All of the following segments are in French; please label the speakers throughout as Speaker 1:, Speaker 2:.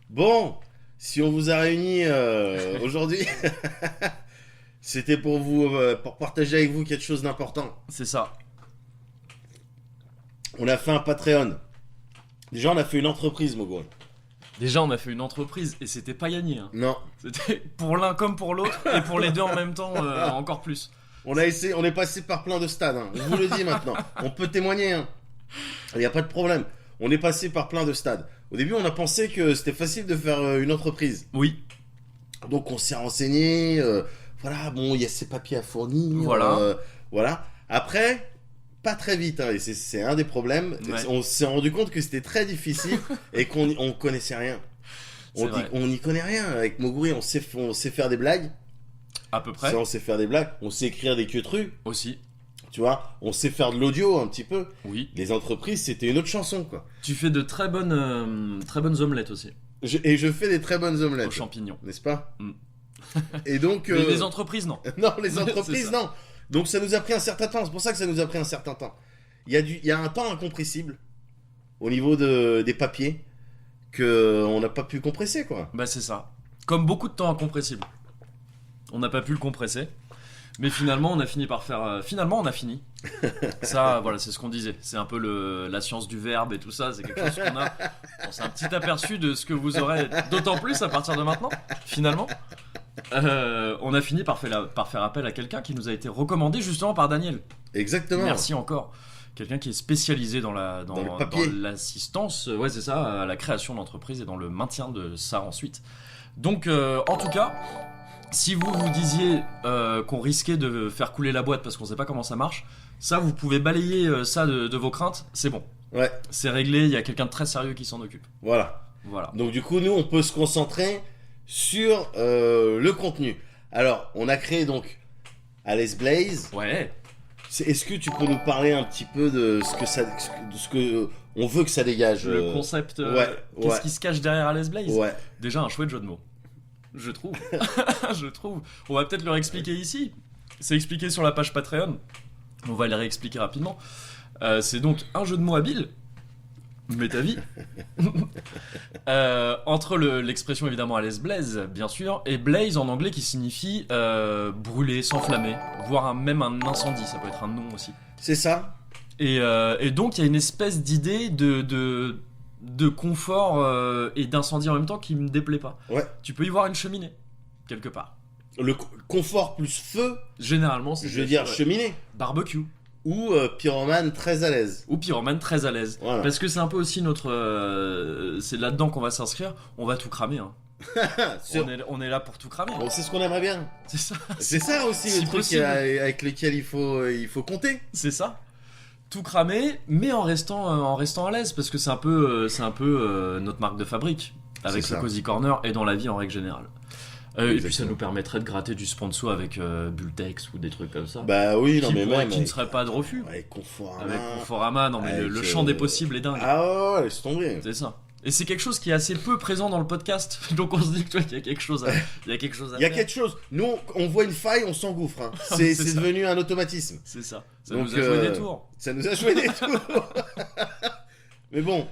Speaker 1: Bon, si on vous a réunis aujourd'hui, c'était pour pour partager avec vous quelque chose d'important.
Speaker 2: C'est ça.
Speaker 1: On a fait un Patreon. Déjà, on a fait une entreprise, Moguri.
Speaker 2: Déjà, on a fait une entreprise et c'était pas gagné. Hein.
Speaker 1: Non.
Speaker 2: C'était pour l'un comme pour l'autre et pour les deux en même temps, encore plus.
Speaker 1: On est passé par plein de stades. Hein. Je vous le dis maintenant. On peut témoigner. Hein. Il n'y a pas de problème. On est passé par plein de stades. Au début, on a pensé que c'était facile de faire une entreprise.
Speaker 2: Oui.
Speaker 1: Donc, on s'est renseigné. Voilà, bon, il y a ces papiers à fournir.
Speaker 2: Voilà.
Speaker 1: Voilà. Après, pas très vite. Hein, et c'est un des problèmes.
Speaker 2: Ouais.
Speaker 1: On s'est rendu compte que c'était très difficile et qu'on connaissait rien. On n'y connaît rien. Avec Moguri, on sait faire des blagues.
Speaker 2: À peu près.
Speaker 1: On sait faire des blagues. On sait écrire des queutrus.
Speaker 2: Aussi.
Speaker 1: Tu vois, on sait faire de l'audio un petit peu.
Speaker 2: Oui.
Speaker 1: Les entreprises, c'était une autre chanson, quoi.
Speaker 2: Tu fais de très bonnes omelettes aussi.
Speaker 1: Et je fais des très bonnes omelettes.
Speaker 2: Aux champignons.
Speaker 1: N'est-ce pas?
Speaker 2: Mm.
Speaker 1: Et donc...
Speaker 2: Mais les entreprises, non.
Speaker 1: Non, les entreprises, non. Donc ça nous a pris un certain temps. C'est pour ça que ça nous a pris un certain temps. Il y a un temps incompressible au niveau des papiers qu'on n'a pas pu compresser, quoi.
Speaker 2: Bah c'est ça. Comme beaucoup de temps incompressible. On n'a pas pu le compresser. Mais finalement, on a fini par faire... finalement, on a fini. Ça, voilà, c'est ce qu'on disait. C'est un peu la science du verbe et tout ça. C'est quelque chose qu'on a... Bon, c'est un petit aperçu de ce que vous aurez d'autant plus à partir de maintenant, finalement. On a fini par faire appel à quelqu'un qui nous a été recommandé justement par Daniel.
Speaker 1: Exactement.
Speaker 2: Merci encore. Quelqu'un qui est spécialisé dans l'assistance, ouais c'est ça, à la création d'entreprise et dans le maintien de ça ensuite. Donc en tout cas, si vous disiez qu'on risquait de faire couler la boîte parce qu'on sait pas comment ça marche, ça vous pouvez balayer ça de vos craintes, c'est bon.
Speaker 1: Ouais.
Speaker 2: C'est réglé, il y a quelqu'un de très sérieux qui s'en occupe.
Speaker 1: Voilà.
Speaker 2: Voilà.
Speaker 1: Donc du coup, nous, on peut se concentrer sur le contenu. Alors, on a créé donc Alice Blaze.
Speaker 2: Ouais.
Speaker 1: Est-ce que tu peux nous parler un petit peu de ce que on veut que ça dégage
Speaker 2: Le concept, qu'est-ce qui se cache derrière Alice Blaze?
Speaker 1: Ouais.
Speaker 2: Déjà un chouette jeu de mots. Je trouve. Je trouve. On va peut-être leur expliquer ici. C'est expliqué sur la page Patreon. On va les réexpliquer rapidement. C'est donc un jeu de mots habile. Mais ta vie. Entre l'expression évidemment Alice Blaze, bien sûr, et blaze en anglais qui signifie brûler, s'enflammer, voire même un incendie, ça peut être un nom aussi.
Speaker 1: C'est ça.
Speaker 2: Et donc il y a une espèce d'idée de confort et d'incendie en même temps qui me déplaît pas.
Speaker 1: Ouais.
Speaker 2: Tu peux y voir une cheminée, quelque part.
Speaker 1: Le confort plus feu,
Speaker 2: généralement, c'est
Speaker 1: je veux dire cheminée.
Speaker 2: Barbecue.
Speaker 1: Ou pyromane très à l'aise.
Speaker 2: Ou pyromane très à l'aise.
Speaker 1: Voilà.
Speaker 2: Parce que c'est un peu aussi notre... c'est là-dedans qu'on va s'inscrire. On va tout cramer. Hein. On est là pour tout cramer.
Speaker 1: Bon, c'est ce qu'on aimerait bien.
Speaker 2: C'est ça.
Speaker 1: C'est ça aussi
Speaker 2: si
Speaker 1: le truc avec lequel il faut compter.
Speaker 2: C'est ça. Tout cramer, mais en restant à l'aise. Parce que c'est un peu notre marque de fabrique. Avec le Cozy Corner et dans la vie en règle générale. Et puis ça nous permettrait de gratter du sponsor avec Bultex ou des trucs comme ça.
Speaker 1: Bah oui, non mais même.
Speaker 2: Qui ne serait pas de refus.
Speaker 1: Avec Conforama.
Speaker 2: Avec Conforama, non mais le champ des possibles est dingue.
Speaker 1: Ah ouais, laisse tomber.
Speaker 2: C'est ça. Et c'est quelque chose qui est assez peu présent dans le podcast. Donc on se dit que toi, il y a quelque chose à faire. Il y a quelque chose.
Speaker 1: Nous, on voit une faille, on s'engouffre. Hein. C'est devenu un automatisme.
Speaker 2: C'est ça. Ça nous a joué des tours.
Speaker 1: Ça nous a joué des tours. Mais bon,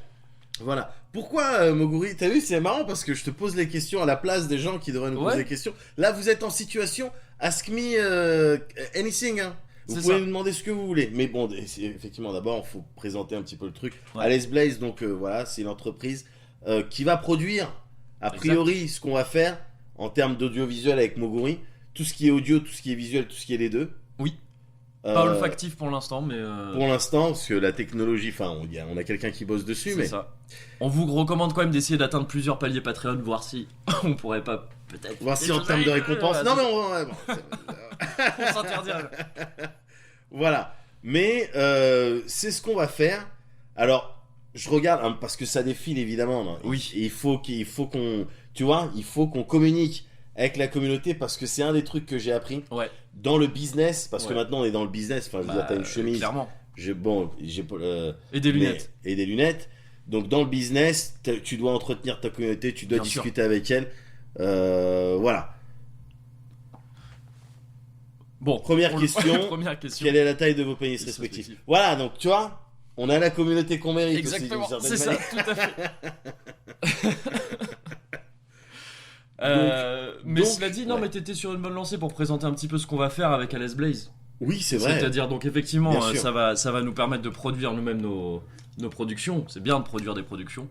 Speaker 1: voilà. Pourquoi Moguri? T'as vu, c'est marrant parce que je te pose les questions à la place des gens qui devraient nous poser des questions. Là, vous êtes en situation Ask Me Anything. Hein. Vous pouvez me demander ce que vous voulez. Mais bon, effectivement, d'abord, il faut présenter un petit peu le truc. Ouais. Alice Blaze, donc voilà, c'est une entreprise qui va produire, a priori, ce qu'on va faire en termes d'audiovisuel avec Moguri. Tout ce qui est audio, tout ce qui est visuel, tout ce qui est les deux.
Speaker 2: Oui. Pas olfactif pour l'instant, mais...
Speaker 1: Pour l'instant, parce que la technologie, enfin, on a quelqu'un qui bosse dessus, mais...
Speaker 2: C'est ça. On vous recommande quand même d'essayer d'atteindre plusieurs paliers Patreon, voir si on pourrait pas, peut-être...
Speaker 1: Voir si en termes de récompense... Non, mais
Speaker 2: on s'interdira.
Speaker 1: Voilà. Mais c'est ce qu'on va faire. Alors, je regarde, hein, parce que ça défile, évidemment. Non.
Speaker 2: Oui.
Speaker 1: Il faut qu'on... Tu vois, il faut qu'on communique avec la communauté parce que c'est un des trucs que j'ai appris dans le business, parce que maintenant on est dans le business. Enfin, je veux dire, t'as une chemise,
Speaker 2: clairement.
Speaker 1: Et
Speaker 2: des lunettes.
Speaker 1: Et des lunettes. Donc dans le business, tu dois entretenir ta communauté, tu dois discuter avec elle. Voilà.
Speaker 2: Bon,
Speaker 1: première question.
Speaker 2: Première question.
Speaker 1: Quelle est la taille de vos pénis respectifs? Voilà, donc tu vois, on a la communauté qu'on mérite.
Speaker 2: Exactement,
Speaker 1: aussi,
Speaker 2: c'est ça, tout à fait. Mais
Speaker 1: donc,
Speaker 2: cela dit, non,
Speaker 1: ouais.
Speaker 2: mais t'étais sur une bonne lancée pour présenter un petit peu ce qu'on va faire avec Alice Blaze.
Speaker 1: Oui, c'est vrai.
Speaker 2: C'est-à-dire, donc effectivement,
Speaker 1: Bien sûr.
Speaker 2: ça va nous permettre de produire nous-mêmes nos productions. C'est bien de produire des productions.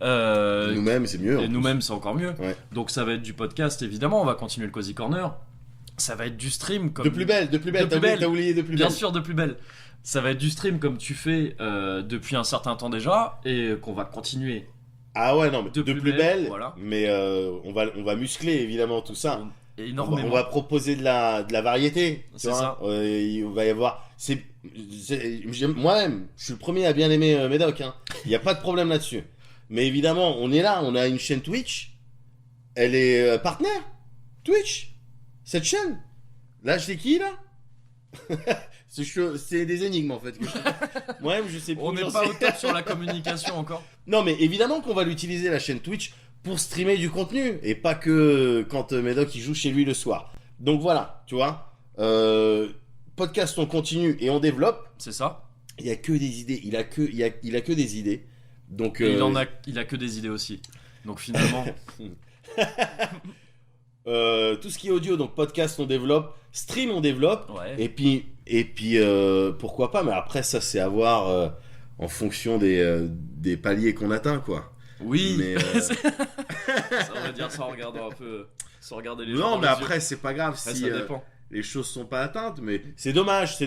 Speaker 1: Nous-mêmes, c'est mieux.
Speaker 2: Et nous-mêmes, c'est encore mieux.
Speaker 1: Ouais.
Speaker 2: Donc ça va être du podcast, évidemment. On va continuer le Cozy Corner. Ça va être du stream. Comme...
Speaker 1: De plus belle. T'as oublié de plus belle.
Speaker 2: Bien sûr, de plus belle. Ça va être du stream comme tu fais depuis un certain temps déjà. Et qu'on va continuer.
Speaker 1: Ah ouais, non, mais de plus belle.
Speaker 2: Voilà.
Speaker 1: Mais on va muscler, évidemment, tout ça.
Speaker 2: Énormément.
Speaker 1: On va proposer de la variété.
Speaker 2: C'est ça.
Speaker 1: Il va y avoir. Moi-même, je suis le premier à bien aimer Médoc. Hein. Il n'y a pas de problème là-dessus. Mais évidemment, on est là. On a une chaîne Twitch. Elle est partenaire. Twitch. Cette chaîne. Là, je sais qui, là. C'est des énigmes, en fait. Moi-même, je sais plus.
Speaker 2: On n'est pas au top sur la communication encore.
Speaker 1: Non, mais évidemment qu'on va l'utiliser, la chaîne Twitch, pour streamer du contenu. Et pas que quand Médoc il joue chez lui le soir. Donc voilà, tu vois. Podcast, on continue et on développe.
Speaker 2: C'est ça.
Speaker 1: Il y a que des idées. Il a que des idées. Donc
Speaker 2: Et il a que des idées aussi. Donc finalement.
Speaker 1: Tout ce qui est audio, donc podcast, on développe. Stream, on développe.
Speaker 2: Ouais.
Speaker 1: Et puis pourquoi pas. Mais après, ça, c'est à voir en fonction des paliers qu'on atteint, quoi.
Speaker 2: Oui.
Speaker 1: Mais
Speaker 2: ça veut dire sans regarder un peu. Sans regarder les gens.
Speaker 1: non,
Speaker 2: dans
Speaker 1: mais
Speaker 2: les
Speaker 1: après,
Speaker 2: yeux.
Speaker 1: c'est pas grave
Speaker 2: Après,
Speaker 1: si
Speaker 2: ça dépend.
Speaker 1: les choses sont pas atteintes. Mais c'est dommage.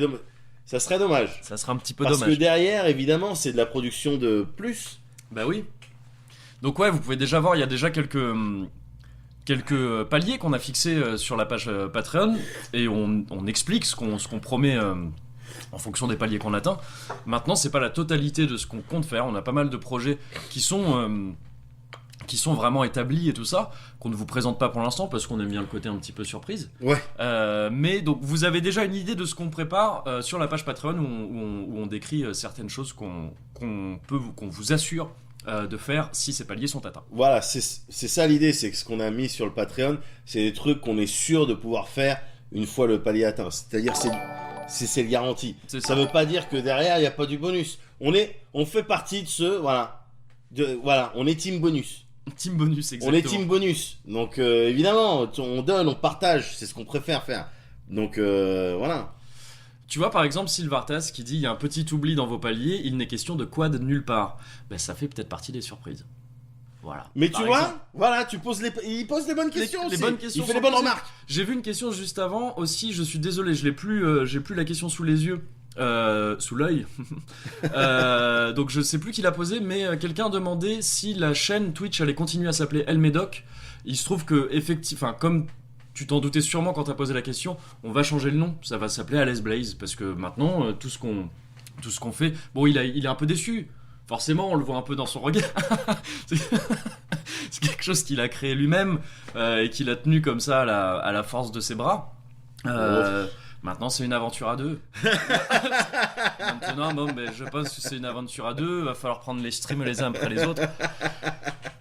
Speaker 1: Ça serait dommage.
Speaker 2: Ça sera un petit peu
Speaker 1: Parce
Speaker 2: dommage.
Speaker 1: que derrière, évidemment, c'est de la production de plus.
Speaker 2: Bah oui. Donc ouais, vous pouvez déjà voir, il y a déjà quelques paliers qu'on a fixés sur la page Patreon et on explique ce qu'on promet en fonction des paliers qu'on atteint. Maintenant, c'est pas la totalité de ce qu'on compte faire. On a pas mal de projets qui sont vraiment établis et tout ça, qu'on ne vous présente pas pour l'instant parce qu'on aime bien le côté un petit peu surprise.
Speaker 1: Ouais.
Speaker 2: Mais donc vous avez déjà une idée de ce qu'on prépare sur la page Patreon où on décrit certaines choses qu'on vous assure de faire si ces paliers sont atteints.
Speaker 1: Voilà, c'est ça l'idée, c'est que ce qu'on a mis sur le Patreon, c'est des trucs qu'on est sûr de pouvoir faire une fois le palier atteint. C'est-à-dire c'est le garanti. Ça veut pas dire que derrière il n'y a pas du bonus. On fait partie de ce voilà, on est team bonus.
Speaker 2: Team bonus, exactement.
Speaker 1: On est team bonus. Donc évidemment, on donne, on partage, c'est ce qu'on préfère faire. Donc voilà.
Speaker 2: Tu vois par exemple Sylvartas qui dit il y a un petit oubli dans vos paliers, il n'est question de quad nulle part. Ben ça fait peut-être partie des surprises. Voilà.
Speaker 1: Mais
Speaker 2: par
Speaker 1: tu vois,
Speaker 2: exemple.
Speaker 1: voilà, il pose les bonnes questions
Speaker 2: Les
Speaker 1: aussi.
Speaker 2: bonnes questions
Speaker 1: Il fait
Speaker 2: sont
Speaker 1: les bonnes
Speaker 2: posées.
Speaker 1: remarques.
Speaker 2: J'ai vu une question juste avant aussi, je suis désolé, j'ai plus la question sous les yeux. Sous l'œil. Donc je sais plus qui l'a posé, mais quelqu'un demandait si la chaîne Twitch allait continuer à s'appeler El Médoc. Il se trouve que effectivement, comme tu t'en doutais sûrement quand t'as posé la question, on va changer le nom. Ça va s'appeler Alice Blaze parce que maintenant tout ce qu'on fait, bon, il est un peu déçu. Forcément, on le voit un peu dans son regard. C'est quelque chose qu'il a créé lui-même et qu'il a tenu comme ça à la force de ses bras. Maintenant, c'est une aventure à deux. Maintenant, bon, je pense que c'est une aventure à deux. Va falloir prendre les streams les uns après les autres.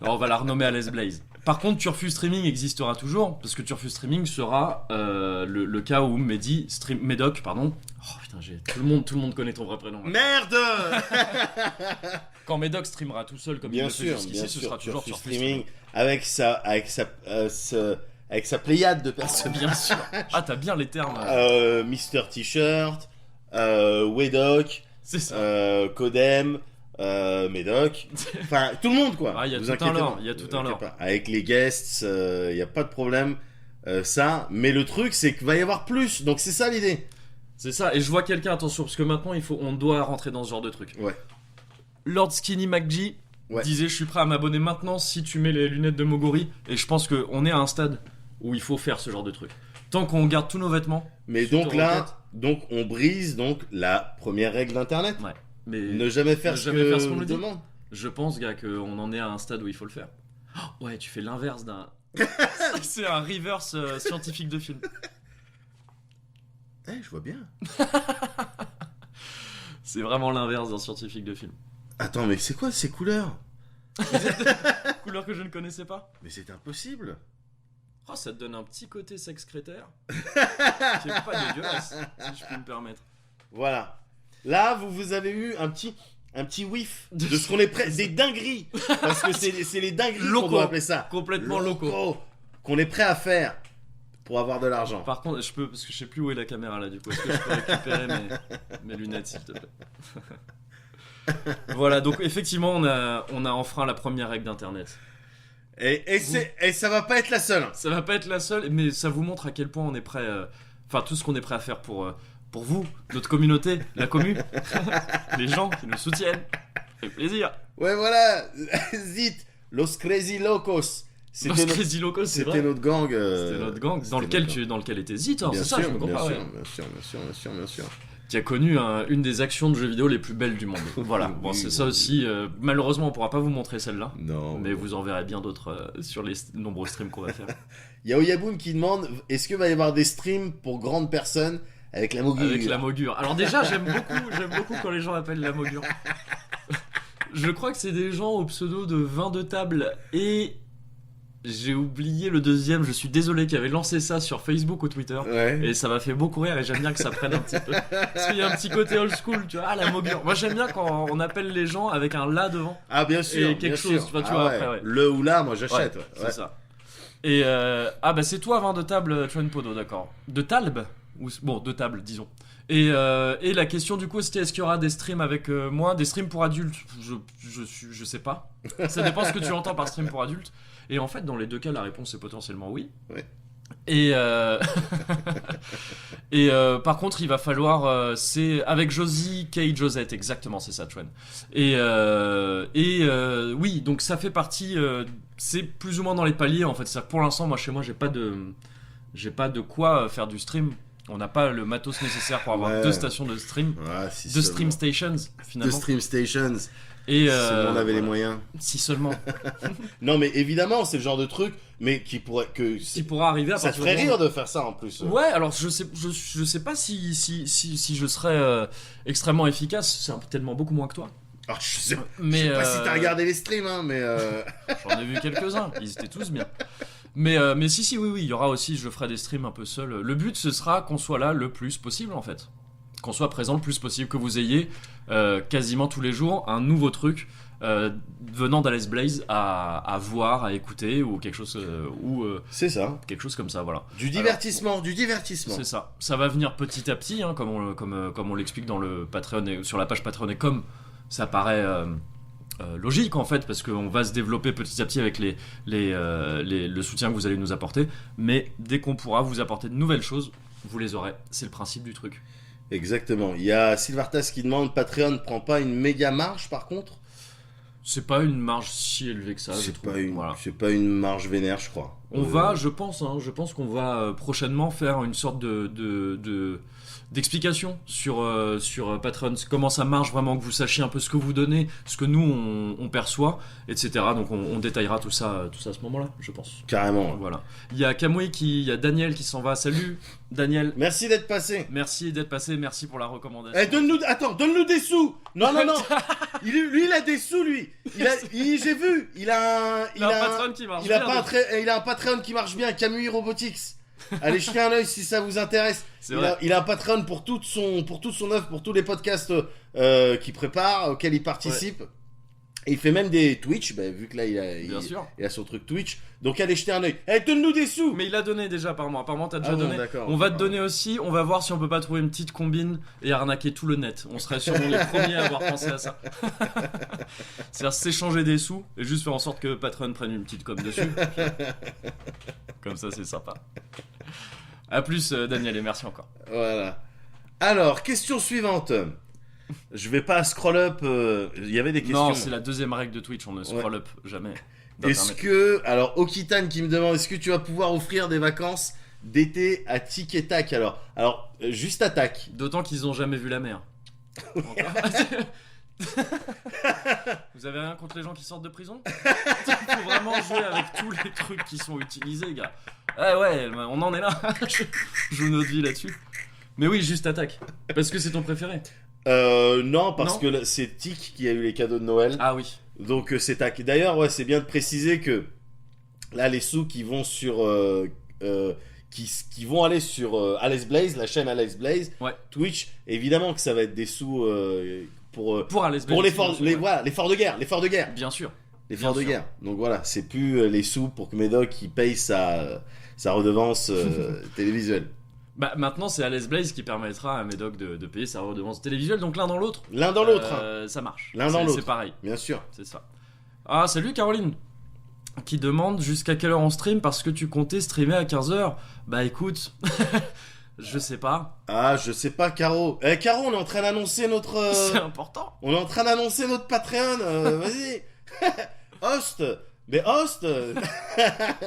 Speaker 2: Alors, on va la renommer Alice Blaze. Par contre, Turfu Streaming existera toujours parce que Turfu Streaming sera le cas où Médoc, pardon. Oh putain, tout le monde connaît ton vrai prénom.
Speaker 1: Merde.
Speaker 2: Quand Médoc streamera tout seul comme il le fait jusqu'ici, ce sera toujours Turfu Streaming.
Speaker 1: Avec sa pléiade de personnes.
Speaker 2: Bien sûr. Ah, t'as bien les termes.
Speaker 1: Mister T-shirt, Wedoc,
Speaker 2: C'est ça.
Speaker 1: Codem, Médoc, enfin tout le monde quoi.
Speaker 2: Ah, il y a
Speaker 1: Vous
Speaker 2: tout un
Speaker 1: inquiétez
Speaker 2: lore,
Speaker 1: pas.
Speaker 2: il y a tout
Speaker 1: Vous
Speaker 2: un
Speaker 1: inquiétez
Speaker 2: lore.
Speaker 1: pas. Avec les guests, il n'y a pas de problème. Ça, mais le truc c'est qu'il va y avoir plus, donc c'est ça l'idée.
Speaker 2: C'est ça, et je vois quelqu'un, attention, parce que maintenant on doit rentrer dans ce genre de truc.
Speaker 1: Ouais.
Speaker 2: Lord Skinny McG
Speaker 1: Ouais.
Speaker 2: disait je suis prêt à m'abonner maintenant si tu mets les lunettes de Moguri, et je pense qu'on est à un stade où il faut faire ce genre de truc. Tant qu'on garde tous nos vêtements.
Speaker 1: Mais
Speaker 2: suite
Speaker 1: donc
Speaker 2: aux
Speaker 1: là,
Speaker 2: requêtes.
Speaker 1: on brise donc la première règle d'internet.
Speaker 2: Ouais. Mais
Speaker 1: Ne jamais faire ce
Speaker 2: qu'on
Speaker 1: qu'on
Speaker 2: nous
Speaker 1: nous
Speaker 2: dit.
Speaker 1: demande.
Speaker 2: Je pense, gars, qu'on en est à un stade où il faut le faire. Oh, ouais, tu fais l'inverse d'un. C'est un reverse scientifique de film.
Speaker 1: Je vois bien.
Speaker 2: C'est vraiment l'inverse d'un scientifique de film.
Speaker 1: Attends, mais c'est quoi ces couleurs?
Speaker 2: Couleur que je ne connaissais pas.
Speaker 1: Mais c'est impossible.
Speaker 2: Oh, ça te donne un petit côté secrétaire. Qui est pas dégueulasse, si je puis me permettre.
Speaker 1: Voilà. Là, vous avez eu un petit... un petit whiff de ce qu'on est prêt, des dingueries, parce que c'est les dingueries qu'on doit appeler ça.
Speaker 2: Complètement locaux.
Speaker 1: Qu'on est prêt à faire pour avoir de l'argent.
Speaker 2: Par contre, je peux, parce que je sais plus où est la caméra là, du coup, est-ce que je peux récupérer mes lunettes, s'il te plaît? Voilà, donc effectivement, on a enfreint la première règle d'Internet.
Speaker 1: Et ça va pas être la seule.
Speaker 2: Ça va pas être la seule, mais ça vous montre à quel point on est prêt, enfin tout ce qu'on est prêt à faire pour vous, notre communauté, la commu, les gens qui nous soutiennent. Ça fait plaisir.
Speaker 1: Ouais, voilà, Zit, Los Crazy Locos.
Speaker 2: C'était
Speaker 1: notre gang.
Speaker 2: C'était notre gang dans lequel était Zit, hein, c'est ça, je me comprends.
Speaker 1: Bien sûr.
Speaker 2: Qui a connu une des actions de jeux vidéo les plus belles du monde. Voilà, bon, c'est ça aussi. Malheureusement, on pourra pas vous montrer celle-là.
Speaker 1: Non.
Speaker 2: Mais vous en verrez bien d'autres sur les nombreux streams qu'on va faire.
Speaker 1: Il y a Oyaboun qui demande est-ce qu'il va y avoir des streams pour grandes personnes avec la mogure?
Speaker 2: Avec la mogure. Alors, déjà, j'aime beaucoup quand les gens appellent la mogure. Je crois que c'est des gens au pseudo de vin de table et. J'ai oublié le deuxième, je suis désolé, qui avait lancé ça sur Facebook ou Twitter.
Speaker 1: Ouais.
Speaker 2: Et ça m'a fait beaucoup rire et j'aime bien que ça prenne un petit peu. Parce qu'il y a un petit côté old school, tu vois, la mogure. Moi j'aime bien quand on appelle les gens avec un la devant.
Speaker 1: Ah bien sûr.
Speaker 2: Et quelque chose, tu vois,
Speaker 1: ouais.
Speaker 2: après, ouais.
Speaker 1: Le ou la, moi j'achète. Ouais,
Speaker 2: c'est ça. Et c'est toi, vin de table, Chuan Podo, d'accord. De Talb bon, de table, disons. Et la question du coup c'était est-ce qu'il y aura des streams avec moi, des streams pour adultes? Je sais pas. Ça dépend ce que tu entends par stream pour adultes. Et en fait, dans les deux cas, la réponse est potentiellement oui.
Speaker 1: Ouais.
Speaker 2: Et par contre, il va falloir, c'est avec Josie, Kay, Josette, exactement, c'est ça, Chuen. Et oui, donc ça fait partie, c'est plus ou moins dans les paliers en fait. C'est-à-dire que pour l'instant, moi chez moi, j'ai pas de quoi faire du stream. On n'a pas le matos nécessaire pour avoir deux stations de stream, deux stream stations finalement.
Speaker 1: Deux stream stations.
Speaker 2: Et
Speaker 1: si on avait les moyens.
Speaker 2: Si seulement.
Speaker 1: Non mais évidemment c'est le genre de truc mais qui pourra
Speaker 2: arriver à
Speaker 1: ça te ferait rire de faire ça en plus.
Speaker 2: Ouais, alors je sais pas si je serais extrêmement efficace, c'est tellement beaucoup moins que toi.
Speaker 1: Alors, je sais pas si t'as regardé les streams hein, mais
Speaker 2: j'en ai vu quelques-uns, ils étaient tous bien. Mais oui, il y aura aussi, je ferai des streams un peu seul. Le but ce sera qu'on soit là le plus possible en fait. Qu'on soit présent le plus possible, que vous ayez quasiment tous les jours un nouveau truc venant d'Alice Blaze à voir, à écouter ou quelque chose
Speaker 1: c'est ça,
Speaker 2: quelque chose comme ça, voilà.
Speaker 1: Du divertissement.
Speaker 2: C'est ça. Ça va venir petit à petit, hein, comme on l'explique dans le Patreon et sur la page Patreon et comme ça paraît logique en fait parce qu'on va se développer petit à petit avec le soutien que vous allez nous apporter. Mais dès qu'on pourra vous apporter de nouvelles choses, vous les aurez. C'est le principe du truc.
Speaker 1: Exactement. Il y a Sylvartas qui demande Patreon prend pas une méga marge par contre?
Speaker 2: C'est pas une marge si élevée que ça.
Speaker 1: C'est pas une marge vénère, je crois.
Speaker 2: On va, je pense qu'on va prochainement faire une sorte d'explication sur Patreon, comment ça marche vraiment, que vous sachiez un peu ce que vous donnez, ce que nous on perçoit, etc. Donc on détaillera tout ça à ce moment-là, je pense.
Speaker 1: Carrément.
Speaker 2: Voilà. Il y a Kamui il y a Daniel qui s'en va. Salut Daniel.
Speaker 1: Merci d'être passé.
Speaker 2: Merci pour la recommandation.
Speaker 1: Donne-nous des sous. Non. Il a des sous lui. J'ai vu. Il a un
Speaker 2: Patreon qui marche.
Speaker 1: Il a un Patreon qui marche bien, Kamui Robotics. Allez jeter un œil si ça vous intéresse. Il a un Patreon pour toute son œuvre, pour tous les podcasts qu'il prépare, auxquels il participe. Ouais. Et il fait même des Twitch, vu que là il a son truc Twitch. Donc allez jeter un œil. Donne-nous des sous.
Speaker 2: Mais il a donné déjà apparemment t'as déjà donné. On va te donner aussi, on va voir si on peut pas trouver une petite combine et arnaquer tout le net. On serait sûrement les premiers à avoir pensé à ça. C'est-à-dire s'échanger des sous et juste faire en sorte que Patreon prenne une petite com dessus. Comme ça c'est sympa. A plus Daniel et merci encore.
Speaker 1: Voilà. Alors, question suivante. Je vais pas scroll up. Il y avait des questions.
Speaker 2: Non, c'est la deuxième règle de Twitch. On ne scroll up jamais.
Speaker 1: Est-ce que, alors, Okitan qui me demande, est-ce que tu vas pouvoir offrir des vacances d'été à Tic et Tac? Alors, juste à Tac.
Speaker 2: D'autant qu'ils ont jamais vu la mer. Vous avez rien contre les gens qui sortent de prison? Il faut vraiment jouer avec tous les trucs qui sont utilisés, gars. Ouais, on en est là. Je joue notre vie là-dessus. Mais oui, juste attaque. Parce que c'est ton préféré.
Speaker 1: Non, parce que c'est Tic qui a eu les cadeaux de Noël.
Speaker 2: Ah oui.
Speaker 1: Donc c'est Tac. D'ailleurs, c'est bien de préciser que là, les sous qui vont sur qui vont aller sur Alice Blaze, la chaîne Alice Blaze, Twitch, évidemment que ça va être des sous
Speaker 2: Pour Alice
Speaker 1: pour
Speaker 2: Blaze,
Speaker 1: l'effort de guerre.
Speaker 2: Bien sûr.
Speaker 1: L'effort de
Speaker 2: sûr.
Speaker 1: guerre. Donc voilà, c'est plus les sous pour que Médoc il paye sa redevance télévisuelle.
Speaker 2: Bah maintenant c'est Alice Blaze qui permettra à Médoc de payer sa redevance télévisuelle, donc l'un dans l'autre.
Speaker 1: L'un dans l'autre. Hein.
Speaker 2: Ça marche.
Speaker 1: L'un dans l'autre.
Speaker 2: C'est pareil.
Speaker 1: Bien sûr.
Speaker 2: C'est ça. Ah salut Caroline qui demande jusqu'à quelle heure on stream parce que tu comptais streamer à 15h. Bah écoute, je sais pas.
Speaker 1: Ah je sais pas Caro. Caro on est en train d'annoncer notre...
Speaker 2: C'est important.
Speaker 1: On est en train d'annoncer notre Patreon. Vas-y. Host. Mais host.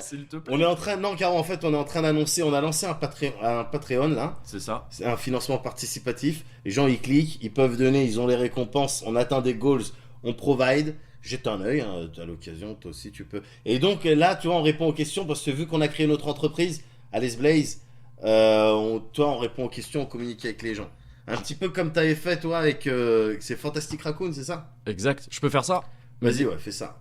Speaker 2: S'il te plaît.
Speaker 1: On est en train... Non Caro en fait on est en train d'annoncer... On a lancé un Patreon là.
Speaker 2: C'est ça.
Speaker 1: C'est un financement participatif. Les gens ils cliquent, ils peuvent donner, ils ont les récompenses. On atteint des goals, on provide. Jette un œil, hein, à l'occasion, toi aussi tu peux. Et donc là, tu vois, on répond aux questions parce que vu qu'on a créé notre entreprise, Alice Blaze, on répond aux questions, on communique avec les gens. Un petit peu comme t'avais fait, toi, avec c'est Fantastic Raccoon, c'est ça?
Speaker 2: Exact. Je peux faire ça?
Speaker 1: Vas-y, ouais, fais ça.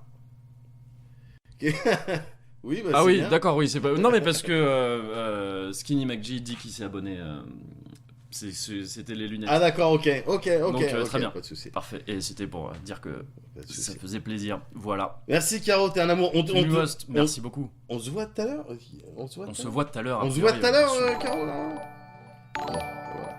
Speaker 1: Oui, bah,
Speaker 2: ah oui,
Speaker 1: bien.
Speaker 2: d'accord, oui, c'est pas. Non, mais parce que Skinny McG dit qu'il s'est abonné. C'était les lunettes.
Speaker 1: Ah d'accord, ok,
Speaker 2: Donc, très bien.
Speaker 1: pas de souci.
Speaker 2: Parfait. Et c'était pour dire que
Speaker 1: Pas de
Speaker 2: ça
Speaker 1: souci.
Speaker 2: faisait plaisir. Voilà.
Speaker 1: Merci Caro, t'es un amour.
Speaker 2: New host, merci beaucoup.
Speaker 1: On se voit tout à l'heure. On se voit.
Speaker 2: On se voit tout à l'heure.
Speaker 1: On
Speaker 2: a
Speaker 1: se voit
Speaker 2: priori,
Speaker 1: tout à l'heure,
Speaker 2: bien sûr.
Speaker 1: Caro. Là. Voilà.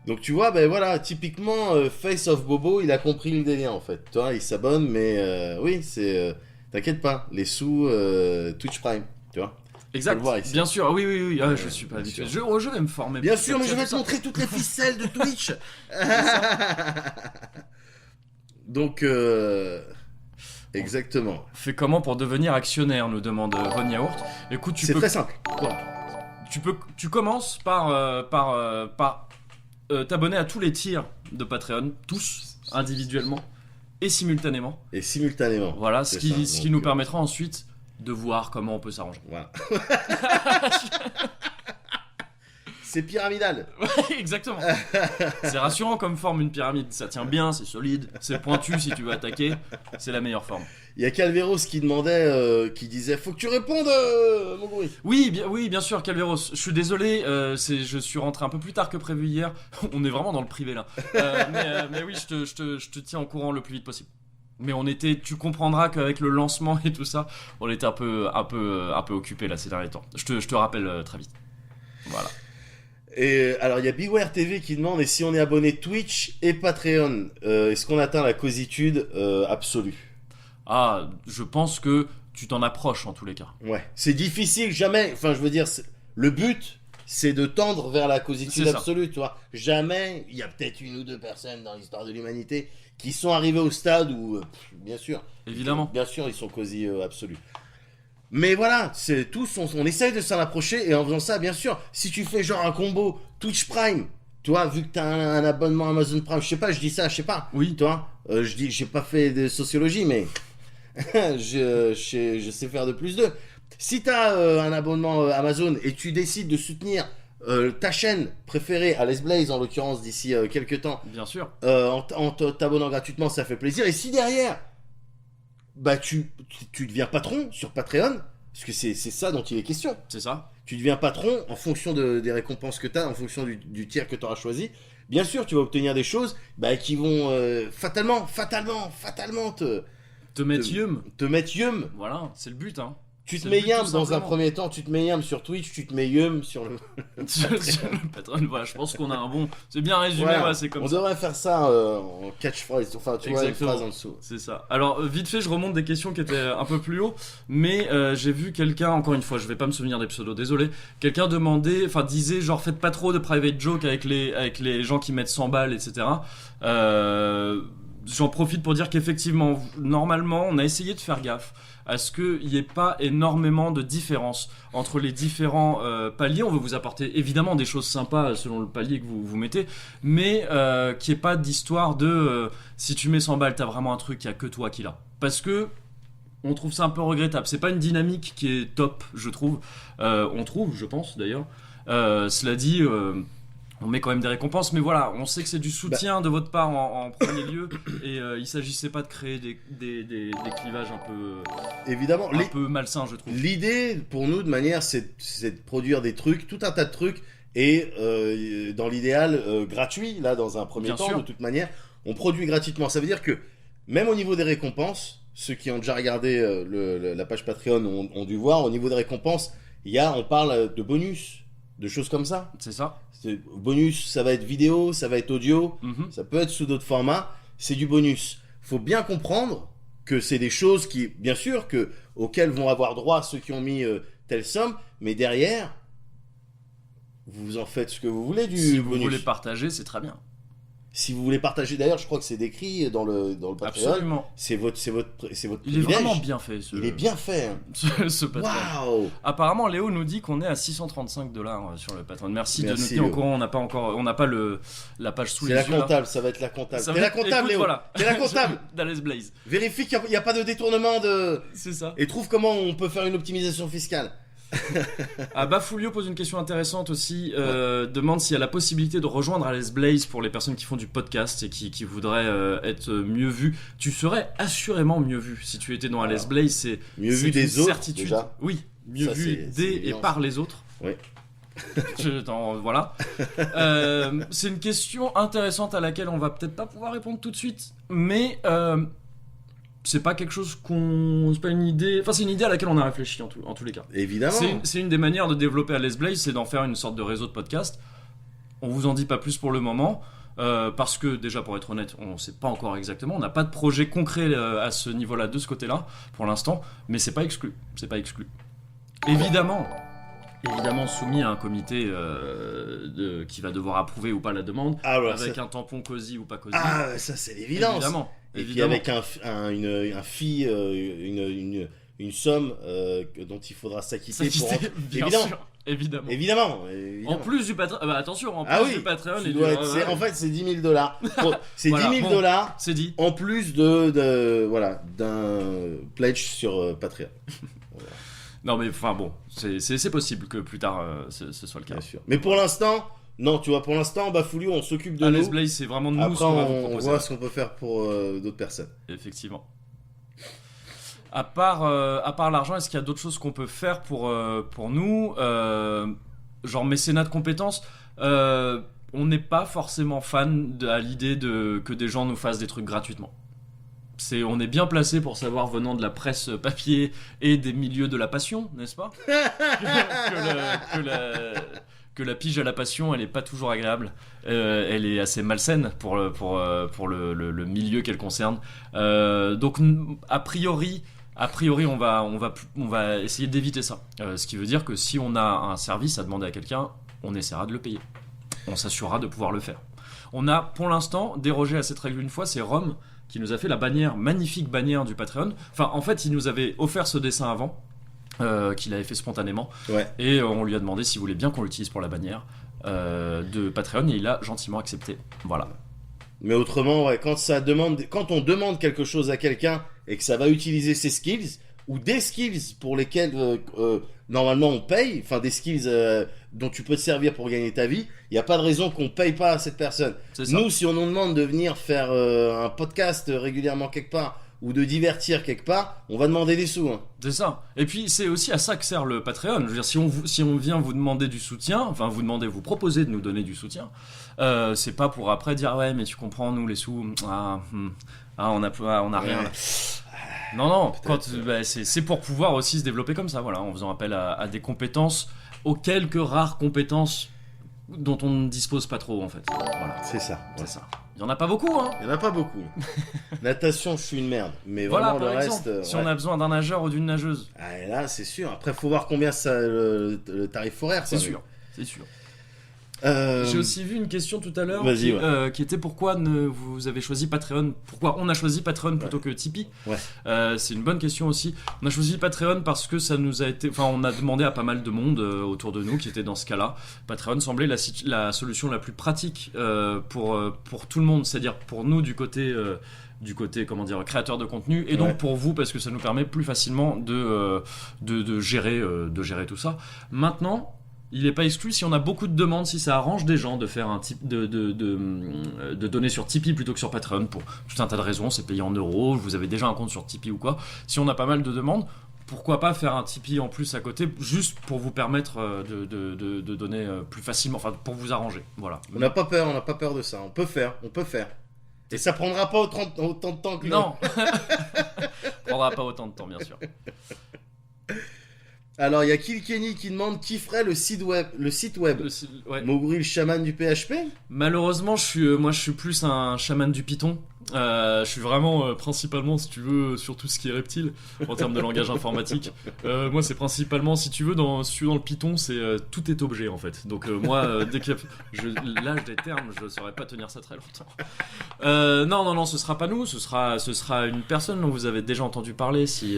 Speaker 1: Donc tu vois, ben voilà, typiquement Face of Bobo, il a compris le délire en fait. Toi, il s'abonne, mais oui, c'est t'inquiète pas, les sous Twitch Prime, tu vois.
Speaker 2: Exact.
Speaker 1: le voir ici.
Speaker 2: Bien sûr. Ah oui, oui, oui. Ah, je suis pas
Speaker 1: bien
Speaker 2: habitué.
Speaker 1: sûr.
Speaker 2: Je vais me former.
Speaker 1: Bien
Speaker 2: pour
Speaker 1: sûr, mais je vais
Speaker 2: tout
Speaker 1: te
Speaker 2: ça.
Speaker 1: montrer toutes les ficelles de Twitch. Donc exactement.
Speaker 2: Fais comment pour devenir actionnaire, nous demande Von Yaourt. Écoute,
Speaker 1: C'est très simple.
Speaker 2: tu commences par t'abonner à tous les tiers de Patreon, tous individuellement et simultanément.
Speaker 1: Et simultanément.
Speaker 2: Voilà, ce
Speaker 1: C'est
Speaker 2: qui,
Speaker 1: ça,
Speaker 2: ce
Speaker 1: donc,
Speaker 2: qui nous permettra ensuite de voir comment on peut s'arranger.
Speaker 1: Voilà. C'est pyramidal.
Speaker 2: Ouais, exactement. C'est rassurant comme forme une pyramide. Ça tient bien, c'est solide, c'est pointu si tu veux attaquer. C'est la meilleure forme.
Speaker 1: Il y a Calveros qui demandait, qui disait, faut que tu répondes, mon bruit.
Speaker 2: Oui, bien sûr, Calveros. Je suis désolé, je suis rentré un peu plus tard que prévu hier. On est vraiment dans le privé là. Mais oui, je te tiens au courant le plus vite possible. Mais tu comprendras qu'avec le lancement et tout ça, on était un peu occupé là ces derniers temps. Je te rappelle très vite. Voilà.
Speaker 1: Et alors il y a Beware TV qui demande, et si on est abonné Twitch et Patreon, est-ce qu'on atteint la cositude absolue?
Speaker 2: Ah, je pense que tu t'en approches en tous les cas.
Speaker 1: Ouais. C'est difficile, jamais. Enfin, je veux dire, le but, c'est de tendre vers la cositude
Speaker 2: C'est ça.
Speaker 1: absolue, tu vois. Jamais, il y a peut-être une ou deux personnes dans l'histoire de l'humanité qui sont arrivées au stade où, bien sûr,
Speaker 2: Évidemment.
Speaker 1: bien sûr, ils sont quasi absolus. Mais voilà, c'est tous, on essaye de s'en approcher, et en faisant ça, bien sûr, si tu fais genre un combo Twitch Prime, toi, vu que t'as un abonnement Amazon Prime, je sais pas, je dis ça, je sais pas.
Speaker 2: Oui.
Speaker 1: Toi, je dis, j'ai pas fait de sociologie, mais je sais faire de plus d'eux. Si t'as un abonnement Amazon et tu décides de soutenir ta chaîne préférée, Alice Blaze en l'occurrence, d'ici quelques temps,
Speaker 2: Bien sûr.
Speaker 1: en t'abonnant gratuitement, ça fait plaisir. Et si derrière, bah tu deviens patron sur Patreon, parce que c'est ça dont il est question.
Speaker 2: C'est ça.
Speaker 1: Tu deviens patron en fonction des récompenses que t'as, en fonction du tiers que t'auras choisi. Bien sûr, tu vas obtenir des choses qui vont fatalement
Speaker 2: Te mettre yum.
Speaker 1: te mettre yum.
Speaker 2: Voilà, c'est le but, hein.
Speaker 1: Tu te
Speaker 2: C'est
Speaker 1: mets
Speaker 2: le but,
Speaker 1: yum
Speaker 2: tout
Speaker 1: dans un
Speaker 2: simplement.
Speaker 1: premier temps, tu te mets yum sur Twitch, tu te mets yum sur le...
Speaker 2: Sur le Patreon, voilà, je pense qu'on a un bon. C'est bien résumé,
Speaker 1: Voilà.
Speaker 2: ouais, c'est comme
Speaker 1: On
Speaker 2: ça.
Speaker 1: devrait faire ça en catchphrase, enfin tu vois, une
Speaker 2: Exactement.
Speaker 1: phrase en dessous.
Speaker 2: C'est ça. Alors, vite fait, je remonte des questions qui étaient un peu plus haut, mais j'ai vu quelqu'un, encore une fois, je vais pas me souvenir des pseudos, désolé. Quelqu'un disait, genre, faites pas trop de private joke avec les gens qui mettent 100 balles, etc. J'en profite pour dire qu'effectivement, normalement, on a essayé de faire gaffe à ce qu'il n'y ait pas énormément de différence entre les différents paliers. On veut vous apporter évidemment des choses sympas selon le palier que vous mettez, mais qu'il n'y ait pas d'histoire de si tu mets 100 balles, t'as vraiment un truc, il n'y a que toi qui l'as. Parce que on trouve ça un peu regrettable. C'est pas une dynamique qui est top, je trouve. On trouve, je pense d'ailleurs. Cela dit... on met quand même des récompenses, mais voilà, on sait que c'est du soutien de votre part en premier lieu, et il s'agissait pas de créer des clivages
Speaker 1: Évidemment,
Speaker 2: un peu malsains, je trouve.
Speaker 1: l'idée pour nous de manière, c'est de produire des trucs, tout un tas de trucs, et dans l'idéal gratuit, là dans un premier
Speaker 2: Bien
Speaker 1: temps,
Speaker 2: sûr.
Speaker 1: de toute manière. on produit gratuitement. Ça veut dire que même au niveau des récompenses, ceux qui ont déjà regardé la page Patreon ont dû voir, au niveau des récompenses, on parle de bonus, de choses comme ça.
Speaker 2: C'est ça.
Speaker 1: Bonus, ça va être vidéo, ça va être audio, ça peut être sous d'autres formats, c'est du bonus. Faut bien comprendre que c'est des choses qui, bien sûr, auxquelles vont avoir droit ceux qui ont mis telle somme, mais derrière, vous en faites ce que vous voulez du bonus.
Speaker 2: Si vous voulez partager, c'est très bien.
Speaker 1: Si vous voulez partager, d'ailleurs, je crois que c'est décrit dans le Patreon.
Speaker 2: Absolument.
Speaker 1: C'est votre
Speaker 2: Il est vraiment bien fait.
Speaker 1: Il est bien fait. Hein.
Speaker 2: ce Patreon.
Speaker 1: Waouh.
Speaker 2: Apparemment, Léo nous dit qu'on est à $635 sur le Patreon. Merci de nous tenir au courant. On n'a pas la page sous les yeux.
Speaker 1: C'est la comptable, ça va être la comptable.
Speaker 2: T'es la comptable, Léo. Voilà.
Speaker 1: T'es la comptable.
Speaker 2: D'Alice Blaze.
Speaker 1: Vérifie qu'il n'y a pas de détournement de.
Speaker 2: C'est ça.
Speaker 1: Et trouve comment on peut faire une optimisation fiscale.
Speaker 2: Bafoulio pose une question intéressante aussi, demande s'il y a la possibilité de rejoindre Alice Blaze pour les personnes qui font du podcast et qui voudraient être mieux vues. Tu serais assurément mieux vu si tu étais dans Alice Blaze, c'est
Speaker 1: mieux vu des autres
Speaker 2: certitude.
Speaker 1: Déjà.
Speaker 2: Oui, mieux
Speaker 1: ça,
Speaker 2: vu des et par les autres.
Speaker 1: Oui.
Speaker 2: Voilà. C'est une question intéressante à laquelle on va peut-être pas pouvoir répondre tout de suite, mais c'est pas quelque chose c'est pas une idée. Enfin, c'est une idée à laquelle on a réfléchi en tous les cas.
Speaker 1: Évidemment.
Speaker 2: C'est une des manières de développer Alice Blaze, c'est d'en faire une sorte de réseau de podcast. On vous en dit pas plus pour le moment. Parce que déjà, pour être honnête, on sait pas encore exactement. On n'a pas de projet concret à ce niveau-là, de ce côté-là, pour l'instant. Mais c'est pas exclu. C'est pas exclu. Évidemment soumis à un comité qui va devoir approuver ou pas la demande, avec un tampon cosy ou pas cosy.
Speaker 1: Ah, ça c'est l'évidence.
Speaker 2: Évidemment.
Speaker 1: Et puis avec une somme dont il faudra s'acquitter pour évidemment.
Speaker 2: En plus du Patreon, attention, en plus du Patreon,
Speaker 1: en fait c'est $10,000. C'est $10,000.
Speaker 2: C'est dit.
Speaker 1: En plus d'un pledge sur Patreon.
Speaker 2: Non mais enfin bon, c'est possible que plus tard ce soit le cas.
Speaker 1: Bien sûr. Mais pour l'instant, non, tu vois, pour l'instant, Bafoulio, on s'occupe de
Speaker 2: Alice
Speaker 1: nous.
Speaker 2: Blaze, c'est vraiment de nous.
Speaker 1: Après, on voit ce qu'on peut faire pour d'autres personnes.
Speaker 2: Effectivement. À part l'argent, est-ce qu'il y a d'autres choses qu'on peut faire pour nous, genre mécénat de compétences? On n'est pas forcément fan à l'idée que des gens nous fassent des trucs gratuitement. On est bien placé pour savoir, venant de la presse papier et des milieux de la passion, n'est-ce pas, que la pige à la passion, elle est pas toujours agréable. Elle est assez malsaine pour le milieu qu'elle concerne. Donc a priori, on va essayer d'éviter ça. Ce qui veut dire que si on a un service à demander à quelqu'un, on essaiera de le payer. On s'assurera de pouvoir le faire. On a pour l'instant dérogé à cette règle une fois, c'est Rome qui nous a fait la magnifique bannière du Patreon. Enfin, en fait, il nous avait offert ce dessin avant, qu'il avait fait spontanément. Ouais. Et on lui a demandé s'il voulait bien qu'on l'utilise pour la bannière de Patreon, et il a gentiment accepté. Voilà.
Speaker 1: Mais autrement, ouais, quand on demande quelque chose à quelqu'un et que ça va utiliser ses skills, ou des skills pour lesquels normalement on paye, enfin des skills dont tu peux te servir pour gagner ta vie, il n'y a pas de raison qu'on paye pas à cette personne. Nous, si on nous demande de venir faire un podcast régulièrement quelque part, ou de divertir quelque part, on va demander des sous. Hein.
Speaker 2: C'est ça. Et puis c'est aussi à ça que sert le Patreon. Je veux dire, si on vient vous demander du soutien, enfin vous proposer de nous donner du soutien, c'est pas pour après dire ouais mais tu comprends, nous les sous, on a rien. Là. Non, c'est pour pouvoir aussi se développer comme ça, voilà, en faisant appel à des compétences, aux quelques rares compétences dont on ne dispose pas trop en fait. Voilà.
Speaker 1: C'est ça.
Speaker 2: C'est ça. Il y en a pas beaucoup, hein.
Speaker 1: Il y en a pas beaucoup. Natation, je suis une merde, mais
Speaker 2: voilà,
Speaker 1: vraiment le
Speaker 2: exemple,
Speaker 1: reste.
Speaker 2: Si on a besoin d'un nageur ou d'une nageuse.
Speaker 1: Ah, et là, c'est sûr. Après, faut voir combien ça le tarif horaire.
Speaker 2: C'est sûr. J'ai aussi vu une question tout à l'heure qui était pourquoi vous avez choisi Patreon, pourquoi on a choisi Patreon plutôt que Tipeee. C'est une bonne question aussi. On a choisi Patreon parce que ça nous a été, enfin on a demandé à pas mal de monde autour de nous qui était dans ce cas-là. Patreon semblait la solution la plus pratique pour tout le monde, c'est-à-dire pour nous du côté comment dire, créateur de contenu, et donc pour vous parce que ça nous permet plus facilement de gérer tout ça. Maintenant, il n'est pas exclu, si on a beaucoup de demandes, si ça arrange des gens de faire de donner sur Tipeee plutôt que sur Patreon pour tout un tas de raisons, c'est payé en euros, vous avez déjà un compte sur Tipeee ou quoi. Si on a pas mal de demandes, pourquoi pas faire un Tipeee en plus à côté, juste pour vous permettre de donner plus facilement, enfin pour vous arranger. Voilà.
Speaker 1: On n'a pas peur de ça, on peut faire. Et ça prendra pas autant de temps que
Speaker 2: Non. Prendra pas autant de temps, bien sûr.
Speaker 1: Alors, il y a Kilkenny qui demande qui ferait le site web.
Speaker 2: Ouais.
Speaker 1: Moguri, le chaman du PHP.
Speaker 2: Malheureusement, moi, je suis plus un chaman du Python. Je suis vraiment principalement, si tu veux, sur tout ce qui est reptile en termes de langage informatique. Moi, c'est principalement, si tu veux, dans le Python, c'est tout est objet en fait. Donc moi, dès que l'âge des termes, je saurais pas tenir ça très longtemps. Non, ce sera pas nous. Ce sera une personne dont vous avez déjà entendu parler si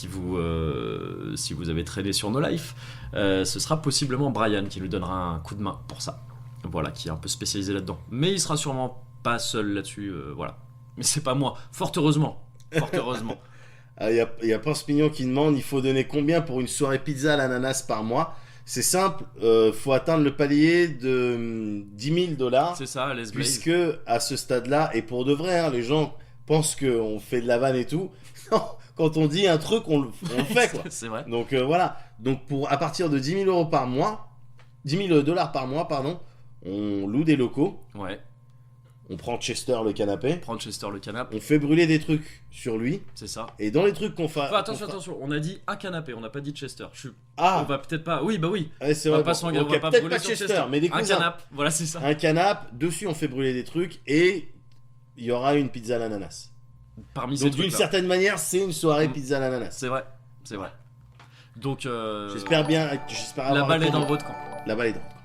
Speaker 2: vous avez traîné sur No Life. Ce sera possiblement Brian qui lui donnera un coup de main pour ça. Voilà, qui est un peu spécialisé là-dedans. Mais il sera sûrement pas seul là-dessus, voilà. Mais c'est pas moi, fort heureusement.
Speaker 1: Il y a Pince Mignon qui demande il faut donner combien pour une soirée pizza à l'ananas par mois. C'est simple, faut atteindre le palier de $10,000.
Speaker 2: C'est ça, Les Blaze.
Speaker 1: Puisque à ce stade-là, et pour de vrai, hein, les gens pensent qu'on fait de la vanne et tout. Non, quand on dit un truc, on le fait quoi.
Speaker 2: C'est vrai.
Speaker 1: Donc voilà. Donc à partir de $10,000 par mois, $10,000 par mois, pardon, on loue des locaux.
Speaker 2: Ouais.
Speaker 1: On prend Chester le canapé. On fait brûler des trucs sur lui.
Speaker 2: C'est ça.
Speaker 1: Et dans les trucs qu'on fait.
Speaker 2: Attention, on a dit un canapé, on n'a pas dit Chester.
Speaker 1: Ah.
Speaker 2: On va peut-être pas. Oui, bah oui.
Speaker 1: Ouais, c'est
Speaker 2: on
Speaker 1: vrai.
Speaker 2: Va pas s'engager, on va pas brûler
Speaker 1: pas
Speaker 2: sur
Speaker 1: Chester, mais des
Speaker 2: un canapé. Voilà, c'est ça.
Speaker 1: Un canapé, dessus on fait brûler des trucs et il y aura une pizza à l'ananas.
Speaker 2: Parmi ces
Speaker 1: Donc
Speaker 2: trucs-là.
Speaker 1: d'une certaine manière, c'est une soirée pizza à l'ananas.
Speaker 2: C'est vrai. Donc
Speaker 1: j'espère avoir
Speaker 2: la balle est dans votre camp.
Speaker 1: La balle est dans votre camp.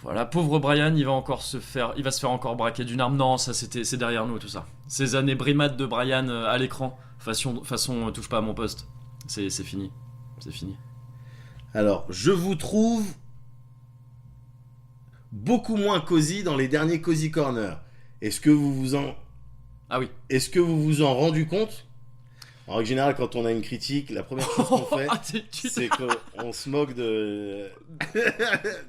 Speaker 2: Voilà, pauvre Brian, il va se faire encore braquer d'une arme. Non, ça c'est derrière nous tout ça. Ces années brimades de Brian à l'écran, façon touche pas à mon poste. C'est fini. C'est fini.
Speaker 1: Alors, je vous trouve beaucoup moins cosy dans les derniers Cozy Corner. Est-ce que vous vous en rendu compte? En règle générale, quand on a une critique, la première chose qu'on fait, c'est qu'on se moque de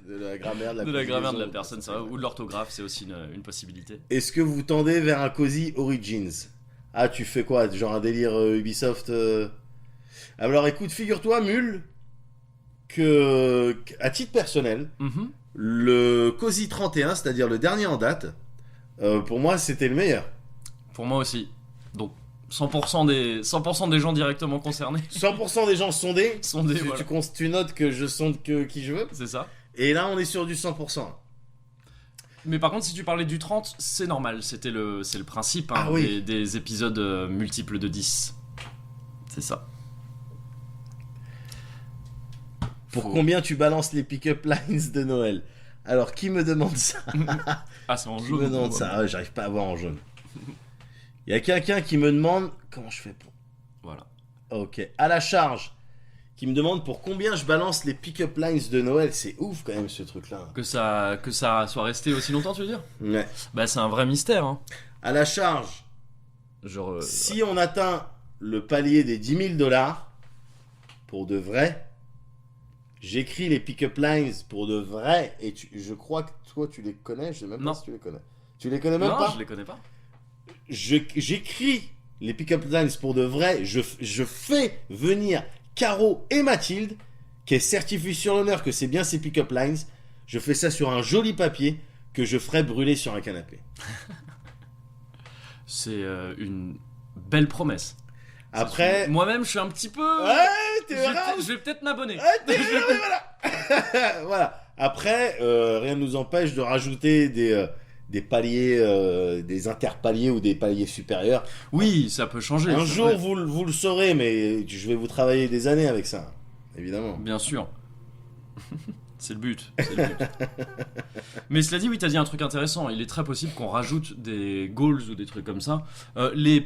Speaker 1: la grammaire de la
Speaker 2: personne, ça va, ou de l'orthographe, c'est aussi une possibilité.
Speaker 1: Est-ce que vous tendez vers un Cozy Origins? Ah, tu fais quoi? Genre un délire Ubisoft Alors écoute, figure-toi, Mule, que à titre personnel, le Cozy 31, c'est-à-dire le dernier en date, pour moi, c'était le meilleur.
Speaker 2: Pour moi aussi. Donc 100% des gens directement concernés.
Speaker 1: 100% des gens sondés.
Speaker 2: Voilà.
Speaker 1: Tu notes que je sonde qui je veux.
Speaker 2: C'est ça.
Speaker 1: Et là, on est sur du 100%.
Speaker 2: Mais par contre, si tu parlais du 30, c'est normal. C'est le principe hein, des épisodes multiples de 10. C'est ça.
Speaker 1: Pour combien tu balances les pick-up lines de Noël? Alors, qui me demande ça?
Speaker 2: Ah, c'est en jaune.
Speaker 1: Qui me demande ça? J'arrive pas à voir en jaune. Il y a quelqu'un qui me demande comment je fais pour.
Speaker 2: Voilà.
Speaker 1: Ok. À la charge. Qui me demande pour combien je balance les pick-up lines de Noël. C'est ouf quand même ce truc-là.
Speaker 2: Que ça soit resté aussi longtemps, tu veux dire?
Speaker 1: Ouais.
Speaker 2: Bah c'est un vrai mystère. Hein.
Speaker 1: À la charge.
Speaker 2: Genre.
Speaker 1: Si on atteint le palier des $10,000 pour de vrai, j'écris les pick-up lines pour de vrai. Et je crois que toi tu les connais. Je sais même pas si tu les connais. Tu les connais même pas?
Speaker 2: Non, je les connais pas.
Speaker 1: J'écris les pick-up lines pour de vrai. Je fais venir Caro et Mathilde, qui est certifiée sur l'honneur que c'est bien ces pick-up lines. Je fais ça sur un joli papier que je ferai brûler sur un canapé.
Speaker 2: C'est une belle promesse.
Speaker 1: Après,
Speaker 2: moi-même, je suis un petit peu.
Speaker 1: Ouais,
Speaker 2: je vais peut-être m'abonner.
Speaker 1: Voilà. Voilà. Après, rien ne nous empêche de rajouter des paliers, des interpaliers ou des paliers supérieurs.
Speaker 2: Oui, ça peut changer.
Speaker 1: Un jour, vous le saurez, mais je vais vous travailler des années avec ça, évidemment.
Speaker 2: Bien sûr. C'est le but. Mais cela dit, oui, t'as dit un truc intéressant. Il est très possible qu'on rajoute des goals ou des trucs comme ça. Les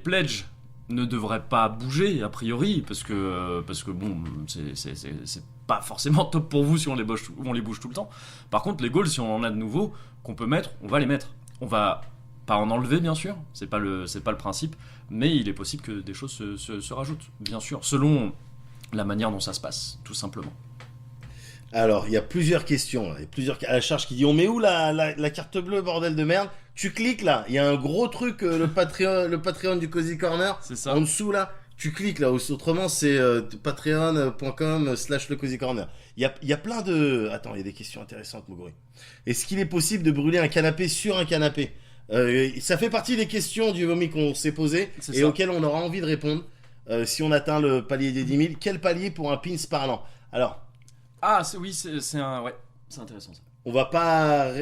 Speaker 2: pledges ne devraient pas bouger, a priori, parce que bon, c'est pas forcément top pour vous si on les bouge tout le temps. Par contre, les goals, si on en a de nouveaux, qu'on peut mettre, on va les mettre. On va pas en enlever, bien sûr, c'est pas le principe, mais il est possible que des choses se rajoutent, bien sûr, selon la manière dont ça se passe, tout simplement.
Speaker 1: Alors, il y a plusieurs questions, il y a plusieurs à la charge qui dit on met où la carte bleue, bordel de merde? Tu cliques là, il y a un gros truc, le Patreon du Cozy Corner,
Speaker 2: c'est ça.
Speaker 1: En dessous là, tu cliques là, autrement c'est patreon.com/lecozycorner. Il y a plein de... Attends, il y a des questions intéressantes, Moguri. Est-ce qu'il est possible de brûler un canapé sur un canapé? Ça fait partie des questions du vomi qu'on s'est posées et auxquelles on aura envie de répondre. Si on atteint le palier des 10 000, quel palier pour un pins parlant? Alors...
Speaker 2: Ah, c'est un... Ouais, c'est intéressant ça.
Speaker 1: On va pas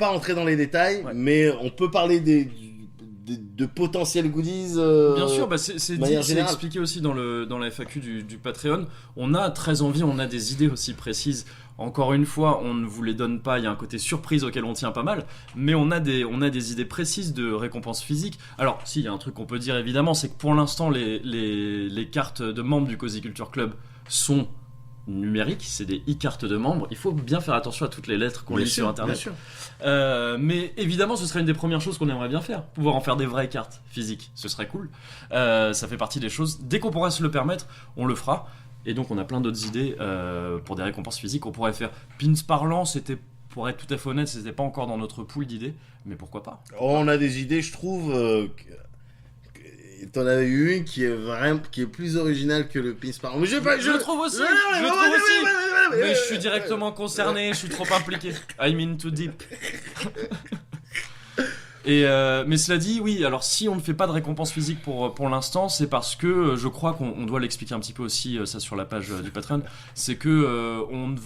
Speaker 1: rentrer dans les détails, mais on peut parler de potentiels goodies.
Speaker 2: Bien sûr, bah c'est expliqué aussi dans la FAQ du Patreon. On a très envie, on a des idées aussi précises. Encore une fois, on ne vous les donne pas, il y a un côté surprise auquel on tient pas mal, mais on a des idées précises de récompenses physiques. Alors, si, il y a un truc qu'on peut dire évidemment, c'est que pour l'instant, les cartes de membres du Cozy Culture Club sont numériques, c'est des e-cartes de membres. Il faut bien faire attention à toutes les lettres qu'on lit sur internet.
Speaker 1: Bien sûr.
Speaker 2: Mais évidemment, ce serait une des premières choses qu'on aimerait bien faire. Pouvoir en faire des vraies cartes physiques, ce serait cool. Ça fait partie des choses. Dès qu'on pourra se le permettre, on le fera. Et donc, on a plein d'autres idées pour des récompenses physiques. On pourrait faire pins parlant, pour être tout à fait honnête, c'était pas encore dans notre pool d'idées, mais pourquoi pas.
Speaker 1: On a des idées, je trouve. T'en avais eu une qui est plus originale que le pins parlant. Mais je le trouve aussi.
Speaker 2: Mais je suis directement concerné, je suis trop impliqué. I'm in too deep. Mais cela dit, oui, alors si on ne fait pas de récompense physique pour l'instant, c'est parce que je crois qu'on doit l'expliquer un petit peu aussi, ça sur la page du Patreon, c'est que on ne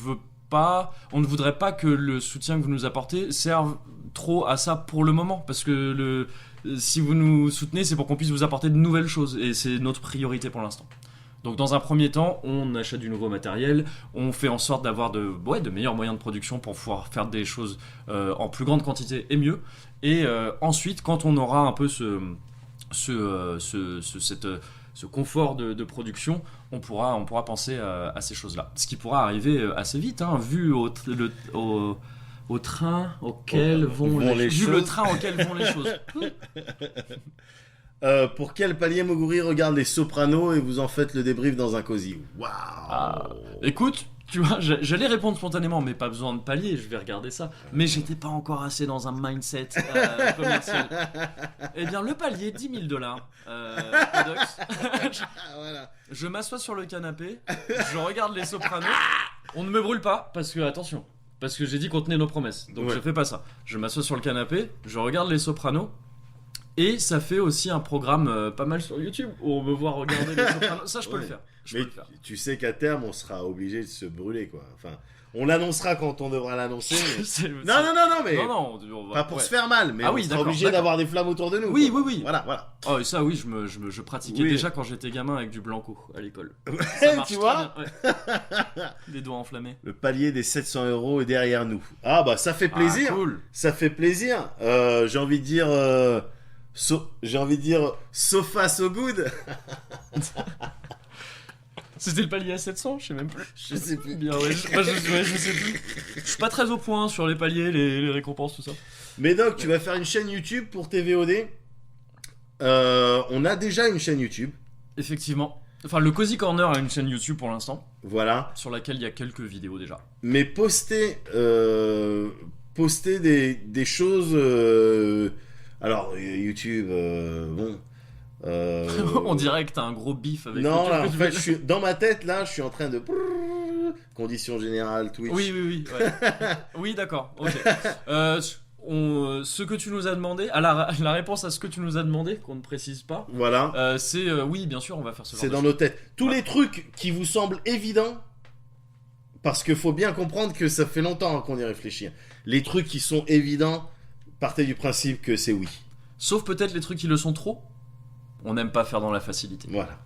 Speaker 2: voudrait pas que le soutien que vous nous apportez serve trop à ça pour le moment, parce que si vous nous soutenez, c'est pour qu'on puisse vous apporter de nouvelles choses, et c'est notre priorité pour l'instant. Donc dans un premier temps, on achète du nouveau matériel, on fait en sorte d'avoir de meilleurs moyens de production pour pouvoir faire des choses en plus grande quantité et mieux. Et ensuite, quand on aura un peu ce confort de production, on pourra penser à ces choses-là. Ce qui pourra arriver assez vite, hein, vu au train auquel vont les choses. Vu le train auquel vont les choses.
Speaker 1: Pour quel palier Moguri regarde les Sopranos et vous en faites le débrief dans un cosy? Waouh.
Speaker 2: Écoute, tu vois, j'allais répondre spontanément, mais pas besoin de palier, je vais regarder ça. Mais j'étais pas encore assez dans un mindset commercial. Eh bien, le palier, $10 000.
Speaker 1: Voilà.
Speaker 2: Je m'assois sur le canapé, je regarde les Sopranos. On ne me brûle pas, parce que, attention, parce que j'ai dit qu'on tenait nos promesses. Donc je fais pas ça. Je m'assois sur le canapé, je regarde les Sopranos. Et ça fait aussi un programme pas mal sur YouTube où on me voit regarder les Sopranos. Ça, je peux le faire.
Speaker 1: Mais tu sais qu'à terme, on sera obligé de se brûler, quoi. Enfin, on l'annoncera quand on devra l'annoncer. Mais... Non, mais
Speaker 2: non, on va...
Speaker 1: pas pour se faire mal, mais on sera obligé d'avoir des flammes autour de nous.
Speaker 2: Oui,
Speaker 1: quoi.
Speaker 2: oui.
Speaker 1: Voilà.
Speaker 2: Oh, et ça, oui, je pratiquais déjà quand j'étais gamin avec du blanco à l'école.
Speaker 1: Tu vois,
Speaker 2: des doigts enflammés.
Speaker 1: Le palier des 700 € est derrière nous. Ah bah ça fait plaisir.
Speaker 2: Cool.
Speaker 1: Ça fait plaisir. J'ai envie de dire. Sofa so good.
Speaker 2: C'était le palier à 700, je sais même plus.
Speaker 1: Je sais plus.
Speaker 2: Bien, je sais plus. Je suis pas très au point sur les paliers, les récompenses, tout ça.
Speaker 1: Mais Doc, tu vas faire une chaîne YouTube pour tes VOD. On a déjà une chaîne YouTube. Choses.
Speaker 2: Enfin, le Cozy Corner a une chaîne YouTube pour l'instant.
Speaker 1: Voilà.
Speaker 2: Sur laquelle il y a quelques vidéos déjà.
Speaker 1: Mais poster des choses. Alors, YouTube, bon.
Speaker 2: On dirait que t'as un gros bif avec.
Speaker 1: Non, là, en fait, dans ma tête, là, je suis en train de. Conditions générales, Twitch.
Speaker 2: Oui. Ouais. Oui, d'accord. Ok. Ce que tu nous as demandé, la réponse à ce que tu nous as demandé, qu'on ne précise pas.
Speaker 1: Voilà.
Speaker 2: C'est oui, bien sûr, on va faire ce genre de
Speaker 1: choses. C'est dans nos têtes. Tous les trucs qui vous semblent évidents, parce qu'il faut bien comprendre que ça fait longtemps qu'on y réfléchit. Les trucs qui sont évidents, partez du principe que c'est oui.
Speaker 2: Sauf peut-être les trucs qui le sont trop. On n'aime pas faire dans la facilité.
Speaker 1: Voilà.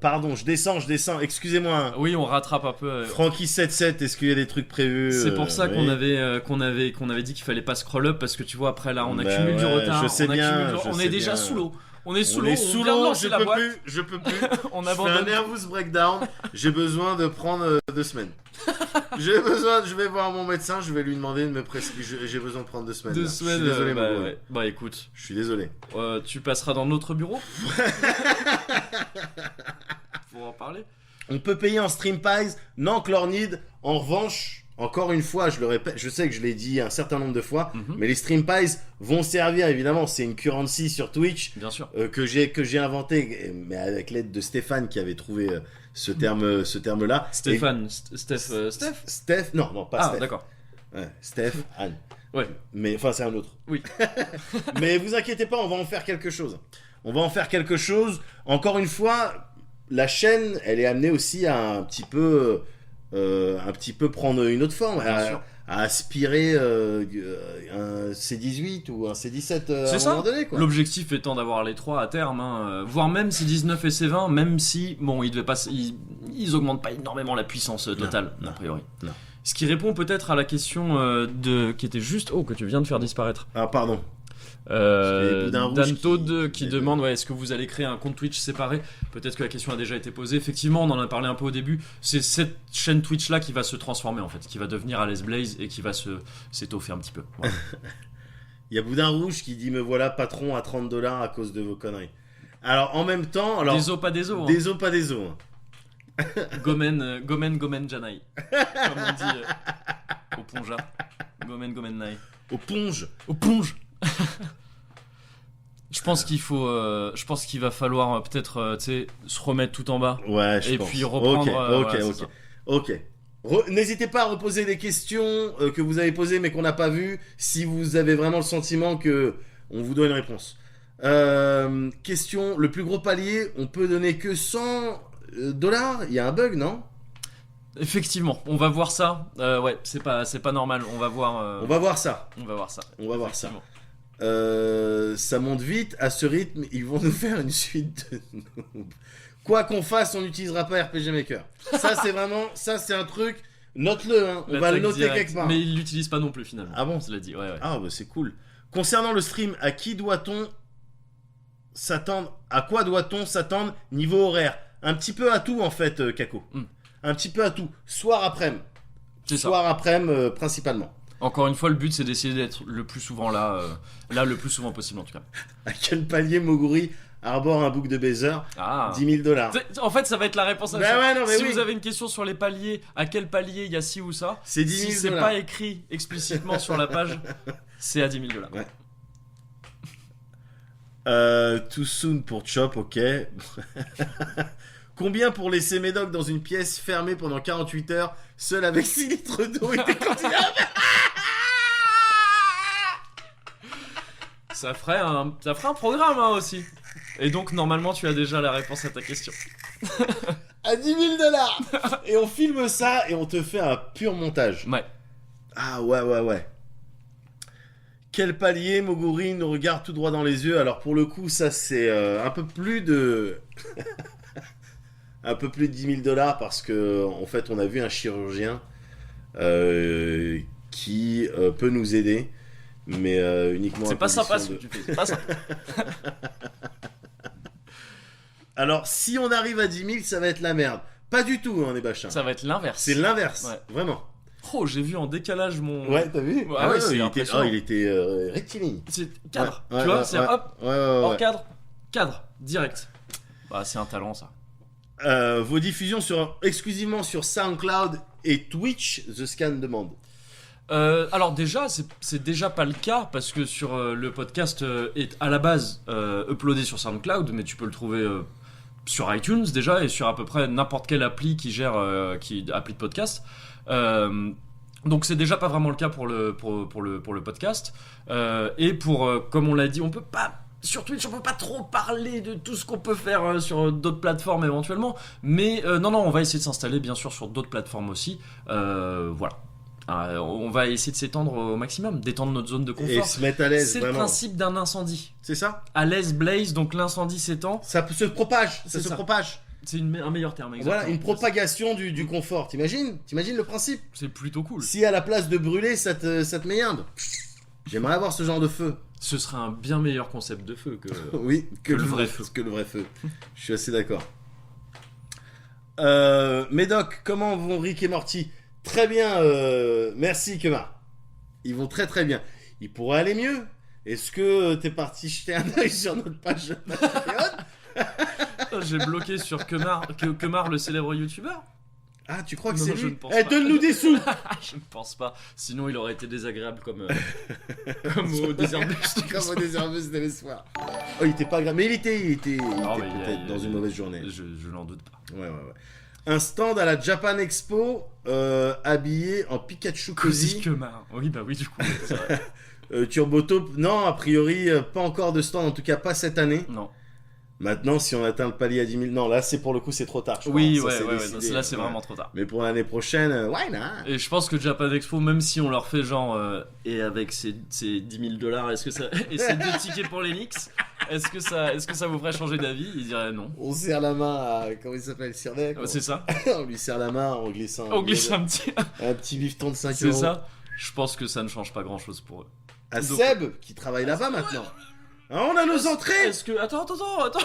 Speaker 1: Pardon, je descends, excusez-moi.
Speaker 2: Oui, on rattrape un peu.
Speaker 1: Francky77, est-ce qu'il y a des trucs prévus?
Speaker 2: C'est pour ça qu'on avait dit qu'il fallait pas scroll up, parce que tu vois, après là, on accumule du retard.
Speaker 1: Je sais bien.
Speaker 2: On est déjà sous l'eau. On est sous l'eau,
Speaker 1: je peux plus.
Speaker 2: On
Speaker 1: abandonne. Je fais un nervous breakdown. J'ai besoin de prendre 2 semaines. Je vais voir mon médecin, je vais lui demander de me prescrire. J'ai besoin de prendre 2 semaines.
Speaker 2: 2 semaines.
Speaker 1: Je suis désolé,
Speaker 2: ouais. Bah écoute.
Speaker 1: Je suis désolé.
Speaker 2: Tu passeras dans notre bureau pour en parler.
Speaker 1: On peut payer en stream pies, non Clornide. En revanche, encore une fois, je le répète, je sais que je l'ai dit un certain nombre de fois,
Speaker 2: Mhm.
Speaker 1: mais les stream pies vont servir, évidemment, c'est une currency sur Twitch
Speaker 2: Bien sûr.
Speaker 1: que j'ai inventé, mais avec l'aide de Stéphane qui avait trouvé ce terme-là.
Speaker 2: Stéphane, Steph.
Speaker 1: Steph, non, pas
Speaker 2: Ah,
Speaker 1: Steph.
Speaker 2: d'accord.
Speaker 1: Ouais, Steph, Anne.
Speaker 2: Ouais.
Speaker 1: Mais enfin, c'est un autre.
Speaker 2: Oui.
Speaker 1: Mais vous inquiétez pas, on va en faire quelque chose. On va en faire quelque chose. Encore une fois, la chaîne, elle est amenée aussi à un petit peu prendre une autre forme,
Speaker 2: Bien sûr.
Speaker 1: à aspirer un C18 ou un C17 à
Speaker 2: C'est
Speaker 1: un
Speaker 2: ça.
Speaker 1: moment donné, quoi.
Speaker 2: L'objectif étant d'avoir les 3 à terme, voire même C19 et C20, même si, bon, ils augmentent pas énormément la puissance totale,
Speaker 1: Non,
Speaker 2: a priori.
Speaker 1: non.
Speaker 2: Ce qui répond peut-être à la question qui était juste, que tu viens de faire disparaître.
Speaker 1: Ah, pardon. Les boudins rouges
Speaker 2: Dan Todd
Speaker 1: qui-
Speaker 2: qui demande est-ce que vous allez créer un compte Twitch séparé. Peut-être que la question a déjà été posée. Effectivement, on en a parlé un peu au début. C'est cette chaîne Twitch là qui va se transformer en fait, qui va devenir Alice Blaze et qui va s'étoffer un petit peu. Voilà.
Speaker 1: Il y a Boudin Rouge qui dit me voilà patron à $30 à cause de vos conneries. Alors en même temps,
Speaker 2: Des os pas des os. Hein.
Speaker 1: des os pas des os. Hein.
Speaker 2: Gomen Janai. Comme on dit au Ponja. Gomen Nai.
Speaker 1: Au ponge.
Speaker 2: Au Ponge. Je pense qu'il va falloir peut-être se remettre tout en bas.
Speaker 1: Ouais, je
Speaker 2: Et
Speaker 1: pense.
Speaker 2: puis reprendre,
Speaker 1: Ok,
Speaker 2: voilà, c'est ça.
Speaker 1: ok. N'hésitez pas à reposer des questions que vous avez posées mais qu'on n'a pas vues si vous avez vraiment le sentiment que on vous doit une réponse. Question, le plus gros palier, on peut donner que $100. Il y a un bug, non?
Speaker 2: Effectivement, on va voir ça. Ouais, c'est pas normal. On va voir.
Speaker 1: On va voir ça.
Speaker 2: On va voir ça.
Speaker 1: On va voir ça.
Speaker 2: Effectivement.
Speaker 1: Ça monte vite, à ce rythme, ils vont nous faire une suite de noobs. Quoi qu'on fasse, on n'utilisera pas RPG Maker. Ça, c'est un truc, note-le, hein. On va le
Speaker 2: L'attaque
Speaker 1: noter
Speaker 2: directe.
Speaker 1: quelque part.
Speaker 2: Mais il l'utilise pas non plus finalement.
Speaker 1: Ah bon?
Speaker 2: Cela dit, ouais.
Speaker 1: Ah, bah c'est cool. Concernant le stream, à quoi doit-on s'attendre niveau horaire? Un petit peu à tout, en fait, Kako. Un petit peu à tout. Soir après-midi.
Speaker 2: C'est ça.
Speaker 1: Soir après-midi, principalement.
Speaker 2: Encore une fois, le but c'est d'essayer d'être le plus souvent là le plus souvent possible en tout cas.
Speaker 1: À quel palier Moguri arbore un bouc de baiser?
Speaker 2: Ah.
Speaker 1: $10,000.
Speaker 2: En fait, ça va être la réponse à
Speaker 1: Bah
Speaker 2: ça.
Speaker 1: ouais, non, mais
Speaker 2: si
Speaker 1: oui.
Speaker 2: vous avez une question sur les paliers, à quel palier il y a ci ou ça,
Speaker 1: C'est $10,000.
Speaker 2: si c'est pas écrit explicitement sur la page, c'est à $10,000.
Speaker 1: Ouais. Too soon pour Chop, ok. Combien pour laisser Médoc dans une pièce fermée pendant 48 heures, seul avec 6 litres d'eau et des cantines?
Speaker 2: Ça ferait un programme hein, aussi. Et donc normalement tu as déjà la réponse à ta question.
Speaker 1: À $10,000. Et on filme ça et on te fait un pur montage.
Speaker 2: Ouais.
Speaker 1: Ah ouais. Quel palier Moguri nous regarde tout droit dans les yeux? Alors pour le coup, ça c'est un peu plus de... un peu plus de $10,000 parce que en fait on a vu un chirurgien qui peut nous aider, mais uniquement
Speaker 2: C'est
Speaker 1: à
Speaker 2: pas sympa
Speaker 1: condition
Speaker 2: ce que tu fais. C'est pas sympa.
Speaker 1: Alors si on arrive à 10 000, ça va être la merde. Pas du tout, hein, les bachins.
Speaker 2: Ça va être l'inverse.
Speaker 1: C'est l'inverse,
Speaker 2: Ouais.
Speaker 1: vraiment.
Speaker 2: Oh, j'ai vu en décalage mon.
Speaker 1: Ouais, t'as vu?
Speaker 2: Ah ouais, c'est
Speaker 1: il était,
Speaker 2: impressionnant.
Speaker 1: il était rectiligne.
Speaker 2: C'est cadre.
Speaker 1: Ouais,
Speaker 2: tu vois,
Speaker 1: ouais,
Speaker 2: c'est
Speaker 1: ouais.
Speaker 2: hop,
Speaker 1: Ouais,
Speaker 2: hors cadre, direct. Bah, c'est un talent ça.
Speaker 1: Vos diffusions exclusivement sur SoundCloud et Twitch, The Scan demande.
Speaker 2: Alors déjà, c'est déjà pas le cas parce que sur le podcast est à la base uploadé sur SoundCloud, mais tu peux le trouver sur iTunes déjà et sur à peu près n'importe quelle appli qui gère appli de podcast. Donc c'est déjà pas vraiment le cas pour le podcast et pour comme on l'a dit, on peut pas. Sur Twitch, on peut pas trop parler de tout ce qu'on peut faire sur d'autres plateformes éventuellement, mais non, on va essayer de s'installer bien sûr sur d'autres plateformes aussi. Voilà. On va essayer de s'étendre au maximum, d'étendre notre zone de
Speaker 1: Et
Speaker 2: confort.
Speaker 1: se mettre à l'aise,
Speaker 2: C'est le
Speaker 1: vraiment.
Speaker 2: principe d'un incendie.
Speaker 1: C'est ça?
Speaker 2: À l'aise blaze, donc l'incendie s'étend.
Speaker 1: Ça se propage, ça
Speaker 2: C'est
Speaker 1: se
Speaker 2: ça.
Speaker 1: propage.
Speaker 2: C'est un meilleur terme, exactement.
Speaker 1: Voilà, une propagation du confort. T'imagines le principe?
Speaker 2: C'est plutôt cool.
Speaker 1: Si à la place de brûler, ça te met un. J'aimerais avoir ce genre de feu.
Speaker 2: Ce serait un bien meilleur concept de feu que.
Speaker 1: Oui,
Speaker 2: Que le vrai feu.
Speaker 1: Que le vrai feu. Je suis assez d'accord. Médoc, comment vont Rick et Morty? Très bien, merci Kemar. Ils vont très très bien. Ils pourraient aller mieux. Est-ce que t'es parti jeter un œil sur notre page Patreon?
Speaker 2: J'ai bloqué sur Kemar, le célèbre youtubeur.
Speaker 1: Ah, tu crois que
Speaker 2: Non,
Speaker 1: c'est
Speaker 2: je
Speaker 1: lui?
Speaker 2: ne pense
Speaker 1: Eh,
Speaker 2: pas.
Speaker 1: donne-nous des sous.
Speaker 2: Je ne pense pas. Sinon, il aurait été désagréable comme au Désherbus.
Speaker 1: Comme au Désherbus de l'espoir. Oh, il était pas grave, mais il était
Speaker 2: Non, mais
Speaker 1: peut-être dans une mauvaise journée.
Speaker 2: Je n'en doute pas.
Speaker 1: Ouais. Un stand à la Japan Expo, habillé en Pikachu Cozy.
Speaker 2: Cosy-que-mar. Oui, bah oui, du coup, c'est vrai.
Speaker 1: Turbotop, non, a priori, pas encore de stand, en tout cas pas cette année.
Speaker 2: Non.
Speaker 1: Maintenant, si on atteint le palier à 10 000, non, là, c'est pour le coup, c'est trop tard. Je
Speaker 2: Oui,
Speaker 1: crois. Ça,
Speaker 2: ouais,
Speaker 1: c'est décidé.
Speaker 2: là, c'est vraiment trop tard.
Speaker 1: Mais pour l'année prochaine, why not?
Speaker 2: Et je pense que Japan Expo, même si on leur fait genre, et avec ces $10 000, est-ce que ça, et ces 2 tickets pour les Knicks, est-ce que ça vous ferait changer d'avis? Ils diraient non.
Speaker 1: On serre la main à, comment il s'appelle, Sirdek?
Speaker 2: C'est ça.
Speaker 1: On lui serre la main en glissant.
Speaker 2: On glisse un petit
Speaker 1: bifton de 5
Speaker 2: C'est
Speaker 1: euros.
Speaker 2: ça. Je pense que ça ne change pas grand-chose pour eux.
Speaker 1: À
Speaker 2: Donc-
Speaker 1: Seb, qui travaille là-bas maintenant. Hein, on a nos entrées.
Speaker 2: Est-ce que attends,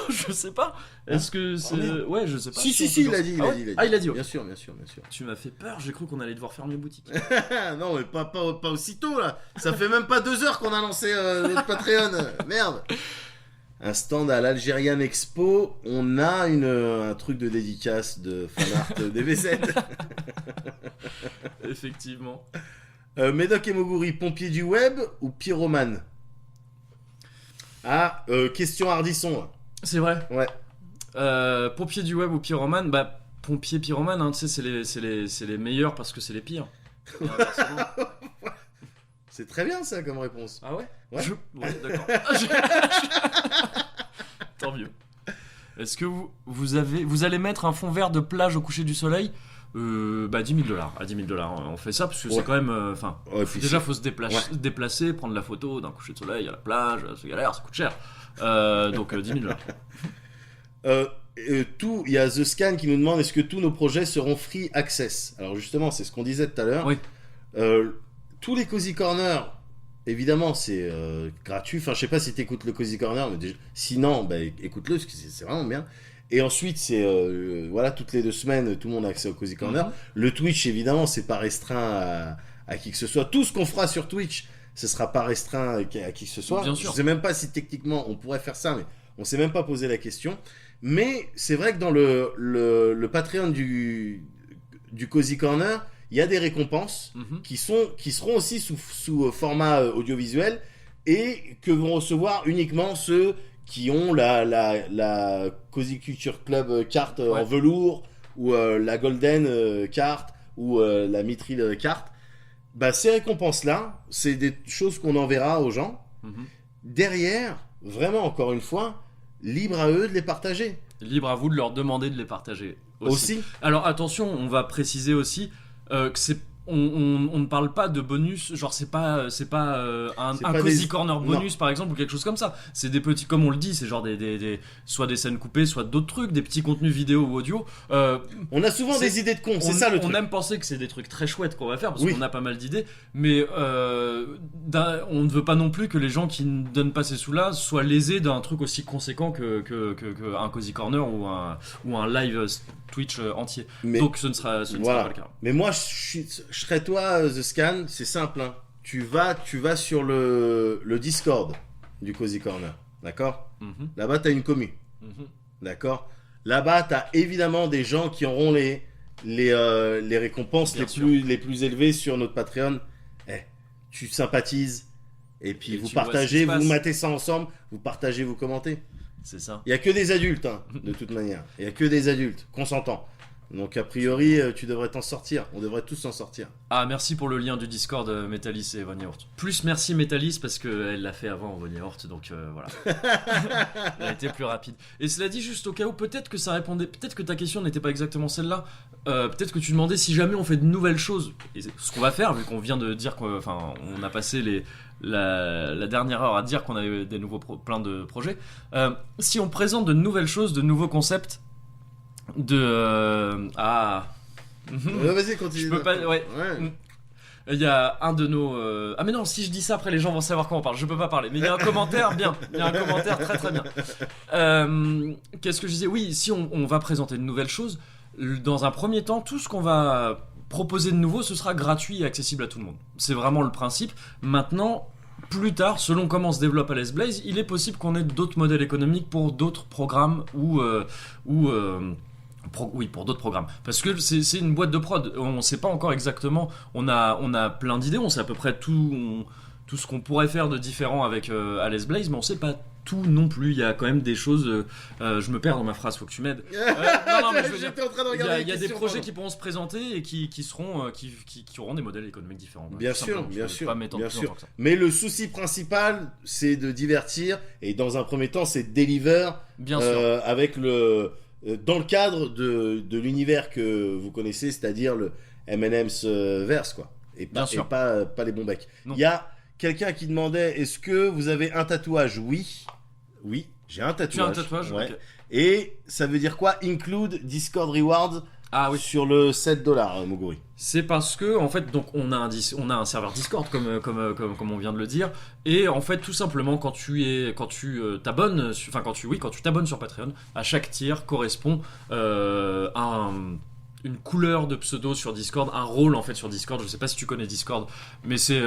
Speaker 2: je sais pas. Est-ce que c'est
Speaker 1: merde.
Speaker 2: ouais, je sais pas.
Speaker 1: Si,
Speaker 2: on peut
Speaker 1: il a dit,
Speaker 2: Ah ouais Ah, il a dit.
Speaker 1: Bien sûr, bien sûr.
Speaker 2: Tu m'as fait peur. J'ai cru qu'on allait devoir fermer boutique.
Speaker 1: Non, mais pas aussitôt, là. Ça fait même pas 2 heures qu'on a lancé notre Patreon. Merde. Un stand à l'Algérian Expo. On a un truc de dédicace de fanart DBZ.
Speaker 2: Effectivement.
Speaker 1: Médoc et Moguri, pompier du web ou pyromane? Ah, question Hardisson. Là.
Speaker 2: C'est vrai.
Speaker 1: Ouais.
Speaker 2: Pompier du web ou pyromane? Bah, pompier pyromane, hein, tu sais, c'est les meilleurs parce que c'est les pires. Et inversement.
Speaker 1: C'est très bien ça comme réponse.
Speaker 2: Ah ouais?
Speaker 1: Ouais.
Speaker 2: Ouais, d'accord. Tant mieux. Est-ce que vous allez mettre un fond vert de plage au coucher du soleil? Bah $10 000. À $10 000, on fait ça parce que c'est quand même. Enfin, déjà faut se déplacer, prendre la photo d'un coucher de soleil à la plage, c'est galère, ça coûte cher. Donc $10 000.
Speaker 1: Il y a The Scan qui nous demande est-ce que tous nos projets seront free access? Alors justement, c'est ce qu'on disait tout à l'heure.
Speaker 2: Oui.
Speaker 1: Tous les Cozy Corner, évidemment, c'est gratuit. Enfin, je sais pas si tu écoutes le Cozy Corner, mais déjà, sinon, bah, écoute-le, parce que c'est vraiment bien. Et ensuite, c'est voilà, toutes les 2 semaines, tout le monde a accès au Cozy Corner.
Speaker 2: Mhm.
Speaker 1: Le Twitch, évidemment, c'est pas restreint à qui que ce soit. Tout ce qu'on fera sur Twitch, ce sera pas restreint à qui que ce soit.
Speaker 2: Bien sûr.
Speaker 1: Je sais même pas si techniquement on pourrait faire ça, mais on s'est même pas posé la question. Mais c'est vrai que dans le Patreon du Cozy Corner, il y a des récompenses qui seront aussi sous format audiovisuel et que vont recevoir uniquement ceux qui ont la Cozy Culture Club carte en velours ou la Golden carte ou la Mithril carte. Bah, ces récompenses-là, c'est des choses qu'on enverra aux gens. Derrière, vraiment, encore une fois, libre à eux de les partager.
Speaker 2: Libre à vous de leur demander de les partager aussi. Alors attention, on va préciser aussi que on ne parle pas de bonus, genre c'est pas un Cozy Corner bonus par exemple ou quelque chose comme ça. C'est des petits, comme on le dit, c'est genre soit des scènes coupées, soit d'autres trucs, des petits contenus vidéo ou audio.
Speaker 1: On a souvent des idées de cons, c'est ça le truc.
Speaker 2: On aime penser que c'est des trucs très chouettes qu'on va faire parce qu'on a pas mal d'idées, mais on ne veut pas non plus que les gens qui ne donnent pas ces sous-là soient lésés d'un truc aussi conséquent que un Cozy Corner ou un live Twitch entier. Donc ce ne sera pas le cas.
Speaker 1: Mais moi je serais toi, The Scan, c'est simple. Hein. Tu vas sur le Discord du Cozy Corner, d'accord? Là-bas, t'as une commu, d'accord? Là-bas, t'as évidemment des gens qui auront les récompenses les plus élevées sur notre Patreon. Tu sympathises et puis vous partagez, vous matez ça ensemble, vous partagez, vous commentez.
Speaker 2: C'est ça.
Speaker 1: Il y a que des adultes, hein, de toute manière. Il y a que des adultes consentants. Donc a priori, tu devrais t'en sortir. On devrait tous s'en sortir.
Speaker 2: Ah, merci pour le lien du Discord Metalis et Von Yaourt. Plus merci Metalis parce qu'elle l'a fait avant Von Yaourt, donc voilà. Elle a été plus rapide. Et cela dit, juste au cas où, peut-être que ça répondait, peut-être que ta question n'était pas exactement celle-là. Peut-être que tu demandais si jamais on fait de nouvelles choses. Et ce qu'on va faire, vu qu'on vient de dire qu'on a passé la dernière heure à dire qu'on avait des plein de projets. Si on présente de nouvelles choses, de nouveaux concepts.
Speaker 1: Vas-y, continue.
Speaker 2: Je peux pas. Ouais. Il y a un de nos. Ah, mais non, si je dis ça, après les gens vont savoir comment on parle. Je peux pas parler. Mais il y a un commentaire bien. Il y a un commentaire très très bien. Qu'est-ce que je disais? Oui, si on va présenter de nouvelles choses, dans un premier temps, tout ce qu'on va proposer de nouveau, ce sera gratuit et accessible à tout le monde. C'est vraiment le principe. Maintenant. Plus tard, selon comment se développe Alice Blaze, il est possible qu'on ait d'autres modèles économiques pour d'autres programmes ou Oui, pour d'autres programmes. Parce que c'est une boîte de prod. On sait pas encore exactement. On a plein d'idées. On sait à peu près tout ce qu'on pourrait faire de différent avec Alice Blaze, mais on sait pas tout non plus. Il y a quand même des choses. Je me perds dans ma phrase, faut que tu m'aides. Non, mais je veux dire,
Speaker 1: J'étais en train de regarder.
Speaker 2: il y a des projets qui pourront se présenter et qui auront des modèles économiques différents.
Speaker 1: Bien sûr,
Speaker 2: Je
Speaker 1: bien
Speaker 2: vais
Speaker 1: sûr,
Speaker 2: pas m'étendre
Speaker 1: bien
Speaker 2: plus
Speaker 1: sûr.
Speaker 2: longtemps que ça.
Speaker 1: Mais le souci principal, c'est de divertir, et dans un premier temps, c'est de deliver
Speaker 2: Bien sûr.
Speaker 1: avec dans le cadre de l'univers que vous connaissez, c'est-à-dire le M&M's verse, quoi. Et
Speaker 2: Bien sûr.
Speaker 1: pas les bons becs.
Speaker 2: Non.
Speaker 1: Il y a quelqu'un qui demandait, est-ce que vous avez un tatouage? Oui. Oui, j'ai un tatouage.
Speaker 2: Tu as un tatouage?
Speaker 1: Ouais.
Speaker 2: Ok.
Speaker 1: Et ça veut dire quoi? Include Discord Rewards
Speaker 2: Ah oui.
Speaker 1: sur le $7, Moguri.
Speaker 2: C'est parce que en fait donc on a un serveur Discord comme on vient de le dire, et en fait tout simplement quand tu t'abonnes quand tu t'abonnes sur Patreon, à chaque tier correspond une couleur de pseudo sur Discord, un rôle en fait sur Discord. Je sais pas si tu connais Discord, mais c'est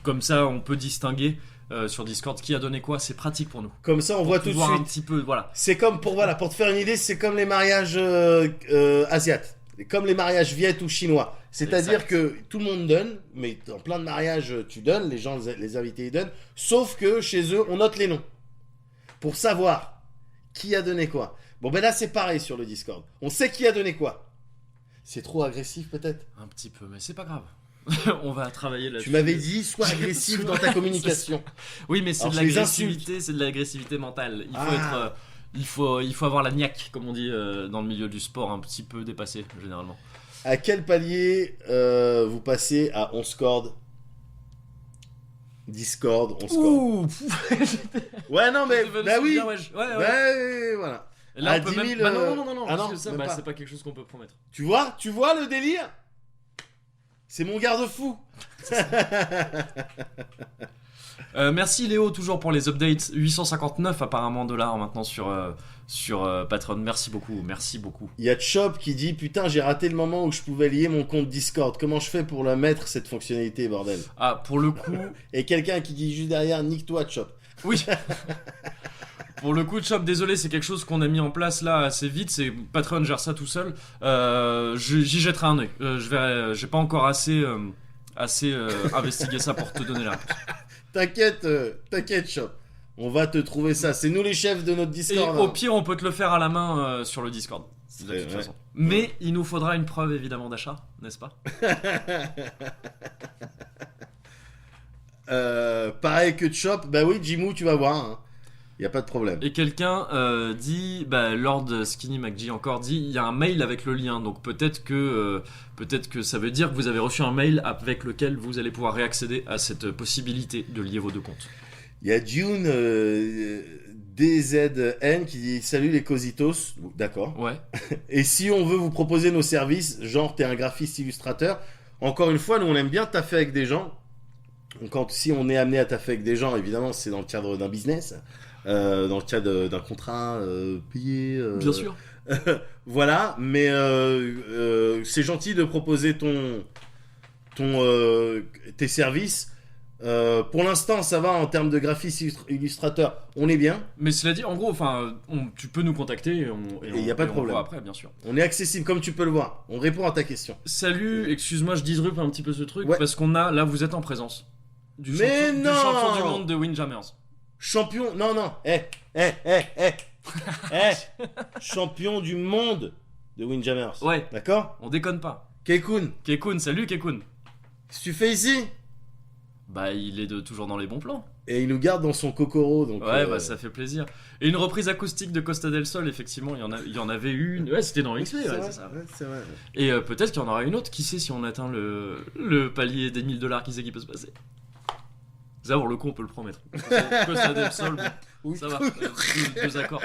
Speaker 2: comme ça on peut distinguer sur Discord qui a donné quoi. C'est pratique pour nous.
Speaker 1: Comme ça, on voit tout de
Speaker 2: Voir un
Speaker 1: suite.
Speaker 2: petit peu, voilà.
Speaker 1: C'est comme pour te faire une idée, c'est comme les mariages asiates, comme les mariages viet ou chinois. C'est-à-dire
Speaker 2: Exact.
Speaker 1: que tout le monde donne, mais dans plein de mariages tu donnes, les invités ils donnent, sauf que chez eux on note les noms pour savoir qui a donné quoi. Bon ben là c'est pareil sur le Discord. On sait qui a donné quoi. C'est trop agressif peut-être.
Speaker 2: Un petit peu, mais c'est pas grave. On va travailler là-dessus.
Speaker 1: Tu m'avais dit sois agressif dans ta communication.
Speaker 2: Oui, mais c'est
Speaker 1: Alors,
Speaker 2: de
Speaker 1: je les
Speaker 2: l'agressivité, c'est de l'agressivité mentale. Il faut
Speaker 1: Ah.
Speaker 2: être, il faut avoir la niaque, comme on dit dans le milieu du sport, un petit peu dépassé généralement.
Speaker 1: À quel palier vous passez à 11 cordes? Discord, 11 cordes.
Speaker 2: Ouh,
Speaker 1: Ouais, non, mais. Bah oui!
Speaker 2: Ouais.
Speaker 1: Ouais, voilà.
Speaker 2: Et là,
Speaker 1: À
Speaker 2: on peut
Speaker 1: 10 000,
Speaker 2: même. Bah non,
Speaker 1: ah
Speaker 2: parce
Speaker 1: non,
Speaker 2: que ça,
Speaker 1: même
Speaker 2: bah,
Speaker 1: pas.
Speaker 2: c'est pas quelque chose qu'on peut promettre.
Speaker 1: Tu vois le délire? C'est mon garde-fou.
Speaker 2: Merci Léo, toujours pour les updates. 859 apparemment dollars maintenant sur Patreon. Merci beaucoup.
Speaker 1: Il y a Chop qui dit putain, j'ai raté le moment où je pouvais lier mon compte Discord. Comment je fais pour la mettre cette fonctionnalité, bordel?
Speaker 2: Ah, pour le coup.
Speaker 1: Et quelqu'un qui dit juste derrière, nique-toi, Chop.
Speaker 2: Oui. Pour le coup, Chop, désolé, c'est quelque chose qu'on a mis en place là assez vite. C'est Patreon gère ça tout seul. J'y jetterai un œil. J'ai pas encore assez investigué ça pour te donner la réponse.
Speaker 1: T'inquiète, Chop. On va te trouver ça. C'est nous les chefs de notre
Speaker 2: Et
Speaker 1: Discord.
Speaker 2: au
Speaker 1: hein.
Speaker 2: pire, on peut te le faire à la main sur le Discord. De toute
Speaker 1: Ouais.
Speaker 2: façon. Mais il nous faudra une preuve évidemment d'achat, n'est-ce pas?
Speaker 1: Pareil que Chop. Bah oui, Jimou, tu vas voir. Hein. Y a pas de problème.
Speaker 2: Et quelqu'un dit, Lord Skinny McG encore dit, il y a un mail avec le lien, donc peut-être que ça veut dire que vous avez reçu un mail avec lequel vous allez pouvoir réaccéder à cette possibilité de lier vos deux comptes.
Speaker 1: Il y a Dune DZN qui dit salut les cositos. D'accord.
Speaker 2: Ouais.
Speaker 1: Et si on veut vous proposer nos services, genre t'es un graphiste illustrateur, encore une fois, nous on aime bien taffer avec des gens. Si on est amené à taffer avec des gens, évidemment, c'est dans le cadre d'un business, dans le cadre d'un contrat payé.
Speaker 2: Bien sûr.
Speaker 1: Voilà, mais c'est gentil de proposer tes services. Pour l'instant, ça va en termes de graphiste illustrateur, on est bien.
Speaker 2: Mais cela dit, en gros, tu peux nous contacter
Speaker 1: Et y a pas de
Speaker 2: on
Speaker 1: problème.
Speaker 2: voit après, bien sûr.
Speaker 1: On est accessible, comme tu peux le voir. On répond à ta question.
Speaker 2: Salut, excuse-moi, je disrupe un petit peu ce truc
Speaker 1: Ouais.
Speaker 2: parce qu'on a là, vous êtes en présence du
Speaker 1: Mais
Speaker 2: champion,
Speaker 1: non
Speaker 2: du champion du monde de Windjammers.
Speaker 1: Champion, non, champion du monde de Windjammers.
Speaker 2: Ouais.
Speaker 1: D'accord?
Speaker 2: On déconne pas.
Speaker 1: Kekun,
Speaker 2: Kekun, salut Kekun.
Speaker 1: qu'est-ce que tu fais ici?
Speaker 2: Bah, il est toujours dans les bons plans.
Speaker 1: Et il nous garde dans son kokoro, donc.
Speaker 2: Ouais, bah ça fait plaisir. Et une reprise acoustique de Costa del Sol, effectivement, il y en avait une. Ouais, c'était dans XP, ouais,
Speaker 1: vrai,
Speaker 2: c'est ça.
Speaker 1: ouais, c'est vrai.
Speaker 2: Et peut-être qu'il y en aura une autre, qui sait si on atteint le palier des $1000, qui sait qui peut se passer. Ça, pour le coup, on peut le promettre. Costa del Sol, bon,
Speaker 1: Oui.
Speaker 2: ça va, deux accords.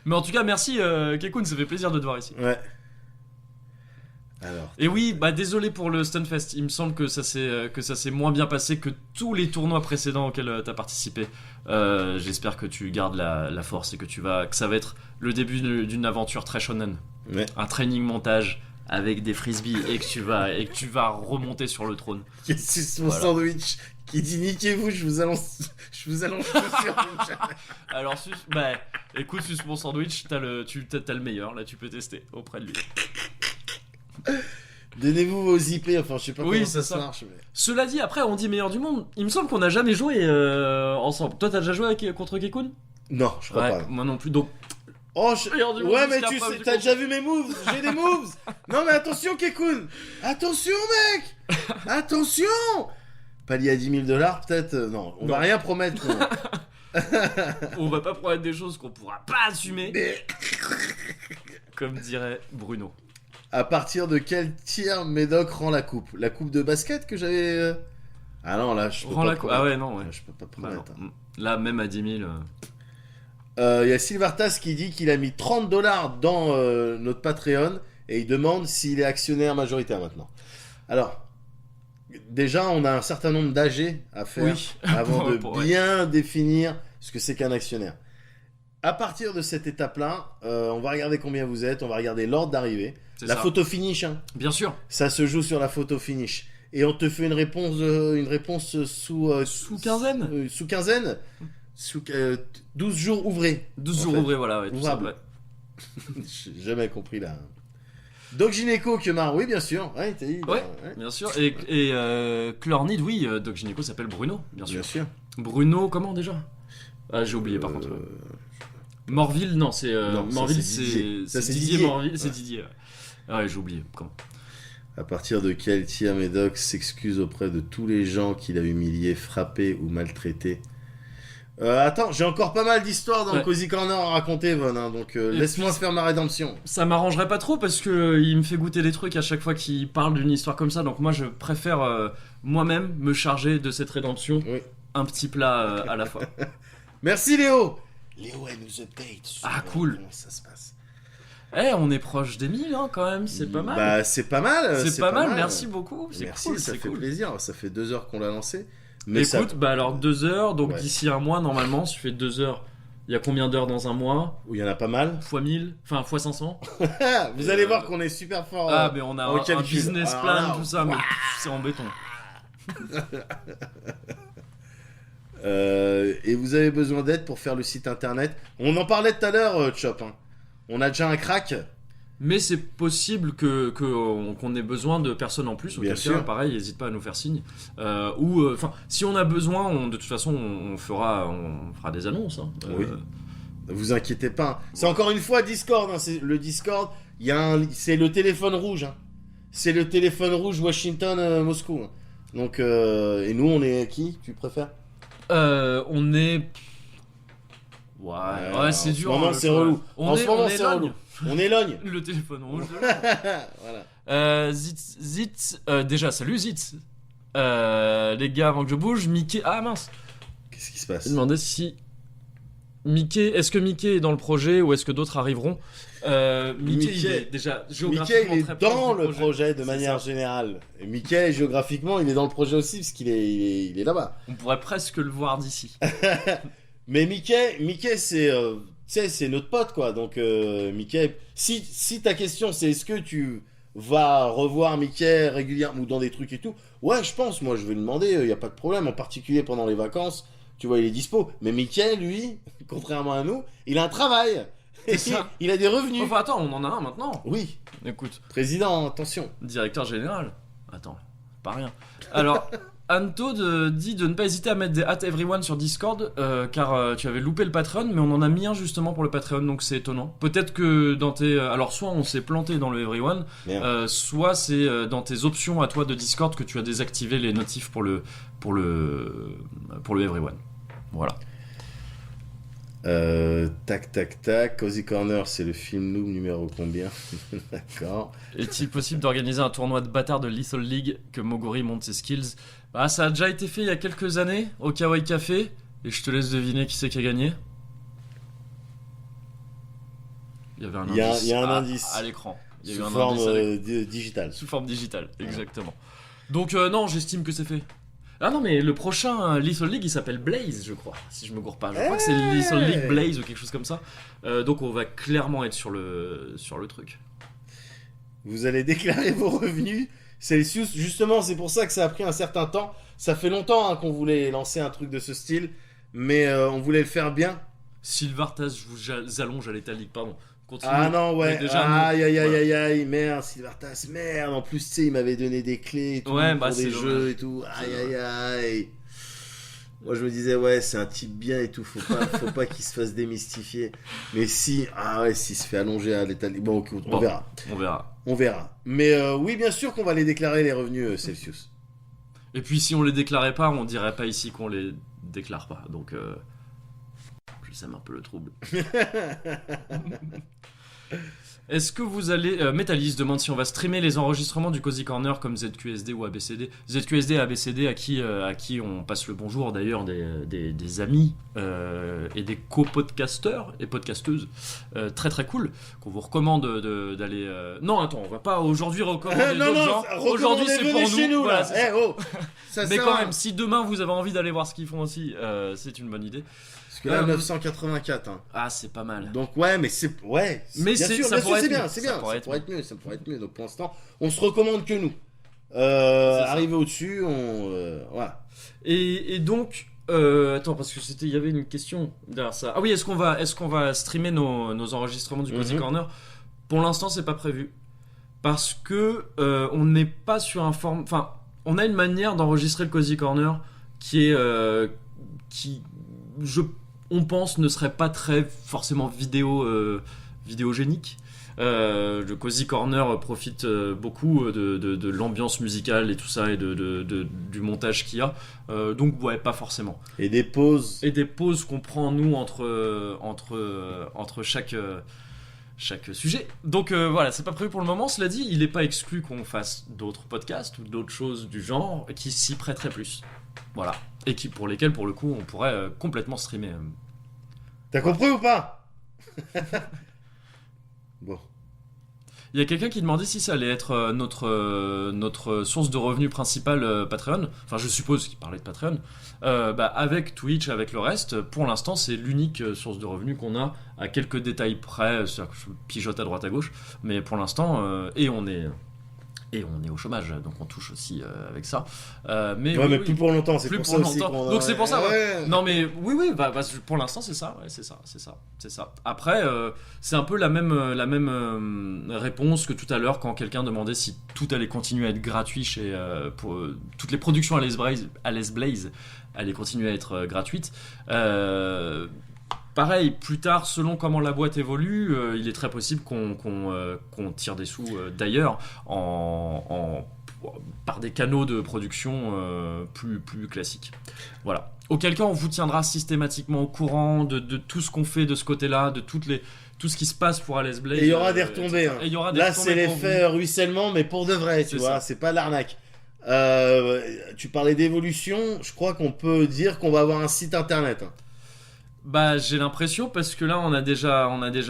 Speaker 2: Mais en tout cas, merci Kekun, ça fait plaisir de te voir ici.
Speaker 1: Ouais. Alors.
Speaker 2: Et oui, bah désolé pour le Stunfest, il me semble que ça s'est moins bien passé que tous les tournois précédents auxquels tu as participé. J'espère que tu gardes la force et que ça va être le début d'une aventure très shonen.
Speaker 1: Ouais.
Speaker 2: Un training montage avec des frisbees et que tu vas remonter sur le trône.
Speaker 1: Qui suce mon sandwich, qui dit niquez-vous, je vous allonge chaussures.
Speaker 2: Alors, écoute, suce mon sandwich, t'as le meilleur, là tu peux tester auprès de lui.
Speaker 1: Donnez-vous vos IP, enfin je sais pas comment ça marche. Mais...
Speaker 2: Cela dit, après on dit meilleur du monde, il me semble qu'on n'a jamais joué ensemble. Toi t'as déjà joué contre Kekun ?
Speaker 1: Non, je crois pas.
Speaker 2: Moi non plus, donc...
Speaker 1: Ouais, mais tu sais, t'as déjà vu mes moves. J'ai des moves. Non, mais attention, Kekun. Attention, mec. Attention. Palier à 10 000 $, peut-être. Non, on va rien promettre.
Speaker 2: On va pas promettre des choses qu'on pourra pas assumer.
Speaker 1: Mais...
Speaker 2: Comme dirait Bruno.
Speaker 1: À partir de quel tir Médoc rend la coupe ? La coupe de basket que j'avais. Ah non, là, je peux pas promettre.
Speaker 2: Ah ouais, non, ouais.
Speaker 1: Je peux pas promettre.
Speaker 2: Là, même à 10 000.
Speaker 1: Il y a Silvartas qui dit qu'il a mis 30 $ dans notre Patreon et il demande s'il est actionnaire majoritaire maintenant. Alors, déjà, on a un certain nombre d'AG à faire avant de bien définir ce que c'est qu'un actionnaire. À partir de cette étape-là, on va regarder combien vous êtes, on va regarder l'ordre d'arrivée. La photo finish, hein.
Speaker 2: Bien sûr.
Speaker 1: Ça se joue sur la photo finish. Et on te fait une réponse sous
Speaker 2: quinzaine.
Speaker 1: Sous quinzaine. 12 jours ouvrés.
Speaker 2: 12 jours ouvrés, voilà, ouais, tout ça, ouais.
Speaker 1: J'ai jamais compris là. Doc Gynéco, Kemar, oui, bien sûr. Ouais, t'as dit.
Speaker 2: Ouais, bien sûr. Et Chlornid, oui, Doc Gynéco s'appelle Bruno, bien sûr.
Speaker 1: Bien sûr.
Speaker 2: Bruno, comment déjà ? Ah, j'ai oublié par contre. Morville, non, c'est. Morville, c'est Didier Morville, c'est Didier. Ah ouais, j'ai oublié. Comment ?
Speaker 1: À partir de quel tir Médoc s'excuse auprès de tous les gens qu'il a humiliés, frappés ou maltraités ? Attends, j'ai encore pas mal d'histoires dans Cozy Corner à raconter, Von, hein, donc laisse-moi faire ma rédemption.
Speaker 2: Ça m'arrangerait pas trop parce que il me fait goûter des trucs à chaque fois qu'il parle d'une histoire comme ça, donc moi je préfère moi-même me charger de cette rédemption, un petit plat à la fois.
Speaker 1: Merci Léo. Léo, elle nous update sur
Speaker 2: cool.
Speaker 1: Comment ça se passe.
Speaker 2: On est proche des 1000 hein, quand même, c'est pas mal.
Speaker 1: Bah c'est pas mal.
Speaker 2: C'est pas mal, merci beaucoup.
Speaker 1: Merci,
Speaker 2: cool,
Speaker 1: ça fait plaisir, ça fait 2 heures qu'on l'a lancé.
Speaker 2: Mais écoute, alors 2 heures, donc d'ici un mois, normalement, si tu fais 2 heures, il y a combien d'heures dans un mois ?
Speaker 1: Où il y en a pas mal.
Speaker 2: Fois 1000, enfin fois 500.
Speaker 1: Vous allez voir qu'on est super fort.
Speaker 2: Mais on a un business plan, tout ça, mais c'est en béton.
Speaker 1: Et vous avez besoin d'aide pour faire le site internet. On en parlait tout à l'heure, Chop. Hein. On a déjà un crack.
Speaker 2: Mais c'est possible qu'on ait besoin de personnes en plus.
Speaker 1: Bien sûr.
Speaker 2: Pareil, n'hésite pas à nous faire signe. Si on a besoin, de toute façon, on fera des annonces. Hein.
Speaker 1: Oui. Vous inquiétez pas. C'est encore une fois Discord. Hein. C'est le Discord. C'est le téléphone rouge. Hein. C'est le téléphone rouge Washington-Moscou. Hein. Donc, et nous, on est qui ? Tu préfères ?
Speaker 2: On est. Ouais, c'est dur.
Speaker 1: En ce moment, c'est relou. En ce moment, c'est relou. On éloigne.
Speaker 2: Le téléphone rouge.
Speaker 1: Voilà.
Speaker 2: Zitz, déjà, salut Zitz. Les gars, avant que je bouge, Mickey. Ah mince.
Speaker 1: Qu'est-ce qui se passe ?
Speaker 2: Je me demandais si. Est-ce que Mickey est dans le projet ou est-ce que d'autres arriveront ? Mickey, il est déjà géographiquement
Speaker 1: Mickey, il est dans le projet de manière générale. Et Mickey, géographiquement, il est dans le projet aussi parce qu'il est là-bas.
Speaker 2: On pourrait presque le voir d'ici.
Speaker 1: Mais Mickey, c'est notre pote, quoi. Donc, Mickey, si ta question c'est est-ce que tu vas revoir Mickey régulièrement ou dans des trucs et tout, ouais, je pense, moi, je vais lui demander, il n'y a pas de problème, en particulier pendant les vacances, tu vois, il est dispo. Mais Mickey, lui, contrairement à nous, il a un travail. Il a des revenus.
Speaker 2: Enfin, attends, on en a un maintenant.
Speaker 1: Oui.
Speaker 2: Écoute.
Speaker 1: Président, attention.
Speaker 2: Directeur général. Attends, pas rien. Alors... Anto dit de ne pas hésiter à mettre des @everyone sur Discord car tu avais loupé le Patreon, mais on en a mis un justement pour le Patreon, donc c'est étonnant. Peut-être que dans tes... Alors soit on s'est planté dans le Everyone, soit c'est dans tes options à toi de Discord que tu as désactivé les notifs pour le Everyone. Voilà.
Speaker 1: Tac. Cozy Corner, c'est le film noob numéro combien ? D'accord.
Speaker 2: Est-il possible d'organiser un tournoi de bâtards de Lethal League que Moguri monte ses skills ? Ça a déjà été fait il y a quelques années au Kawaii Café, et je te laisse deviner qui c'est qui a gagné. Il y avait un indice.
Speaker 1: Il y a un indice
Speaker 2: à l'écran. Il y a
Speaker 1: sous
Speaker 2: eu un
Speaker 1: forme
Speaker 2: indice
Speaker 1: digitale.
Speaker 2: Sous forme digitale, exactement. Donc non, j'estime que c'est fait. Ah non, mais le prochain Lethal League il s'appelle Blaze, je crois, si je me gourre pas. Je crois que c'est Lethal League Blaze ou quelque chose comme ça. Donc on va clairement être sur le truc.
Speaker 1: vous allez déclarer vos revenus Celsius. Justement, c'est pour ça que ça a pris un certain temps. Ça fait longtemps qu'on voulait lancer un truc de ce style, mais on voulait le faire bien.
Speaker 2: Sylvartas, je vous allonge à l'italique, pardon. Continue.
Speaker 1: Ah non, ouais.
Speaker 2: Déjà,
Speaker 1: Aïe, merde, Sylvartas, merde. En plus, tu sais, il m'avait donné des clés et tout,
Speaker 2: Ouais,
Speaker 1: pour
Speaker 2: bah,
Speaker 1: des
Speaker 2: c'est
Speaker 1: jeux
Speaker 2: dommage.
Speaker 1: et tout. Aïe. Moi, je me disais, ouais, c'est un type bien et tout. Faut pas qu'il se fasse démystifier. Mais si, s'il se fait allonger à l'Italie. Bon, ok, on verra.
Speaker 2: On verra.
Speaker 1: Mais oui, bien sûr qu'on va les déclarer, les revenus Celsius.
Speaker 2: Et puis si on les déclarait pas, on dirait pas ici qu'on les déclare pas. Donc je sème un peu le trouble. Est-ce que vous allez... Metalis demande si on va streamer les enregistrements du Cozy Corner comme ZQSD ou ABCD. ZQSD et ABCD à qui on passe le bonjour d'ailleurs des amis et des co-podcasteurs et podcasteuses très très cool qu'on vous recommande d'aller... Non attends, on va pas aujourd'hui recommander d'autres gens. Aujourd'hui c'est pour
Speaker 1: chez nous
Speaker 2: Voilà,
Speaker 1: là.
Speaker 2: c'est ça.
Speaker 1: Ça
Speaker 2: Mais
Speaker 1: sert
Speaker 2: quand
Speaker 1: à-
Speaker 2: même, si demain vous avez envie d'aller voir ce qu'ils font aussi, c'est une bonne idée.
Speaker 1: Parce que là, 984. Hein.
Speaker 2: Ah, c'est pas mal.
Speaker 1: Donc ouais, mais c'est ouais.
Speaker 2: Mais
Speaker 1: bien
Speaker 2: c'est-
Speaker 1: sûr,
Speaker 2: ça
Speaker 1: bien sûr,
Speaker 2: pourrait
Speaker 1: c'est
Speaker 2: être
Speaker 1: bien,
Speaker 2: mieux.
Speaker 1: c'est
Speaker 2: Ça
Speaker 1: bien.
Speaker 2: pourrait
Speaker 1: Ça
Speaker 2: être
Speaker 1: pourrait être mieux, ça pourrait être mieux. Donc pour l'instant, on se recommande que nous. Arrivé au-dessus, voilà.
Speaker 2: Et donc, attends, parce que il y avait une question derrière ça. Ah oui, est-ce qu'on va streamer nos enregistrements du Cozy Corner? Pour l'instant, c'est pas prévu parce que on n'est pas sur un format. Enfin, on a une manière d'enregistrer le Cozy Corner qui est on pense ne serait pas très forcément vidéogénique. Le Cozy Corner profite beaucoup de l'ambiance musicale et tout ça et du montage qu'il y a. Donc ouais, pas forcément.
Speaker 1: Et des pauses.
Speaker 2: Et des pauses qu'on prend nous entre chaque sujet. Donc voilà, c'est pas prévu pour le moment. Cela dit, il n'est pas exclu qu'on fasse d'autres podcasts ou d'autres choses du genre qui s'y prêteraient plus. Voilà. Et pour lesquels, pour le coup, on pourrait complètement streamer.
Speaker 1: T'as compris ou pas? Bon.
Speaker 2: Il y a quelqu'un qui demandait si ça allait être notre source de revenus principale Patreon. Enfin, je suppose qu'il parlait de Patreon. Avec Twitch, avec le reste, pour l'instant, c'est l'unique source de revenus qu'on a, à quelques détails près. C'est-à-dire que je pigeote à droite à gauche. Mais pour l'instant, on est au chômage, donc on touche aussi avec ça. Mais
Speaker 1: Ouais,
Speaker 2: oui,
Speaker 1: mais
Speaker 2: oui.
Speaker 1: plus pour longtemps, c'est
Speaker 2: Plus
Speaker 1: pour
Speaker 2: pour
Speaker 1: ça aussi
Speaker 2: longtemps.
Speaker 1: qu'on a-
Speaker 2: Donc c'est pour ça, ouais.
Speaker 1: Ouais.
Speaker 2: Non mais oui, pour l'instant c'est ça, ouais, c'est ça. Après, c'est un peu la même réponse que tout à l'heure quand quelqu'un demandait si tout allait continuer à être gratuit pour toutes les productions à Les Blaze allaient continuer à être gratuites. Pareil, plus tard, selon comment la boîte évolue, il est très possible qu'on tire des sous d'ailleurs par des canaux de production plus classiques. Voilà. Auquel cas, on vous tiendra systématiquement au courant de tout ce qu'on fait de ce côté-là, de tout ce qui se passe pour Alice Blaze.
Speaker 1: Et il y aura des retombées.
Speaker 2: etc. Et il y aura des
Speaker 1: Là,
Speaker 2: retombées
Speaker 1: c'est
Speaker 2: pour
Speaker 1: l'effet ruissellement, mais pour de vrai, tu
Speaker 2: C'est
Speaker 1: vois,
Speaker 2: ça.
Speaker 1: c'est pas l'arnaque. Tu parlais d'évolution, je crois qu'on peut dire qu'on va avoir un site internet. Hein.
Speaker 2: Bah, j'ai l'impression parce que là, on a déjà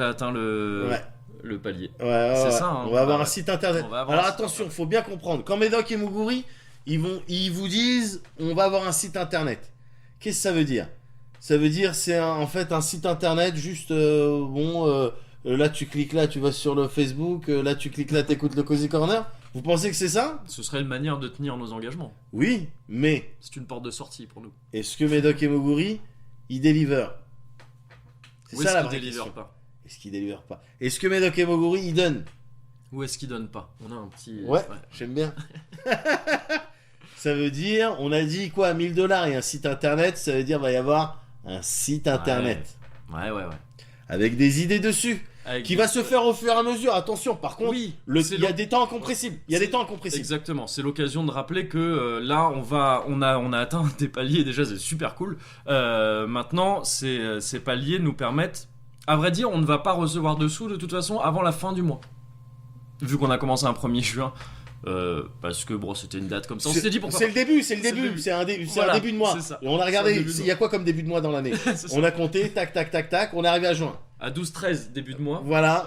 Speaker 2: atteint
Speaker 1: Ouais.
Speaker 2: le palier.
Speaker 1: Ouais,
Speaker 2: C'est
Speaker 1: ouais.
Speaker 2: ça, hein.
Speaker 1: On va avoir
Speaker 2: Ouais.
Speaker 1: un site internet.
Speaker 2: On va avoir
Speaker 1: Alors
Speaker 2: un site
Speaker 1: attention,
Speaker 2: internet.
Speaker 1: faut bien comprendre. Quand Médoc et Muguri, ils vous disent, on va avoir un site internet. Qu'est-ce que ça veut dire? Ça veut dire c'est en fait un site internet juste là tu cliques là, tu vas sur le Facebook, là tu cliques là, t'écoutes le Cozy Corner. Vous pensez que c'est ça?
Speaker 2: Ce serait une manière de tenir nos engagements.
Speaker 1: Oui, mais
Speaker 2: C'est une porte de sortie pour nous.
Speaker 1: est-ce que Médoc et Muguri ils deliver? C'est
Speaker 2: Ou
Speaker 1: ça
Speaker 2: est-ce
Speaker 1: la
Speaker 2: qu'ils
Speaker 1: vraie
Speaker 2: délivrent
Speaker 1: question.
Speaker 2: pas?
Speaker 1: Est-ce qu'ils deliver pas? Est-ce que Médoc et Muguri ils donnent?
Speaker 2: Ou est-ce qu'ils donnent pas? On a un petit.
Speaker 1: Ouais, j'aime bien. Ça veut dire, on a dit quoi, 1000 $ et un site internet, ça veut dire va y avoir un site internet
Speaker 2: Ouais.
Speaker 1: avec des idées dessus
Speaker 2: Avec
Speaker 1: qui
Speaker 2: des-
Speaker 1: va se faire au fur et à mesure. Attention, par contre,
Speaker 2: Oui,
Speaker 1: il y a des temps incompressibles. Il y a des temps incompressibles.
Speaker 2: Exactement, c'est l'occasion de rappeler que là on a atteint des paliers, déjà c'est super cool. Maintenant ces paliers nous permettent, à vrai dire on ne va pas recevoir de sous de toute façon avant la fin du mois. Vu qu'on a commencé un 1er juin, parce que bon c'était une date comme ça, on s'était dit pourquoi
Speaker 1: C'est le début,
Speaker 2: C'est le début.
Speaker 1: c'est un
Speaker 2: Voilà,
Speaker 1: début de mois.
Speaker 2: c'est ça.
Speaker 1: Et on a
Speaker 2: C'est
Speaker 1: regardé,
Speaker 2: un début de
Speaker 1: il y a quoi comme début de mois dans l'année?
Speaker 2: C'est ça.
Speaker 1: On a compté, tac, tac, tac, tac, on est arrivé à juin.
Speaker 2: À 12-13 début de mois.
Speaker 1: Voilà.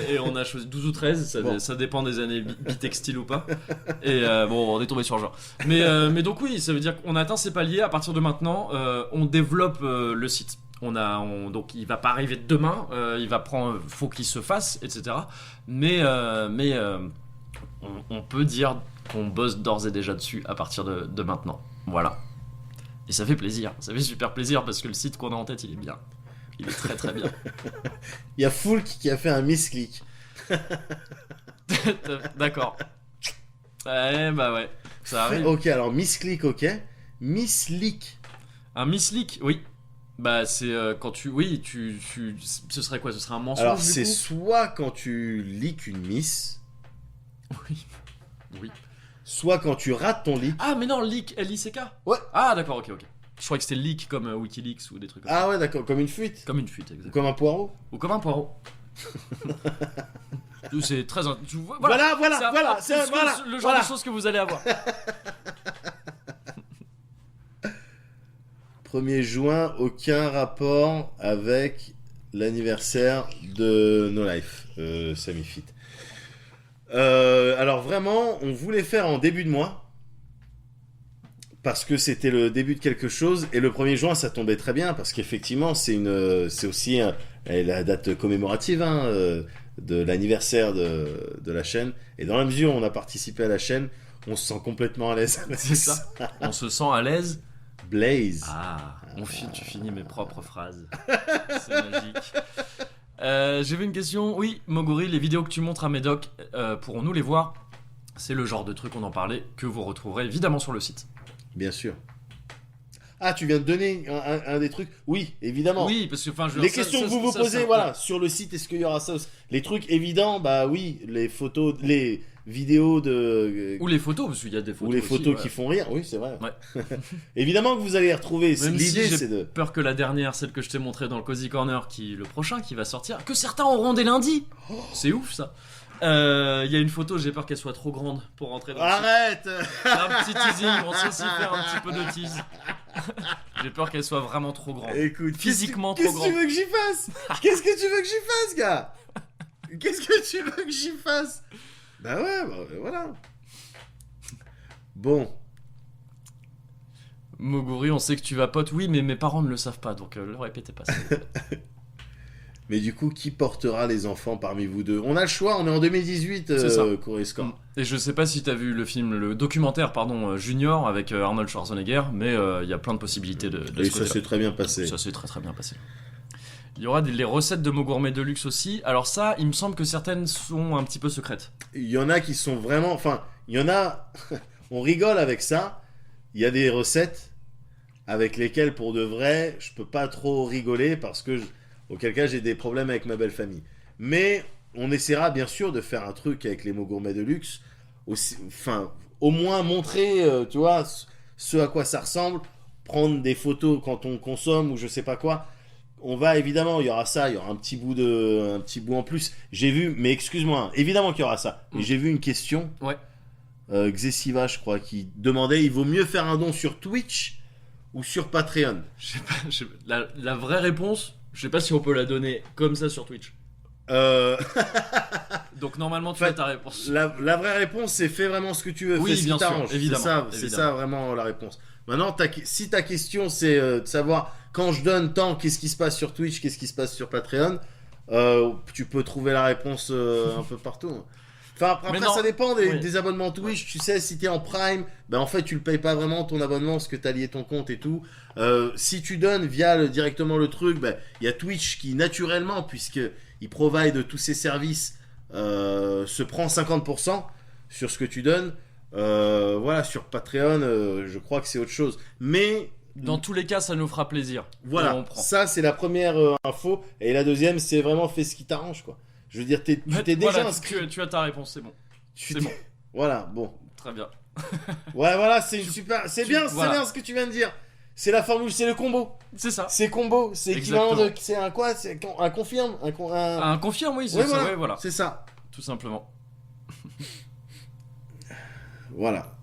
Speaker 2: Et on a choisi 12 ou 13,
Speaker 1: Bon.
Speaker 2: ça dépend des années bitextiles ou pas. Et bon, on est tombé sur le genre. Mais donc oui, ça veut dire qu'on a atteint ces paliers. À partir de maintenant, on développe le site. Donc il va pas arriver demain. Faut qu'il se fasse, etc. Mais on peut dire qu'on bosse d'ores et déjà dessus à partir de maintenant. Voilà. Et ça fait plaisir, ça fait super plaisir parce que le site qu'on a en tête, il est bien. Il est très très bien.
Speaker 1: Il y a Foulk qui a fait un misclick.
Speaker 2: D'accord. Ouais, bah ouais, ça arrive.
Speaker 1: Ok, alors misclick, ok. Misleak.
Speaker 2: Un misleak, oui. Bah c'est quand tu... Oui, ce serait quoi? Ce serait un mensonge
Speaker 1: Alors
Speaker 2: du
Speaker 1: c'est
Speaker 2: coup
Speaker 1: soit quand tu leaks une miss,
Speaker 2: Oui. Oui.
Speaker 1: soit quand tu rates ton leak.
Speaker 2: Ah mais non, leak, L-I-C-K.
Speaker 1: Ouais.
Speaker 2: Ah d'accord, ok. Je croyais que c'était leak comme Wikileaks ou des trucs comme ça.
Speaker 1: Ah ouais, d'accord, comme une fuite.
Speaker 2: Comme une fuite,
Speaker 1: Ou
Speaker 2: exactement.
Speaker 1: comme un poireau.
Speaker 2: Ou comme un poireau. C'est très...
Speaker 1: Voilà,
Speaker 2: c'est le genre de choses que vous allez avoir.
Speaker 1: 1er juin, aucun rapport avec l'anniversaire de No Life, Samifit. Alors vraiment, on voulait faire en début de mois, parce que c'était le début de quelque chose, et le 1er juin, ça tombait très bien, parce qu'effectivement, c'est aussi la date commémorative de l'anniversaire de la chaîne, et dans la mesure où on a participé à la chaîne, on se sent complètement à l'aise.
Speaker 2: C'est ça. On se sent à l'aise.
Speaker 1: Blaze.
Speaker 2: Ah, tu finis mes propres phrases. C'est magique. J'ai vu une question. Oui, Moguri, les vidéos que tu montres à Médoc, pourrons-nous les voir? C'est le genre de truc, on en parlait, que vous retrouverez évidemment sur le site.
Speaker 1: Bien sûr. Ah, tu viens de donner un des trucs? Oui, évidemment.
Speaker 2: Oui, parce que
Speaker 1: les questions que vous vous posez, voilà, sur le site, est-ce qu'il y aura ça aussi? Les trucs évidents, bah oui, les photos, les vidéos de...
Speaker 2: Ou les photos, parce qu'il y a des photos.
Speaker 1: Ou les
Speaker 2: aussi,
Speaker 1: photos qui font rire, oui, c'est vrai.
Speaker 2: Ouais.
Speaker 1: Évidemment que vous allez les retrouver.
Speaker 2: Même
Speaker 1: L'idée,
Speaker 2: si
Speaker 1: c'est de...
Speaker 2: peur que la dernière, celle que je t'ai montrée dans le Cozy Corner, le prochain qui va sortir, que certains auront dès lundi. C'est ouf ça. Il y a une photo, j'ai peur qu'elle soit trop grande pour rentrer dans
Speaker 1: Arrête.
Speaker 2: un petit teasing, on sait aussi faire un petit peu de tease. J'ai peur qu'elle soit vraiment trop grande.
Speaker 1: Écoute,
Speaker 2: Physiquement
Speaker 1: qu'est-ce
Speaker 2: trop
Speaker 1: que tu
Speaker 2: grande.
Speaker 1: veux que j'y fasse? Qu'est-ce que tu veux que j'y fasse, gars? Qu'est-ce que tu veux que j'y fasse? Bah ouais, bah voilà. Bon.
Speaker 2: Moguri, on sait que tu vas pote, oui, mais mes parents ne le savent pas, donc le répétez pas.
Speaker 1: Mais du coup, qui portera les enfants parmi vous deux? On a le choix, on est en 2018, Coruscant.
Speaker 2: Et je sais pas si t'as vu le documentaire, Junior, avec Arnold Schwarzenegger, mais il y a plein de possibilités de
Speaker 1: Et
Speaker 2: ce
Speaker 1: ça
Speaker 2: côté-là.
Speaker 1: s'est très bien passé.
Speaker 2: Ça s'est très très bien passé. Il y aura les recettes de Mogourmet Deluxe aussi. Alors ça, il me semble que certaines sont un petit peu secrètes.
Speaker 1: Il y en a qui sont vraiment... Enfin, il y en a... On rigole avec ça. Il y a des recettes avec lesquelles, pour de vrai, je peux pas trop rigoler parce que... Auquel cas, j'ai des problèmes avec ma belle famille. Mais on essaiera bien sûr de faire un truc avec les mots gourmets de luxe. Aussi, enfin, au moins montrer, tu vois, ce à quoi ça ressemble. Prendre des photos quand on consomme ou je sais pas quoi. On va évidemment, il y aura ça, il y aura un petit bout en plus. J'ai vu, mais excuse-moi, évidemment qu'il y aura ça. Mais j'ai vu une question.
Speaker 2: Ouais.
Speaker 1: Xesiva, je crois, qui demandait il vaut mieux faire un don sur Twitch ou sur Patreon.
Speaker 2: Je sais pas, la vraie réponse. Je sais pas si on peut la donner comme ça sur Twitch. Donc normalement tu as ta réponse.
Speaker 1: La vraie réponse c'est fais vraiment ce que tu veux,
Speaker 2: oui,
Speaker 1: fais ce qui
Speaker 2: t'arrange. Évidemment.
Speaker 1: C'est ça vraiment la réponse. Maintenant, si ta question c'est de savoir quand je donne tant, qu'est-ce qui se passe sur Twitch, qu'est-ce qui se passe sur Patreon, tu peux trouver la réponse un peu partout. Enfin, après ça dépend des abonnements Twitch. Tu sais, si t'es en Prime, ben en fait, tu le payes pas vraiment ton abonnement parce que t'as lié ton compte et tout. Si tu donnes via directement le truc, ben il y a Twitch qui naturellement, puisque il provide tous ses services, se prend 50% sur ce que tu donnes. Voilà, sur Patreon, je crois que c'est autre chose. Mais
Speaker 2: dans tous les cas, ça nous fera plaisir.
Speaker 1: Voilà, ça c'est la première info. Et la deuxième, c'est vraiment fais ce qui t'arrange, quoi. Je veux dire, tu t'es déjà inscrit.
Speaker 2: Tu as ta réponse, c'est bon. C'est bon.
Speaker 1: Voilà, bon.
Speaker 2: Très bien.
Speaker 1: Ouais, voilà, c'est une super. C'est bien ce que tu viens de dire. C'est la formule, c'est le combo.
Speaker 2: C'est ça.
Speaker 1: C'est combo, c'est équivalent de. C'est un quoi? C'est un confirme.
Speaker 2: Un confirme, oui, c'est ça.
Speaker 1: Voilà.
Speaker 2: Ouais, voilà.
Speaker 1: C'est ça.
Speaker 2: Tout simplement.
Speaker 1: Voilà.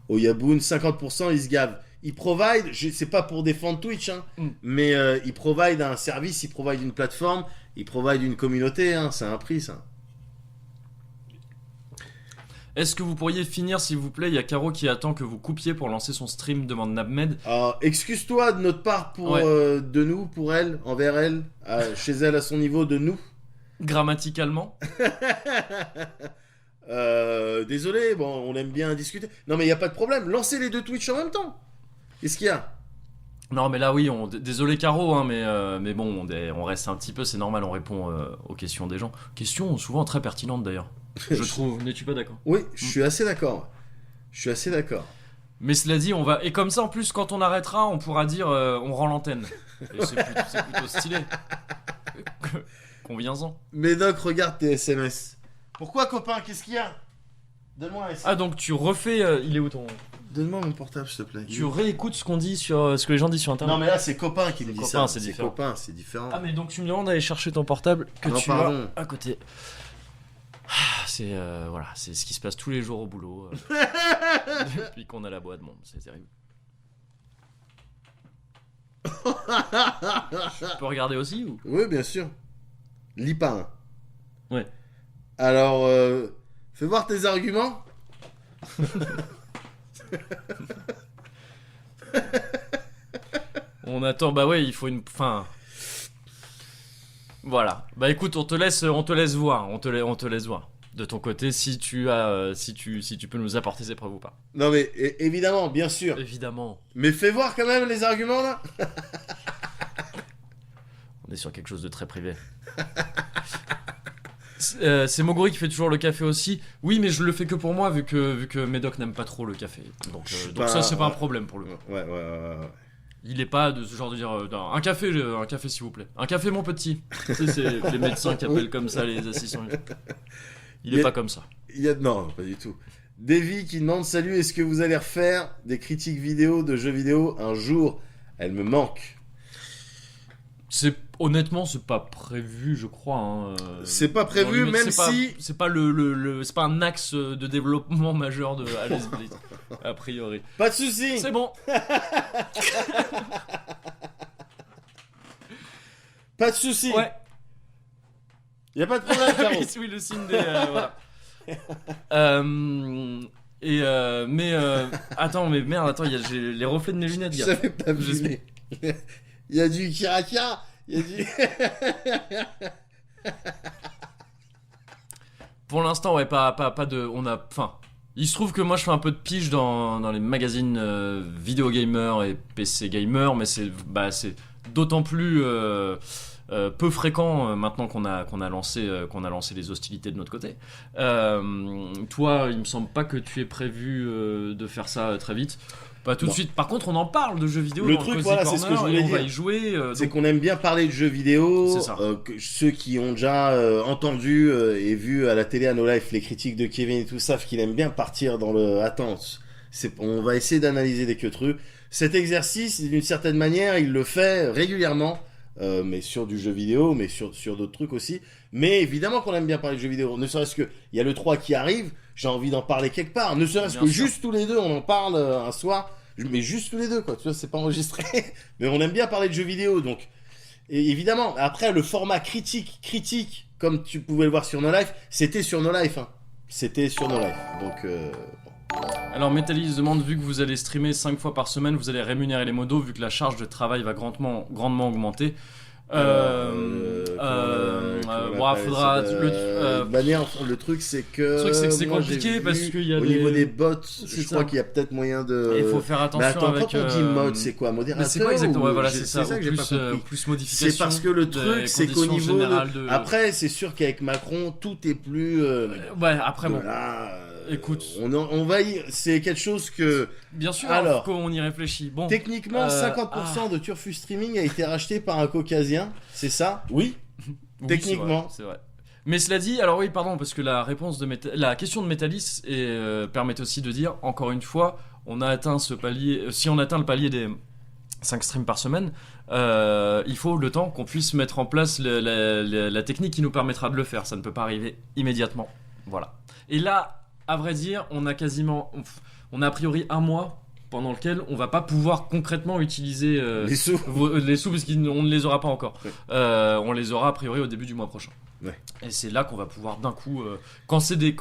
Speaker 1: Oyaboun, 50%, ils se gavent. Ils provide, c'est pas pour défendre Twitch, hein, mais ils provide un service, ils provide une plateforme, ils provide une communauté, hein, c'est un prix ça.
Speaker 2: Est-ce que vous pourriez finir s'il vous plaît? Il y a Caro qui attend que vous coupiez pour lancer son stream, demande Nabmed.
Speaker 1: Excuse-toi de notre part pour de nous, pour elle, envers elle, chez elle à son niveau, de nous.
Speaker 2: Grammaticalement.
Speaker 1: Désolé, bon, on aime bien discuter. Non, mais il y a pas de problème. Lancez les deux Twitch en même temps. Qu'est-ce qu'il y a?
Speaker 2: Non, mais là, oui, désolé Caro, hein, mais bon, on reste un petit peu, c'est normal, on répond aux questions des gens. Questions souvent très pertinentes d'ailleurs. Je trouve, n'es-tu pas d'accord?
Speaker 1: Oui, je suis assez d'accord.
Speaker 2: Mais cela dit, on va. Et comme ça, en plus, quand on arrêtera, on pourra dire on rend l'antenne. Et c'est plutôt stylé. Conviens-en.
Speaker 1: Médoc, regarde tes SMS. Pourquoi, copain? Qu'est-ce qu'il y a? Donne-moi un SMS.
Speaker 2: Ah, donc tu refais. Il est où ton.
Speaker 1: Donne-moi mon portable, s'il te plaît.
Speaker 2: Tu réécoutes ce qu'on dit sur. Ce que les gens disent sur internet.
Speaker 1: Non, mais là, c'est copain qui me dit
Speaker 2: copain,
Speaker 1: ça.
Speaker 2: c'est différent.
Speaker 1: Copain, c'est différent.
Speaker 2: Ah, mais donc tu me demandes d'aller chercher ton portable que
Speaker 1: non,
Speaker 2: tu
Speaker 1: pardon.
Speaker 2: as à côté. C'est voilà, c'est ce qui se passe tous les jours au boulot depuis qu'on a la boîte, bon, c'est terrible. Je peux regarder aussi ou?
Speaker 1: Oui, bien sûr. Lis pas, hein.
Speaker 2: Ouais.
Speaker 1: Alors, fais voir tes arguments.
Speaker 2: On attend, bah ouais, il faut une fin. Voilà. Bah écoute, on te laisse voir, on te laisse voir. De ton côté, si tu peux nous apporter ces preuves ou pas.
Speaker 1: Non mais évidemment, bien sûr.
Speaker 2: Évidemment.
Speaker 1: Mais fais voir quand même les arguments là.
Speaker 2: On est sur quelque chose de très privé. C'est Moguri qui fait toujours le café aussi. Oui, mais je le fais que pour moi vu que Médoc n'aime pas trop le café. Donc ça c'est pas un problème pour lui.
Speaker 1: Ouais.
Speaker 2: Il est pas de ce genre de dire un café s'il vous plaît. Un café mon petit. Tu sais, c'est les médecins qui appellent comme ça les assistants. Il est pas comme ça.
Speaker 1: Non, pas du tout. Davy qui demande salut, est-ce que vous allez refaire des critiques vidéo de jeux vidéo un jour? Elle me manque.
Speaker 2: Honnêtement, c'est pas prévu, je crois. Hein.
Speaker 1: C'est pas prévu, même si
Speaker 2: c'est pas c'est pas un axe de développement majeur de Alice Blade, a priori.
Speaker 1: Pas de soucis.
Speaker 2: C'est bon.
Speaker 1: Pas de soucis.
Speaker 2: Ouais.
Speaker 1: Y a pas de problème, Caro.
Speaker 2: Oui, le signe des voilà. Attends, mais merde, attends, j'ai les reflets de mes lunettes, gars.
Speaker 1: J'avais pas vu. Il y a du Kiraka. Il y a du.
Speaker 2: Pour l'instant, ouais, pas de. Enfin, il se trouve que moi je fais un peu de pige dans les magazines vidéo gamer et PC gamer, mais c'est d'autant plus peu fréquent maintenant qu'on a lancé les hostilités de notre côté. Toi, il me semble pas que tu aies prévu de faire ça très vite. Pas tout de suite. Par contre, on en parle de jeux vidéo.
Speaker 1: Le
Speaker 2: dans
Speaker 1: truc,
Speaker 2: le
Speaker 1: voilà,
Speaker 2: Cozy
Speaker 1: c'est ce que je
Speaker 2: Corner,
Speaker 1: voulais
Speaker 2: et on
Speaker 1: dire.
Speaker 2: va y jouer.
Speaker 1: C'est qu'on aime bien parler de jeux vidéo.
Speaker 2: C'est ça.
Speaker 1: Ceux qui ont déjà entendu et vu à la télé, à nos lives, les critiques de Kevin et tout savent qu'il aime bien partir dans le. Attends, on va essayer d'analyser des queutrus. Cet exercice, d'une certaine manière, il le fait régulièrement. Mais sur du jeu vidéo, mais sur d'autres trucs aussi. Mais évidemment qu'on aime bien parler de jeux vidéo. Ne serait-ce que, il y a le 3 qui arrive, j'ai envie d'en parler quelque part. Ne serait-ce que juste tous les deux, on en parle un soir. Mais juste tous les deux, quoi. Tu vois, c'est pas enregistré. Mais on aime bien parler de jeux vidéo, donc. Et évidemment, après, le format critique, comme tu pouvais le voir sur No Life, c'était sur No Life, hein. C'était sur No Life. Donc,
Speaker 2: Alors, Metalis demande, vu que vous allez streamer 5 fois par semaine, vous allez rémunérer les modos, vu que la charge de travail va grandement augmenter. Faudra
Speaker 1: le truc c'est que
Speaker 2: c'est compliqué parce qu'il y a
Speaker 1: au niveau des bots, je crois qu'il y a peut-être moyen de.
Speaker 2: Il faut faire attention.
Speaker 1: Mais attends,
Speaker 2: avec,
Speaker 1: quand on dit mode, c'est quoi, modérateur?
Speaker 2: C'est quoi exactement? Voilà, c'est ça
Speaker 1: que j'ai pas compris.
Speaker 2: Plus modification.
Speaker 1: C'est parce que le truc, c'est qu'au niveau
Speaker 2: de...
Speaker 1: Après, c'est sûr qu'avec Macron, tout est plus.
Speaker 2: Ouais, après bon.
Speaker 1: Là,
Speaker 2: écoute,
Speaker 1: on va y. C'est quelque chose que.
Speaker 2: Bien sûr.
Speaker 1: Alors,
Speaker 2: qu'on y réfléchit. Bon.
Speaker 1: Techniquement, 50% de Turfu Streaming a été racheté par un Caucasien, c'est ça? Oui.
Speaker 2: Oui,
Speaker 1: Techniquement.
Speaker 2: C'est vrai. Mais cela dit, alors oui, pardon, parce que la question de Metalis permet aussi de dire, encore une fois, on a atteint ce palier. Si on atteint le palier des 5 streams par semaine, il faut le temps qu'on puisse mettre en place la technique qui nous permettra de le faire. Ça ne peut pas arriver immédiatement. Voilà. Et là, à vrai dire, on a a priori un mois pendant lequel on va pas pouvoir concrètement utiliser
Speaker 1: les sous
Speaker 2: parce qu'on ne les aura pas encore.
Speaker 1: Ouais.
Speaker 2: On les aura a priori au début du mois prochain.
Speaker 1: Ouais.
Speaker 2: Et c'est là qu'on va pouvoir d'un coup, quand c'est des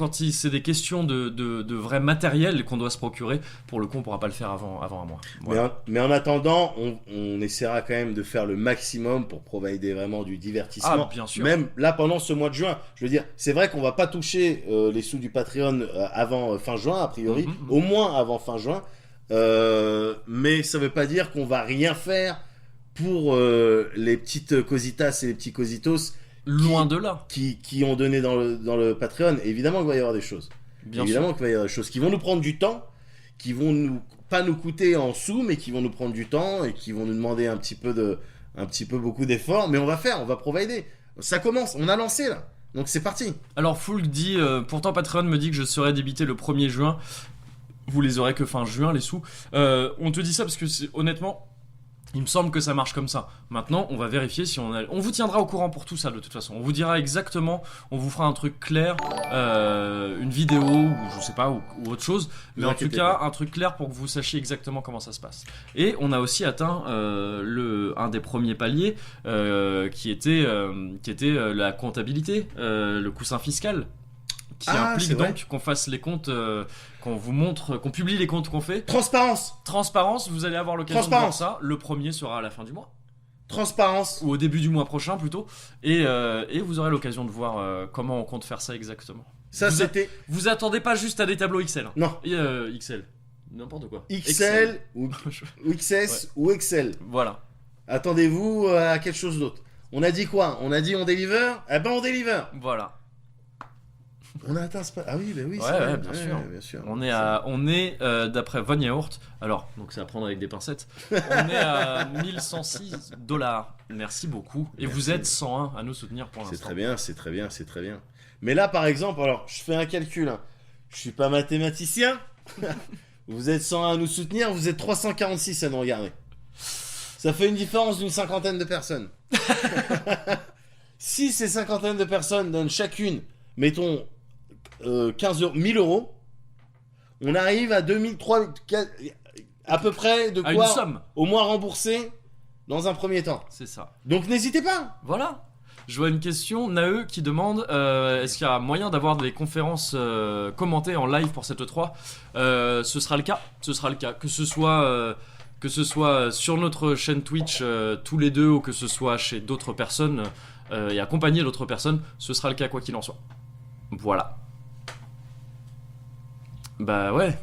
Speaker 2: questions de vrai matériel qu'on doit se procurer, pour le coup on pourra pas le faire avant un mois. Voilà.
Speaker 1: Mais en attendant, on essaiera quand même de faire le maximum pour provider vraiment du divertissement.
Speaker 2: Ah, bien sûr.
Speaker 1: Même là pendant ce mois de juin, je veux dire, c'est vrai qu'on va pas toucher les sous du Patreon avant fin juin a priori, au moins avant fin juin. Mais ça veut pas dire qu'on va rien faire pour les petites cositas et les petits cositos.
Speaker 2: Loin de là.
Speaker 1: Qui ont donné dans le Patreon. Évidemment qu'il va y avoir des choses. Évidemment qu'il va y avoir des choses qui vont nous prendre du temps, qui vont pas nous coûter en sous, mais qui vont nous prendre du temps et qui vont nous demander un petit peu beaucoup d'efforts. Mais on va provider. Ça commence, on a lancé là. Donc c'est parti.
Speaker 2: Alors Foulk dit, pourtant Patreon me dit que je serai débité le 1er juin. Vous les aurez que fin juin les sous. On te dit ça parce que honnêtement, il me semble que ça marche comme ça. Maintenant, on va vérifier si on vous tiendra au courant pour tout ça de toute façon. On vous dira exactement, on vous fera un truc clair, une vidéo ou je sais pas ou autre chose. Mais en tout cas, un truc clair pour que vous sachiez exactement comment ça se passe. Et on a aussi atteint un des premiers paliers qui était la comptabilité, le coussin fiscal. Qui implique donc qu'on fasse les comptes, qu'on vous montre, qu'on publie les comptes qu'on fait.
Speaker 1: Transparence,
Speaker 2: vous allez avoir l'occasion de voir ça. Le premier sera à la fin du mois.
Speaker 1: Transparence.
Speaker 2: Ou au début du mois prochain plutôt. Et vous aurez l'occasion de voir comment on compte faire ça exactement. Vous attendez pas juste à des tableaux Excel.
Speaker 1: Non.
Speaker 2: XL. N'importe quoi.
Speaker 1: XL ou XS ou Excel.
Speaker 2: Voilà.
Speaker 1: Attendez-vous à quelque chose d'autre. On a dit quoi ? On a dit on deliver ? Eh ben on deliver.
Speaker 2: Voilà.
Speaker 1: On a atteint ce pas. Ah oui, bah oui,
Speaker 2: ouais, bien sûr. On est d'après Von Yaourt. Alors, donc c'est à prendre avec des pincettes. On est à $1106. Merci beaucoup. Et vous êtes 101 à nous soutenir pour l'instant.
Speaker 1: C'est très bien. Mais là, par exemple, alors, je fais un calcul. Hein. Je suis pas mathématicien. Vous êtes 101 à nous soutenir, vous êtes 346 à nous regarder. Ça fait une différence d'une cinquantaine de personnes. Si ces cinquantaines de personnes donnent chacune, mettons, 1000 euros, on arrive à 2000, 3, 4, à peu près de quoi au moins rembourser dans un premier temps.
Speaker 2: C'est ça.
Speaker 1: Donc n'hésitez pas.
Speaker 2: Voilà. Je vois une question, Nae qui demande est-ce qu'il y a moyen d'avoir des conférences commentées en live pour cette E3 ? Ce sera le cas. Que ce soit sur notre chaîne Twitch tous les deux ou que ce soit chez d'autres personnes et accompagner d'autres personnes, ce sera le cas quoi qu'il en soit. Voilà. Bah ouais.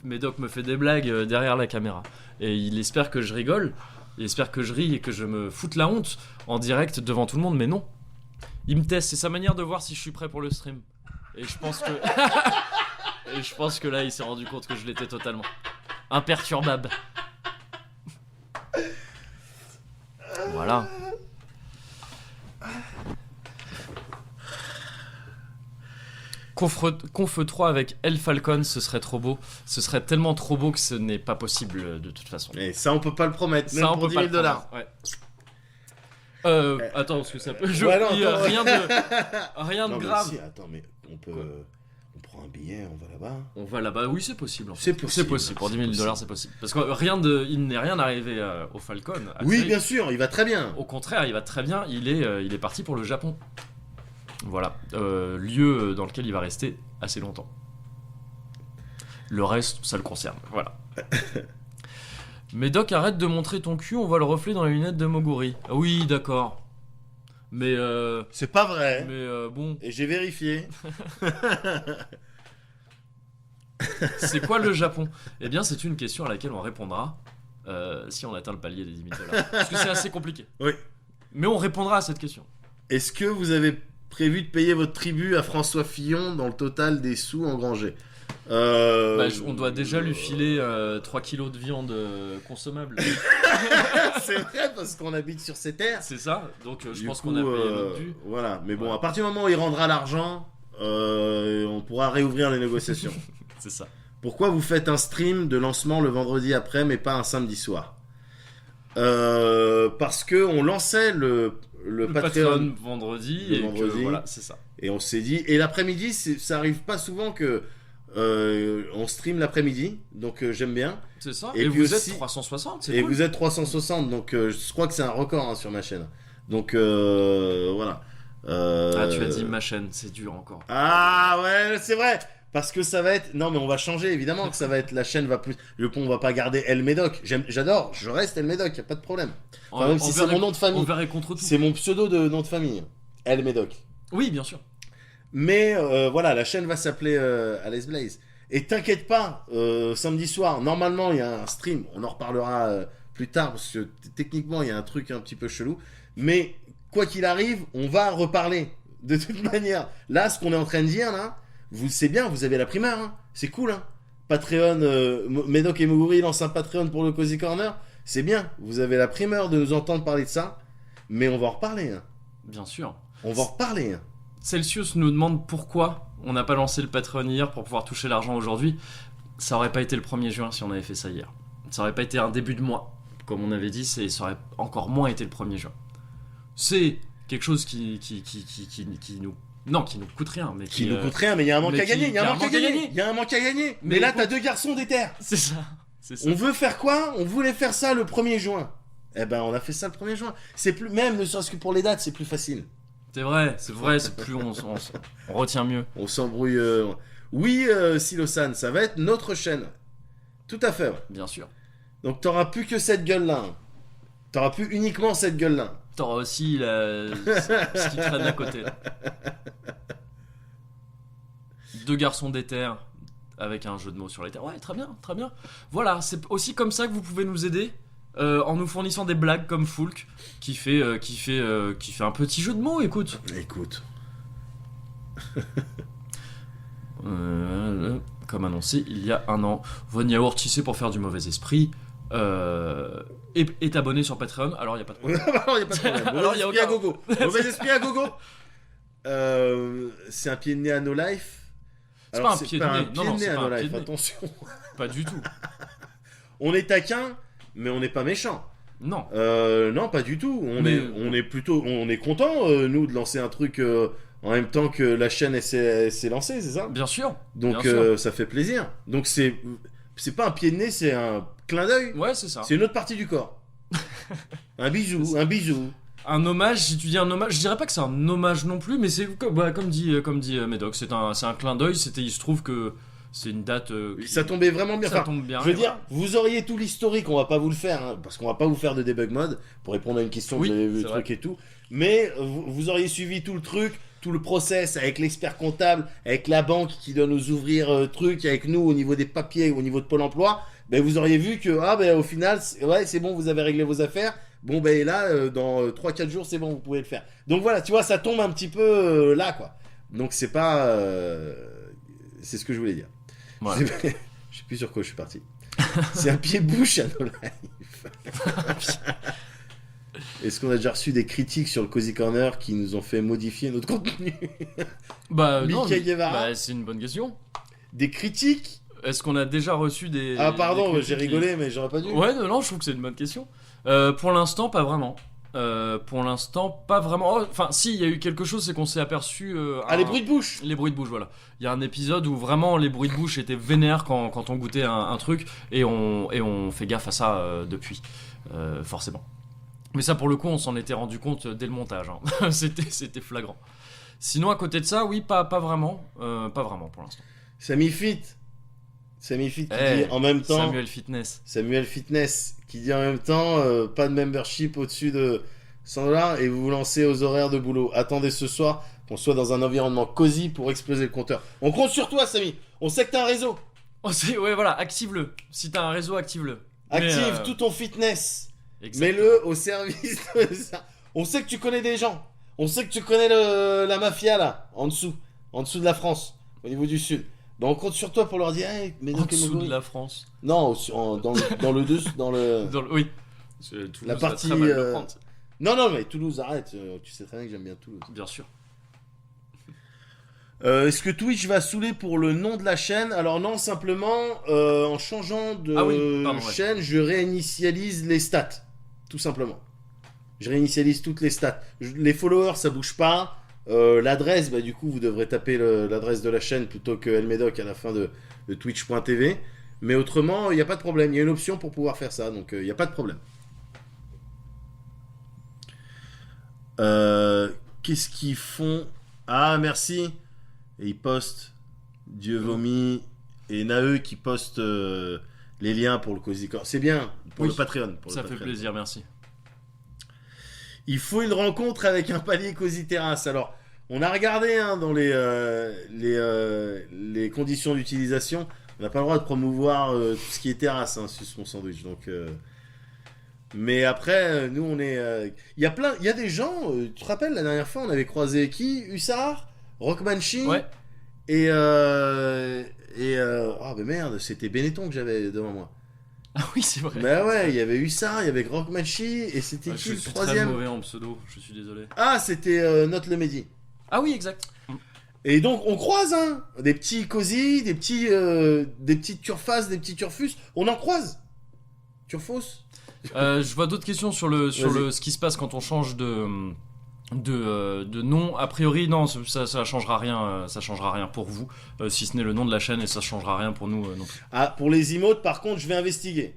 Speaker 2: Médoc me fait des blagues derrière la caméra. Et il espère que je rigole. Il espère que je ris et que je me foute la honte en direct devant tout le monde. Mais non. Il me teste. C'est sa manière de voir si je suis prêt pour le stream. Et je pense que... et je pense que là, il s'est rendu compte que je l'étais totalement. Imperturbable. Voilà. Conf 3 avec El Falcon, ce serait trop beau. Ce serait tellement trop beau que ce n'est pas possible de toute façon.
Speaker 1: Et ça, on peut pas le promettre, même pour $10 000.
Speaker 2: Ouais. Attends, parce que ça peut. Rien de grave.
Speaker 1: Mais si, attends, mais on peut. On prend un billet, on va
Speaker 2: là-bas. Oui, c'est possible. En fait.
Speaker 1: C'est possible.
Speaker 2: Pour $10 000, c'est possible. Parce que il n'est rien arrivé au Falcon.
Speaker 1: Oui, bien sûr, il va très bien.
Speaker 2: Au contraire, il va très bien. Il est parti pour le Japon. Voilà, lieu dans lequel il va rester assez longtemps. Le reste, ça le concerne. Voilà. Mais Doc, arrête de montrer ton cul, on voit le reflet dans les lunettes de Moguri. Ah oui, d'accord. Mais
Speaker 1: c'est pas vrai.
Speaker 2: Mais bon.
Speaker 1: Et j'ai vérifié.
Speaker 2: C'est quoi le Japon ? Eh bien, c'est une question à laquelle on répondra si on atteint le palier des $10 000. Parce que c'est assez compliqué.
Speaker 1: Oui.
Speaker 2: Mais on répondra à cette question.
Speaker 1: Est-ce que vous avez prévu de payer votre tribut à François Fillon dans le total des sous engrangés ?
Speaker 2: On doit déjà lui filer 3 kilos de viande consommable.
Speaker 1: C'est vrai, parce qu'on habite sur ces terres.
Speaker 2: C'est ça, donc je pense qu'on a payé notre dû.
Speaker 1: Voilà, mais bon, à partir du moment où il rendra l'argent, on pourra réouvrir les négociations.
Speaker 2: C'est ça.
Speaker 1: Pourquoi vous faites un stream de lancement le vendredi après, mais pas un samedi soir ? Parce que on lançait le Patreon
Speaker 2: vendredi. Voilà, c'est ça.
Speaker 1: Et on s'est dit, et l'après-midi, ça arrive pas souvent que on stream l'après-midi, donc j'aime bien.
Speaker 2: C'est ça. Et vous êtes 360, c'est cool.
Speaker 1: Vous êtes 360, donc je crois que c'est un record sur ma chaîne. Donc voilà.
Speaker 2: Ah, tu as dit ma chaîne, c'est dur encore.
Speaker 1: Ah ouais, c'est vrai. Parce que ça va être. Non, mais on va changer, évidemment, que ça va être. La chaîne va plus. Le pont, on va pas garder El Médoc. J'adore, je reste El Médoc, y a pas de problème. Enfin, même si c'est mon nom de famille.
Speaker 2: On verrait contre tout.
Speaker 1: C'est mon pseudo de nom de famille. El Médoc.
Speaker 2: Oui, bien sûr.
Speaker 1: Mais voilà, la chaîne va s'appeler Alice Blaze. Et t'inquiète pas, samedi soir, normalement, il y a un stream. On en reparlera plus tard, parce que techniquement, il y a un truc un petit peu chelou. Mais quoi qu'il arrive, on va reparler. De toute manière, là, ce qu'on est en train de dire, là. C'est bien, vous avez la primeur, hein. C'est cool, hein. Patreon, Médoc et Moguri lancent un Patreon pour le Cozy Corner. C'est bien, vous avez la primeur de nous entendre parler de ça. Mais on va en reparler, hein.
Speaker 2: Bien sûr.
Speaker 1: On va en reparler, hein.
Speaker 2: Celsius nous demande pourquoi on n'a pas lancé le Patreon hier pour pouvoir toucher l'argent aujourd'hui. Ça aurait pas été le 1er juin si on avait fait ça hier. Ça aurait pas été un début de mois. Comme on avait dit, ça aurait encore moins été le 1er juin. C'est quelque chose qui nous... Non, qui nous coûte rien, mais
Speaker 1: qui nous coûte rien, mais il y a un manque à gagner. Il y a un manque à gagner. Mais là, t'as deux garçons d'éther.
Speaker 2: C'est ça.
Speaker 1: On veut faire quoi? On voulait faire ça le 1er juin. Eh ben, on a fait ça le 1er juin. C'est plus, même ne serait-ce que pour les dates, c'est plus facile.
Speaker 2: C'est vrai, c'est plus on retient mieux.
Speaker 1: On s'embrouille. Oui, Silosan, ça va être notre chaîne. Tout à fait. Ouais.
Speaker 2: Bien sûr.
Speaker 1: Donc t'auras plus que cette gueule-là. Hein. T'auras plus uniquement cette gueule-là.
Speaker 2: T'auras aussi ce qui traîne à côté. Deux garçons d'éther avec un jeu de mots sur l'éther. Ouais, très bien, très bien. Voilà, c'est aussi comme ça que vous pouvez nous aider. En nous fournissant des blagues comme Foulk qui fait un petit jeu de mots, écoute. Comme annoncé il y a un an, Von Yaourt tissé pour faire du mauvais esprit est abonné sur Patreon, alors il n'y a pas de problème.
Speaker 1: Alors il n'y a pas de problème. Mauvais esprit à gogo. Mauvais esprit à gogo. C'est un pied de nez à No Life.
Speaker 2: C'est pas un pied de nez. Non, c'est
Speaker 1: à
Speaker 2: pas
Speaker 1: No
Speaker 2: un pied
Speaker 1: Life,
Speaker 2: de nez.
Speaker 1: attention.
Speaker 2: Pas du tout.
Speaker 1: On est taquin, mais on n'est pas méchant.
Speaker 2: Non.
Speaker 1: Non, pas du tout. On est content, nous, de lancer un truc en même temps que la chaîne s'est lancée, c'est ça?
Speaker 2: Bien sûr.
Speaker 1: Donc
Speaker 2: bien sûr.
Speaker 1: ça fait plaisir. Donc c'est pas un pied de nez, c'est un clin d'œil.
Speaker 2: Ouais, c'est ça.
Speaker 1: C'est une autre partie du corps. Un bisou.
Speaker 2: Un hommage, si tu dis un hommage, je dirais pas que c'est un hommage non plus, mais c'est comme dit Médoc, c'est un clin d'œil. Il se trouve que c'est une date.
Speaker 1: Ça tombait vraiment bien.
Speaker 2: Ça tombe bien.
Speaker 1: Je veux dire, vous auriez tout l'historique, on va pas vous le faire, hein, parce qu'on va pas vous faire de debug mode pour répondre à une question que vous avez vu, le truc et tout. Mais vous auriez suivi tout le truc, tout le process avec l'expert comptable, avec la banque qui doit nous ouvrir truc, avec nous au niveau des papiers, au niveau de Pôle Emploi. Ben vous auriez vu que au final, c'est bon, vous avez réglé vos affaires. Bon ben là, dans 3-4 jours, c'est bon, vous pouvez le faire. Donc voilà, tu vois, ça tombe un petit peu là, quoi. Donc c'est pas... c'est ce que je voulais dire.
Speaker 2: Voilà.
Speaker 1: Je sais plus sur quoi je suis parti. C'est un pied-bouche à No Life. Est-ce qu'on a déjà reçu des critiques sur le Cozy Corner qui nous ont fait modifier notre contenu?
Speaker 2: Non,
Speaker 1: Guevara.
Speaker 2: c'est une bonne question.
Speaker 1: Des critiques?
Speaker 2: Est-ce qu'on a déjà reçu des...
Speaker 1: Ah pardon, j'ai rigolé, mais j'aurais pas dû.
Speaker 2: Ouais, non, je trouve que c'est une bonne question. Pour l'instant, pas vraiment. Enfin, si, il y a eu quelque chose, c'est qu'on s'est aperçu...
Speaker 1: les bruits de bouche.
Speaker 2: Les bruits de bouche, voilà. Il y a un épisode où vraiment les bruits de bouche étaient vénères quand on goûtait un truc, et on fait gaffe à ça depuis, forcément. Mais ça, pour le coup, on s'en était rendu compte dès le montage. Hein. C'était flagrant. Sinon, à côté de ça, oui, pas vraiment. Pas vraiment, pour l'instant.
Speaker 1: Samy Fit qui dit en même temps... Samuel Fitness qui dit en même temps pas de membership au-dessus de 100$ et vous vous lancez aux horaires de boulot. Attendez ce soir qu'on soit dans un environnement cosy pour exploser le compteur. On compte sur toi, Samy. On sait que t'as un réseau.
Speaker 2: Ouais, voilà, active-le. Si t'as un réseau, active-le.
Speaker 1: Active tout ton fitness.
Speaker 2: Exactement.
Speaker 1: Mets-le au service de ça. On sait que tu connais des gens. On sait que tu connais la mafia là, en dessous de la France, au niveau du sud. Donc on compte sur toi pour leur dire hey,
Speaker 2: en dessous de la France.
Speaker 1: Non, dans le
Speaker 2: oui.
Speaker 1: Toulouse, la partie non mais Toulouse, arrête, tu sais très bien que j'aime bien Toulouse.
Speaker 2: Bien sûr.
Speaker 1: Est-ce que Twitch va saouler pour le nom de la chaîne? Alors non, simplement en changeant de chaîne, je réinitialise les stats, tout simplement. Je réinitialise toutes les stats. Les followers, ça bouge pas. L'adresse, du coup, vous devrez taper l'adresse de la chaîne plutôt que Elmedoc à la fin de twitch.tv. Mais autrement, il n'y a pas de problème. Il y a une option pour pouvoir faire ça, donc il n'y a pas de problème. Qu'est-ce qu'ils font? Ah, merci. Et ils postent Dieu vomit. Et Nae qui poste les liens pour le Cozy Corner. C'est bien, pour le Patreon.
Speaker 2: Ça fait plaisir, merci.
Speaker 1: Il faut une rencontre avec un palier Cozy Terrasse. Alors, on a regardé dans les conditions d'utilisation. On n'a pas le droit de promouvoir tout ce qui est terrasse sur son sandwich. Donc, mais après, nous, on est... Il y a des gens... tu te rappelles, la dernière fois, on avait croisé qui? Hussard, Rockmanchi.
Speaker 2: Ouais.
Speaker 1: Et oh mais merde, c'était Benetton que j'avais devant moi.
Speaker 2: Ah oui, c'est vrai.
Speaker 1: Bah ouais, il y avait Hussard, il y avait Rockmanchi, et c'était qui le troisième?
Speaker 2: Je suis très mauvais en pseudo, je suis désolé.
Speaker 1: Ah, c'était Note le Mehdi.
Speaker 2: Ah oui, exact.
Speaker 1: Et donc on croise des petits Cozy, des petites Turfas, des petits Turfus, on en croise. Turfos.
Speaker 2: Je vois d'autres questions sur ce qui se passe quand on change de nom. A priori, non, ça changera rien. Ça changera rien pour vous, si ce n'est le nom de la chaîne, et ça changera rien pour nous non plus.
Speaker 1: Ah, pour les emotes, par contre, je vais investiguer.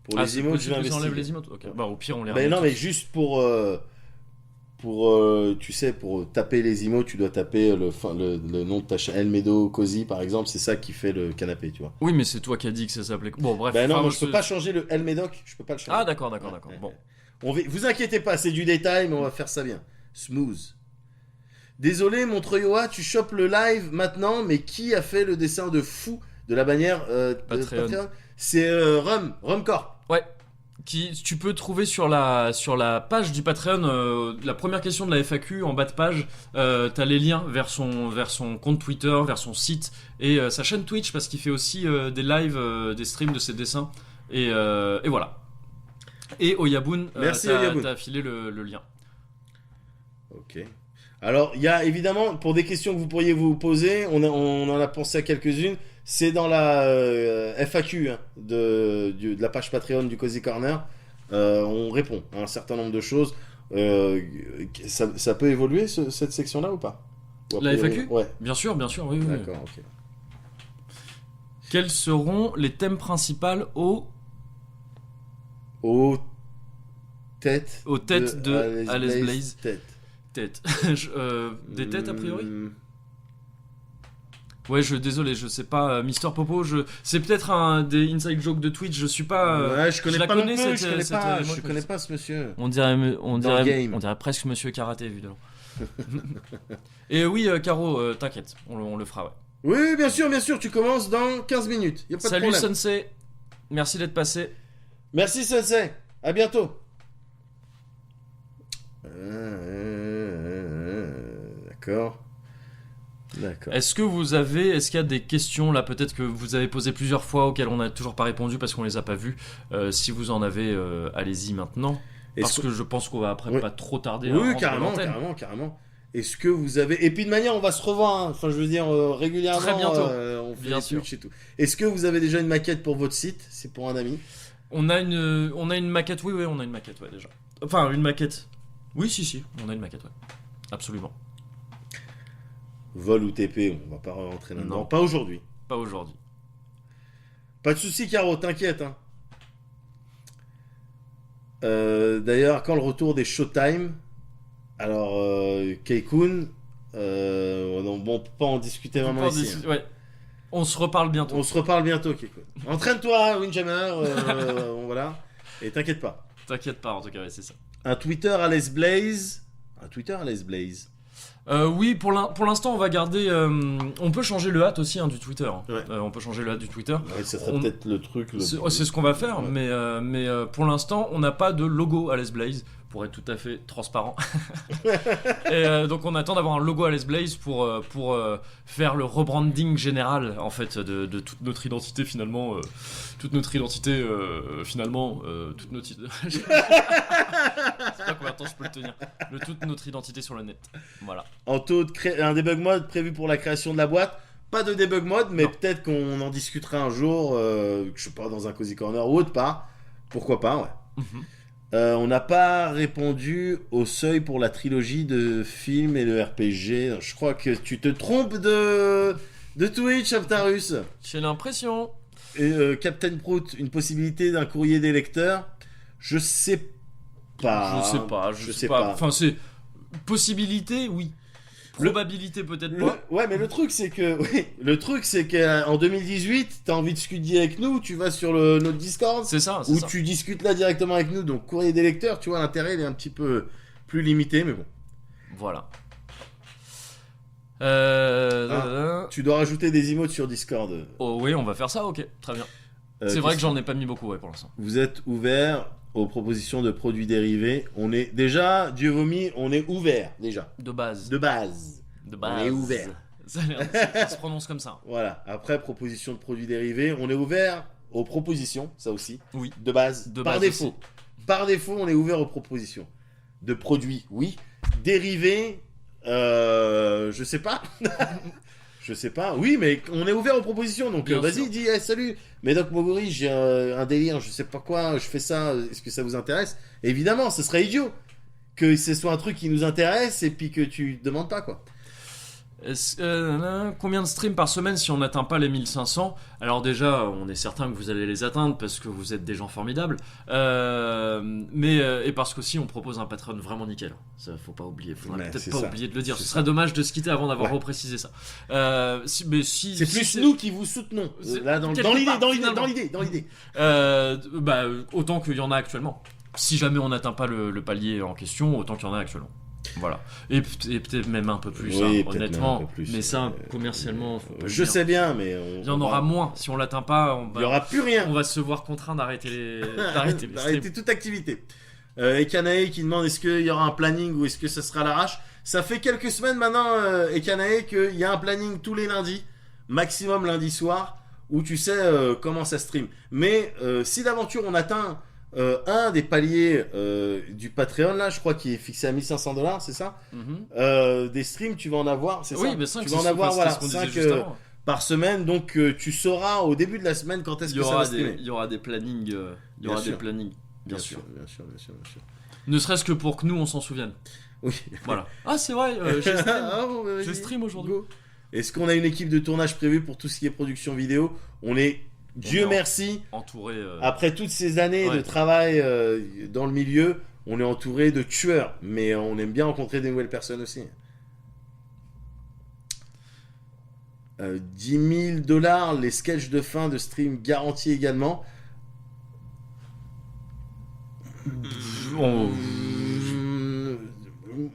Speaker 1: Pour les emotes, je vais investiguer.
Speaker 2: Enlève les emotes. Ok. Bah au pire, on les.
Speaker 1: Ben non, mais juste pour tu sais, pour taper les emotes, tu dois taper le nom de ta chaîne. Elmedo Cozy, par exemple, c'est ça qui fait le canapé, tu vois.
Speaker 2: Oui, mais c'est toi qui as dit que ça s'appelait. Bon, bref.
Speaker 1: Ben non, moi, je peux pas changer le Elmedoc, je peux pas le changer.
Speaker 2: Ah, d'accord. Bon.
Speaker 1: Vous inquiétez pas, c'est du détail, mais on va faire ça bien. Smooth. Désolé, Montreuillois, tu chopes le live maintenant, mais qui a fait le dessin de fou de la bannière Patreon? C'est Rumcorp.
Speaker 2: Ouais. Tu peux trouver sur la page du Patreon, la première question de la FAQ en bas de page, t'as les liens vers son compte Twitter, vers son site et sa chaîne Twitch, parce qu'il fait aussi des lives, des streams de ses dessins, et voilà. Et Oyaboun, t'as filé le lien.
Speaker 1: Ok. Alors, il y a évidemment, pour des questions que vous pourriez vous poser, on en a pensé à quelques-unes. C'est dans la FAQ de la page Patreon du Cozy Corner. On répond à un certain nombre de choses. Ça peut évoluer, cette section-là, ou pas?
Speaker 2: La FAQ?
Speaker 1: Ouais.
Speaker 2: Bien sûr, oui.
Speaker 1: D'accord, ok.
Speaker 2: Quels seront les thèmes principaux aux
Speaker 1: têtes
Speaker 2: de Alice Blaze. Tête. Des têtes, a priori? Ouais, désolé, je sais pas. Mister Popo, c'est peut-être des inside jokes de Twitch, je suis pas.
Speaker 1: Ouais, je connais pas non plus,
Speaker 2: je
Speaker 1: connais pas ce monsieur.
Speaker 2: On dirait presque Monsieur Karaté, évidemment. Et oui, Caro, t'inquiète, on le fera, ouais.
Speaker 1: Oui, bien sûr, tu commences dans 15 minutes. Y a pas de problème.
Speaker 2: Salut Sensei, merci d'être passé.
Speaker 1: Merci Sensei, à bientôt. D'accord.
Speaker 2: Est-ce qu'il y a des questions là, peut-être que vous avez posées plusieurs fois, auxquelles on n'a toujours pas répondu parce qu'on les a pas vues? Si vous en avez, allez-y maintenant. Parce que je pense qu'on va après pas trop tarder.
Speaker 1: Oui, carrément. Est-ce que vous avez... Et puis de manière, on va se revoir, enfin je veux dire régulièrement.
Speaker 2: Très bientôt.
Speaker 1: On fait des Twitch et tout. Est-ce que vous avez déjà une maquette pour votre site? C'est pour un ami?
Speaker 2: On a une maquette, oui, on a une maquette, ouais, déjà. Enfin, une maquette. Oui, si, on a une maquette, ouais. Absolument.
Speaker 1: Vol ou TP, on va pas rentrer là-dedans.
Speaker 2: Non.
Speaker 1: Pas aujourd'hui.
Speaker 2: Pas aujourd'hui.
Speaker 1: Pas de soucis, Caro, t'inquiète. D'ailleurs, quand le retour des Showtime? Alors, Keikun, on peut pas en discuter vraiment ici.
Speaker 2: Ouais. On se reparle bientôt.
Speaker 1: Keikun. Entraîne-toi, Windjammer, voilà. Et t'inquiète pas.
Speaker 2: T'inquiète pas, en tout cas, ouais, c'est ça.
Speaker 1: Un Twitter Alice Blaze.
Speaker 2: Oui, pour l'instant, on va garder. On peut changer le hâte aussi du Twitter.
Speaker 1: Ouais.
Speaker 2: On peut changer le hâte du Twitter.
Speaker 1: Ouais, ça serait peut-être le truc.
Speaker 2: C'est ce qu'on va faire,
Speaker 1: ouais.
Speaker 2: mais pour l'instant, on n'a pas de logo Alice Blaze, pour être tout à fait transparent. Et donc, on attend d'avoir un logo Alice Blaze pour faire le rebranding général en fait de toute notre identité finalement. Toute notre identité. Je sais pas combien de temps je peux le tenir. Toute notre identité sur le net. Voilà.
Speaker 1: Un debug mode prévu pour la création de la boîte. Pas de debug mode, mais peut-être qu'on en discutera un jour, je sais pas, dans un Cozy Corner ou autre part. Pourquoi pas, ouais. On n'a pas répondu au seuil pour la trilogie de films et de RPG. Je crois que tu te trompes de Twitch, Aptarus.
Speaker 2: J'ai l'impression.
Speaker 1: Captain Prout, une possibilité d'un courrier des lecteurs. Je sais pas.
Speaker 2: Je sais pas. Enfin, c'est possibilité, oui. Probabilité peut-être pas.
Speaker 1: Ouais, mais le truc c'est qu'en 2018, t'as envie de discuter avec nous, tu vas sur notre Discord.
Speaker 2: C'est ça.
Speaker 1: Où tu discutes là directement avec nous. Donc courrier des lecteurs, tu vois, l'intérêt il est un petit peu plus limité, mais bon.
Speaker 2: Voilà.
Speaker 1: Tu dois rajouter des emotes sur Discord.
Speaker 2: Oh oui, on va faire ça, ok, très bien. C'est vrai que j'en ai pas mis beaucoup, ouais, pour l'instant.
Speaker 1: Vous êtes ouvert aux propositions de produits dérivés. On est déjà, Dieu vomit, on est ouvert déjà.
Speaker 2: De base.
Speaker 1: On est ouvert.
Speaker 2: Ça se prononce comme ça.
Speaker 1: Voilà. Après, proposition de produits dérivés, on est ouvert aux propositions, ça aussi.
Speaker 2: Oui.
Speaker 1: De base. Par défaut.
Speaker 2: Aussi.
Speaker 1: Par défaut, on est ouvert aux propositions. De produits, oui. Dérivés, je sais pas. Je sais pas. Oui, mais on est ouvert aux propositions. Donc vas-y, dis salut. Médoc Moguri, j'ai un délire, je sais pas quoi, je fais ça. Est-ce que ça vous intéresse? Évidemment, ce serait idiot que ce soit un truc qui nous intéresse et puis que tu demandes pas quoi.
Speaker 2: Combien de streams par semaine si on n'atteint pas les 1500? Alors déjà, on est certain que vous allez les atteindre parce que vous êtes des gens formidables. Et parce qu'aussi on propose un Patreon vraiment nickel. Ça faut pas oublier. Faudrait peut-être pas oublier de le dire. Ce serait dommage de se quitter avant d'avoir reprécisé ça.
Speaker 1: C'est plus nous qui vous soutenons. Là, dans l'idée.
Speaker 2: Autant qu'il y en a actuellement. Si jamais on n'atteint pas le palier en question, autant qu'il y en a actuellement. Voilà. Et peut-être même un peu plus, honnêtement. Peu plus, mais ça, commercialement,
Speaker 1: je sais bien, mais
Speaker 2: il y en aura moins. Si on l'atteint pas,
Speaker 1: il n'y aura plus rien.
Speaker 2: On va se voir contraint d'arrêter
Speaker 1: d'arrêter toute activité. Ekanae qui demande est-ce qu'il y aura un planning ou est-ce que ça sera à l'arrache. Ça fait quelques semaines maintenant, Ekanae, qu'il y a un planning tous les lundis, maximum lundi soir, où tu sais comment ça stream. Mais si d'aventure on atteint un des paliers du Patreon là, je crois qu'il est fixé à 1500$, c'est ça? Des streams, tu vas en avoir, c'est
Speaker 2: oui,
Speaker 1: ça?
Speaker 2: Mais 5,
Speaker 1: tu vas en avoir 5 par semaine, donc tu sauras au début de la semaine quand est-ce que ça va streamer.
Speaker 2: Il y aura des plannings, bien sûr. Ne serait-ce que pour que nous on s'en souvienne.
Speaker 1: Oui.
Speaker 2: Voilà. Ah c'est vrai, je stream aujourd'hui.
Speaker 1: Est-ce qu'on a une équipe de tournage prévue pour tout ce qui est production vidéo? On est Dieu merci,
Speaker 2: entouré.
Speaker 1: Après toutes ces années de travail dans le milieu, on est entouré de tueurs, mais on aime bien rencontrer des nouvelles personnes aussi. 10 000$, les sketchs de fin de stream garantis également.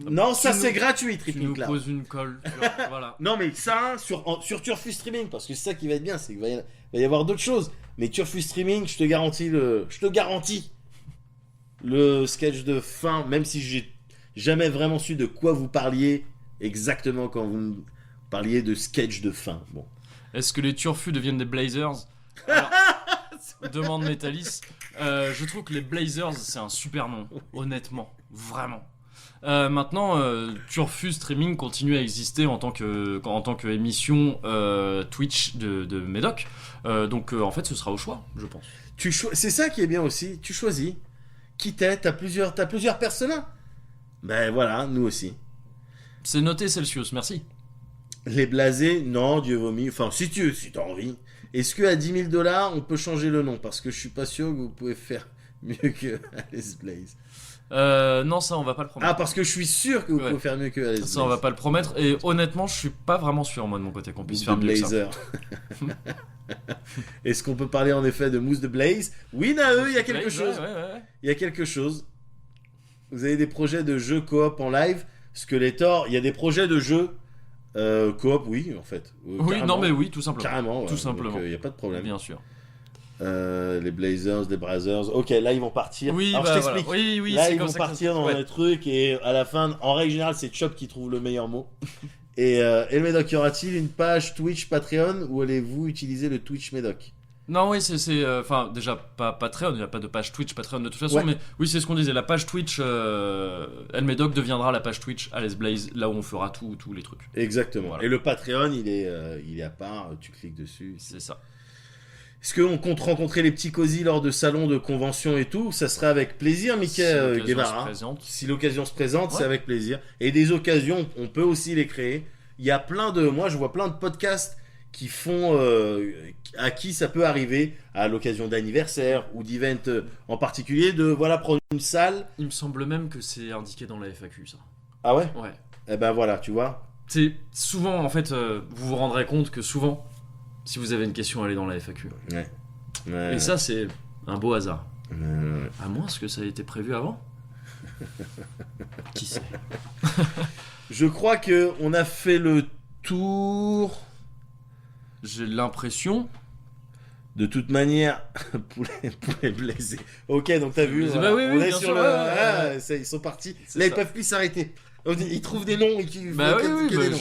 Speaker 1: Non, ça c'est gratuit, Tripping Cloud.
Speaker 2: Tu nous poses une colle. Voilà.
Speaker 1: Non, mais ça, sur Turfu Streaming, parce que c'est ça qui va être bien, c'est qu'il va y avoir d'autres choses. Mais Turfu Streaming, je te garantis le sketch de fin, même si j'ai jamais vraiment su de quoi vous parliez exactement quand vous parliez de sketch de fin. Bon.
Speaker 2: Est-ce que les Turfus deviennent des Blazers? Alors, demande Metalis. Je trouve que les Blazers, c'est un super nom, honnêtement, vraiment. Maintenant, Turfu Streaming continue à exister en tant que émission Twitch de Médoc. Donc en fait, ce sera au choix, je pense.
Speaker 1: C'est ça qui est bien aussi. Tu choisis. Qui t'es? T'as plusieurs personnages. Ben voilà, nous aussi.
Speaker 2: C'est noté Celsius, merci.
Speaker 1: Les blasés, non, Dieu vomit. Enfin, si t'as envie. Est-ce que à 10 000$, on peut changer le nom? Parce que je suis pas sûr que vous pouvez faire mieux que Alice Blaze.
Speaker 2: Non, ça on va pas le promettre.
Speaker 1: Ah, parce que je suis sûr que vous pouvez faire mieux que Alice Blaze.
Speaker 2: Ça on va pas le promettre. Et honnêtement, je suis pas vraiment sûr, moi de mon côté, qu'on puisse faire mieux que ça.
Speaker 1: Est-ce qu'on peut parler en effet de Mousse de Blaze? Oui, Nae, il y a quelque chose.
Speaker 2: Ouais.
Speaker 1: Il y a quelque chose. Vous avez des projets de jeux coop en live? Skeletor, il y a des projets de jeux coop, oui, en fait.
Speaker 2: Oui, non, mais oui, tout simplement.
Speaker 1: Carrément,
Speaker 2: tout simplement.
Speaker 1: Il n'y a pas de problème.
Speaker 2: Bien sûr.
Speaker 1: Les Blazers, les Brazzers. Ok, là ils vont partir.
Speaker 2: Oui,
Speaker 1: alors je t'explique.
Speaker 2: Voilà. Oui,
Speaker 1: là ils vont partir dans le truc et à la fin, en règle générale, c'est Chop qui trouve le meilleur mot. Et le Médoc, y aura-t-il une page Twitch Patreon ou allez-vous utiliser le Twitch Médoc?
Speaker 2: Non, oui, c'est enfin déjà pas Patreon, il n'y a pas de page Twitch Patreon de toute façon, mais oui, c'est ce qu'on disait, la page Twitch El Médoc deviendra la page Twitch Alice Blaze, là où on fera tous les trucs.
Speaker 1: Exactement. Voilà. Et le Patreon, il est à part, tu cliques dessus.
Speaker 2: C'est ça.
Speaker 1: Est-ce qu'on compte rencontrer les petits cosy lors de salons de conventions et tout? Ça serait avec plaisir, Mickey Guevara. Si l'occasion se présente, c'est avec plaisir. Et des occasions, on peut aussi les créer. Il y a moi je vois plein de podcasts qui font à qui ça peut arriver à l'occasion d'anniversaire ou d'events en particulier de voilà prendre une salle.
Speaker 2: Il me semble même que c'est indiqué dans la FAQ, ça.
Speaker 1: Ah ouais.
Speaker 2: Ouais.
Speaker 1: Eh ben voilà, tu vois.
Speaker 2: C'est souvent, en fait, vous vous rendrez compte que souvent, si vous avez une question, elle est dans la FAQ.
Speaker 1: Ouais.
Speaker 2: Et ça, c'est un beau hasard. À moins que ça ait été prévu avant. Qui sait?
Speaker 1: Je crois que on a fait le tour.
Speaker 2: J'ai l'impression.
Speaker 1: De toute manière, poulet blessé. Ok, donc t'as vu,
Speaker 2: Bah oui,
Speaker 1: on est
Speaker 2: bien
Speaker 1: sur
Speaker 2: sûr,
Speaker 1: le.
Speaker 2: ouais.
Speaker 1: Ça, ils sont partis.
Speaker 2: C'est
Speaker 1: Là,
Speaker 2: ça.
Speaker 1: ils peuvent plus s'arrêter. Ils trouvent des noms et qui.
Speaker 2: Bah oui,
Speaker 1: que des noms.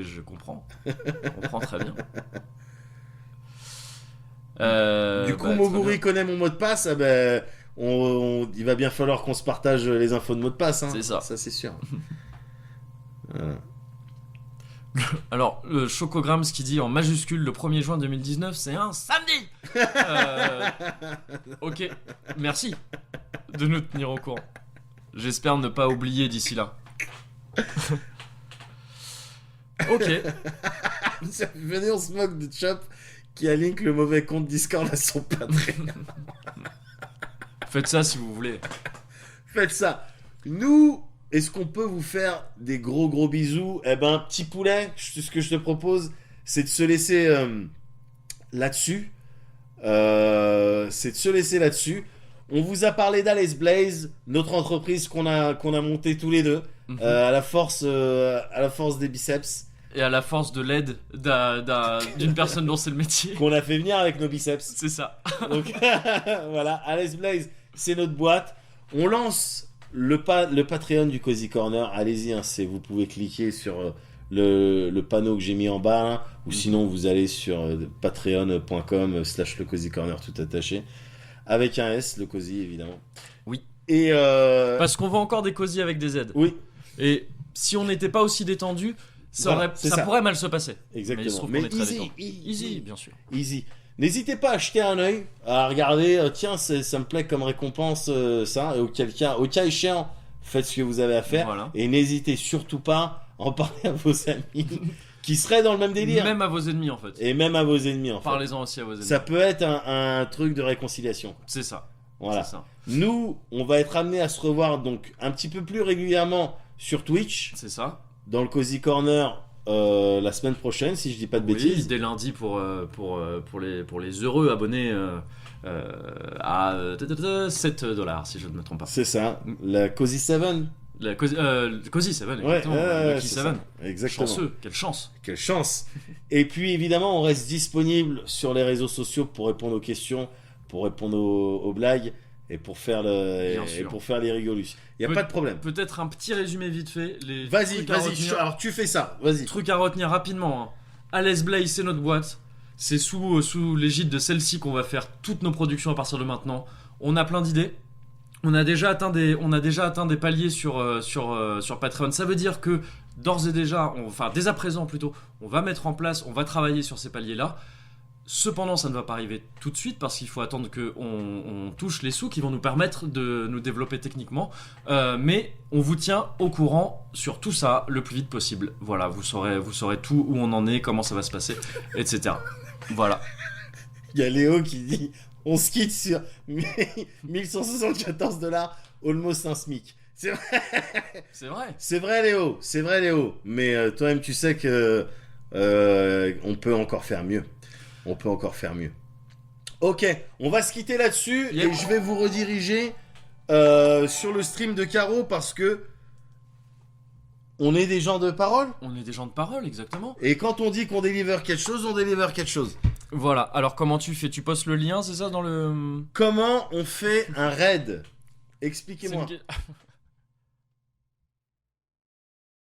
Speaker 2: je comprends. Je comprends très bien.
Speaker 1: Du coup,
Speaker 2: Bah,
Speaker 1: Moguri connaît mon mot de passe. Ah ben, il va bien falloir qu'on se partage les infos de mot de passe. Hein.
Speaker 2: C'est ça.
Speaker 1: Ça, c'est sûr. Voilà.
Speaker 2: Alors, le Chocograms qui dit en majuscule le 1er juin 2019, c'est un samedi. Ok, merci de nous tenir au courant. J'espère ne pas oublier d'ici là. Ok.
Speaker 1: Venez, on se moque de Chop qui a link le mauvais compte Discord à son Patreon.
Speaker 2: Faites ça si vous voulez.
Speaker 1: Faites ça. Nous, est-ce qu'on peut vous faire des gros bisous? Eh ben, petit poulet, ce que je te propose, c'est de se laisser là-dessus. On vous a parlé d'Alice Blaze, notre entreprise qu'on a montée tous les deux, à la force des biceps.
Speaker 2: Et à la force de l'aide d'une personne dont c'est le métier.
Speaker 1: Qu'on a fait venir avec nos biceps.
Speaker 2: C'est ça.
Speaker 1: Donc voilà, Alice Blaze, c'est notre boîte. On lance le Patreon du Cozy Corner. Allez-y, hein, vous pouvez cliquer sur le panneau que j'ai mis en bas, hein, ou sinon vous allez sur patreon.com/le Cozy Corner tout attaché. Avec un S, le Cozy évidemment.
Speaker 2: Oui.
Speaker 1: Et
Speaker 2: Parce qu'on vend encore des cosy avec des aides.
Speaker 1: oui,
Speaker 2: Et si on n'était pas aussi détendu,
Speaker 1: Voilà,
Speaker 2: ça pourrait mal se passer.
Speaker 1: exactement.
Speaker 2: Mais il se trouve
Speaker 1: Mais
Speaker 2: qu'on est très
Speaker 1: easy,
Speaker 2: détendu. Easy, bien sûr.
Speaker 1: Easy. N'hésitez pas à jeter un œil, à regarder, tiens, ça me plaît comme récompense, ça, et au cas échéant, faites ce que vous avez à faire,
Speaker 2: Voilà.
Speaker 1: et n'hésitez surtout pas à en parler à vos amis qui seraient dans le même délire,
Speaker 2: Même à vos ennemis en fait.
Speaker 1: et même à vos ennemis, en fait.
Speaker 2: Parlez-en aussi à vos ennemis.
Speaker 1: Ça peut être un truc de réconciliation.
Speaker 2: C'est ça.
Speaker 1: Voilà.
Speaker 2: C'est ça.
Speaker 1: Nous, on va être amenés à se revoir donc un petit peu plus régulièrement sur Twitch,
Speaker 2: C'est ça.
Speaker 1: dans le Cozy Corner, la semaine prochaine, si je dis pas de
Speaker 2: Oui,
Speaker 1: bêtises.
Speaker 2: dès lundi pour les heureux abonnés à $7 si je ne me trompe pas.
Speaker 1: C'est ça, la Cozy 7.
Speaker 2: La Cozy 7,
Speaker 1: Ouais,
Speaker 2: exactement.
Speaker 1: ouais,
Speaker 2: Lucky
Speaker 1: c'est
Speaker 2: 7.
Speaker 1: ça. Exactement.
Speaker 2: Chanceux, quelle chance.
Speaker 1: Quelle chance. Et puis évidemment, on reste disponible sur les réseaux sociaux pour répondre aux questions, pour répondre aux blagues et pour faire
Speaker 2: Bien
Speaker 1: et
Speaker 2: sûr.
Speaker 1: pour faire les rigolus. Il y a
Speaker 2: Peut-
Speaker 1: pas de problème.
Speaker 2: Peut-être un petit résumé vite fait. Les
Speaker 1: Vas-y,
Speaker 2: trucs à retenir.
Speaker 1: alors tu fais ça. Vas-y.
Speaker 2: Truc à retenir rapidement. Hein. Alice Blaze, c'est notre boîte. C'est sous l'égide de celle-ci qu'on va faire toutes nos productions à partir de maintenant. On a plein d'idées. On a déjà atteint des paliers sur Patreon. Ça veut dire que d'ores et déjà, dès à présent plutôt, on va mettre en place, on va travailler sur ces paliers-là. Cependant, ça ne va pas arriver tout de suite parce qu'il faut attendre qu'on touche les sous qui vont nous permettre de nous développer techniquement. Mais on vous tient au courant sur tout ça le plus vite possible. Voilà, vous saurez tout, où on en est, comment ça va se passer, etc. Voilà.
Speaker 1: Il y a Léo qui dit on se quitte sur $1174, almost un SMIC. C'est vrai.
Speaker 2: C'est vrai.
Speaker 1: C'est vrai Léo, c'est vrai Léo. Mais toi-même tu sais que on peut encore faire mieux. On peut encore faire mieux. Ok, on va se quitter là-dessus
Speaker 2: Yep.
Speaker 1: et je vais vous rediriger sur le stream de Caro parce que on est des gens de parole
Speaker 2: On est des gens de parole, exactement.
Speaker 1: et quand on dit qu'on délivre quelque chose, on délivre quelque chose.
Speaker 2: Voilà, alors comment tu fais? Tu postes le lien, c'est ça, dans le...
Speaker 1: Comment on fait un raid?
Speaker 2: C'est
Speaker 1: Expliquez-moi.
Speaker 2: une...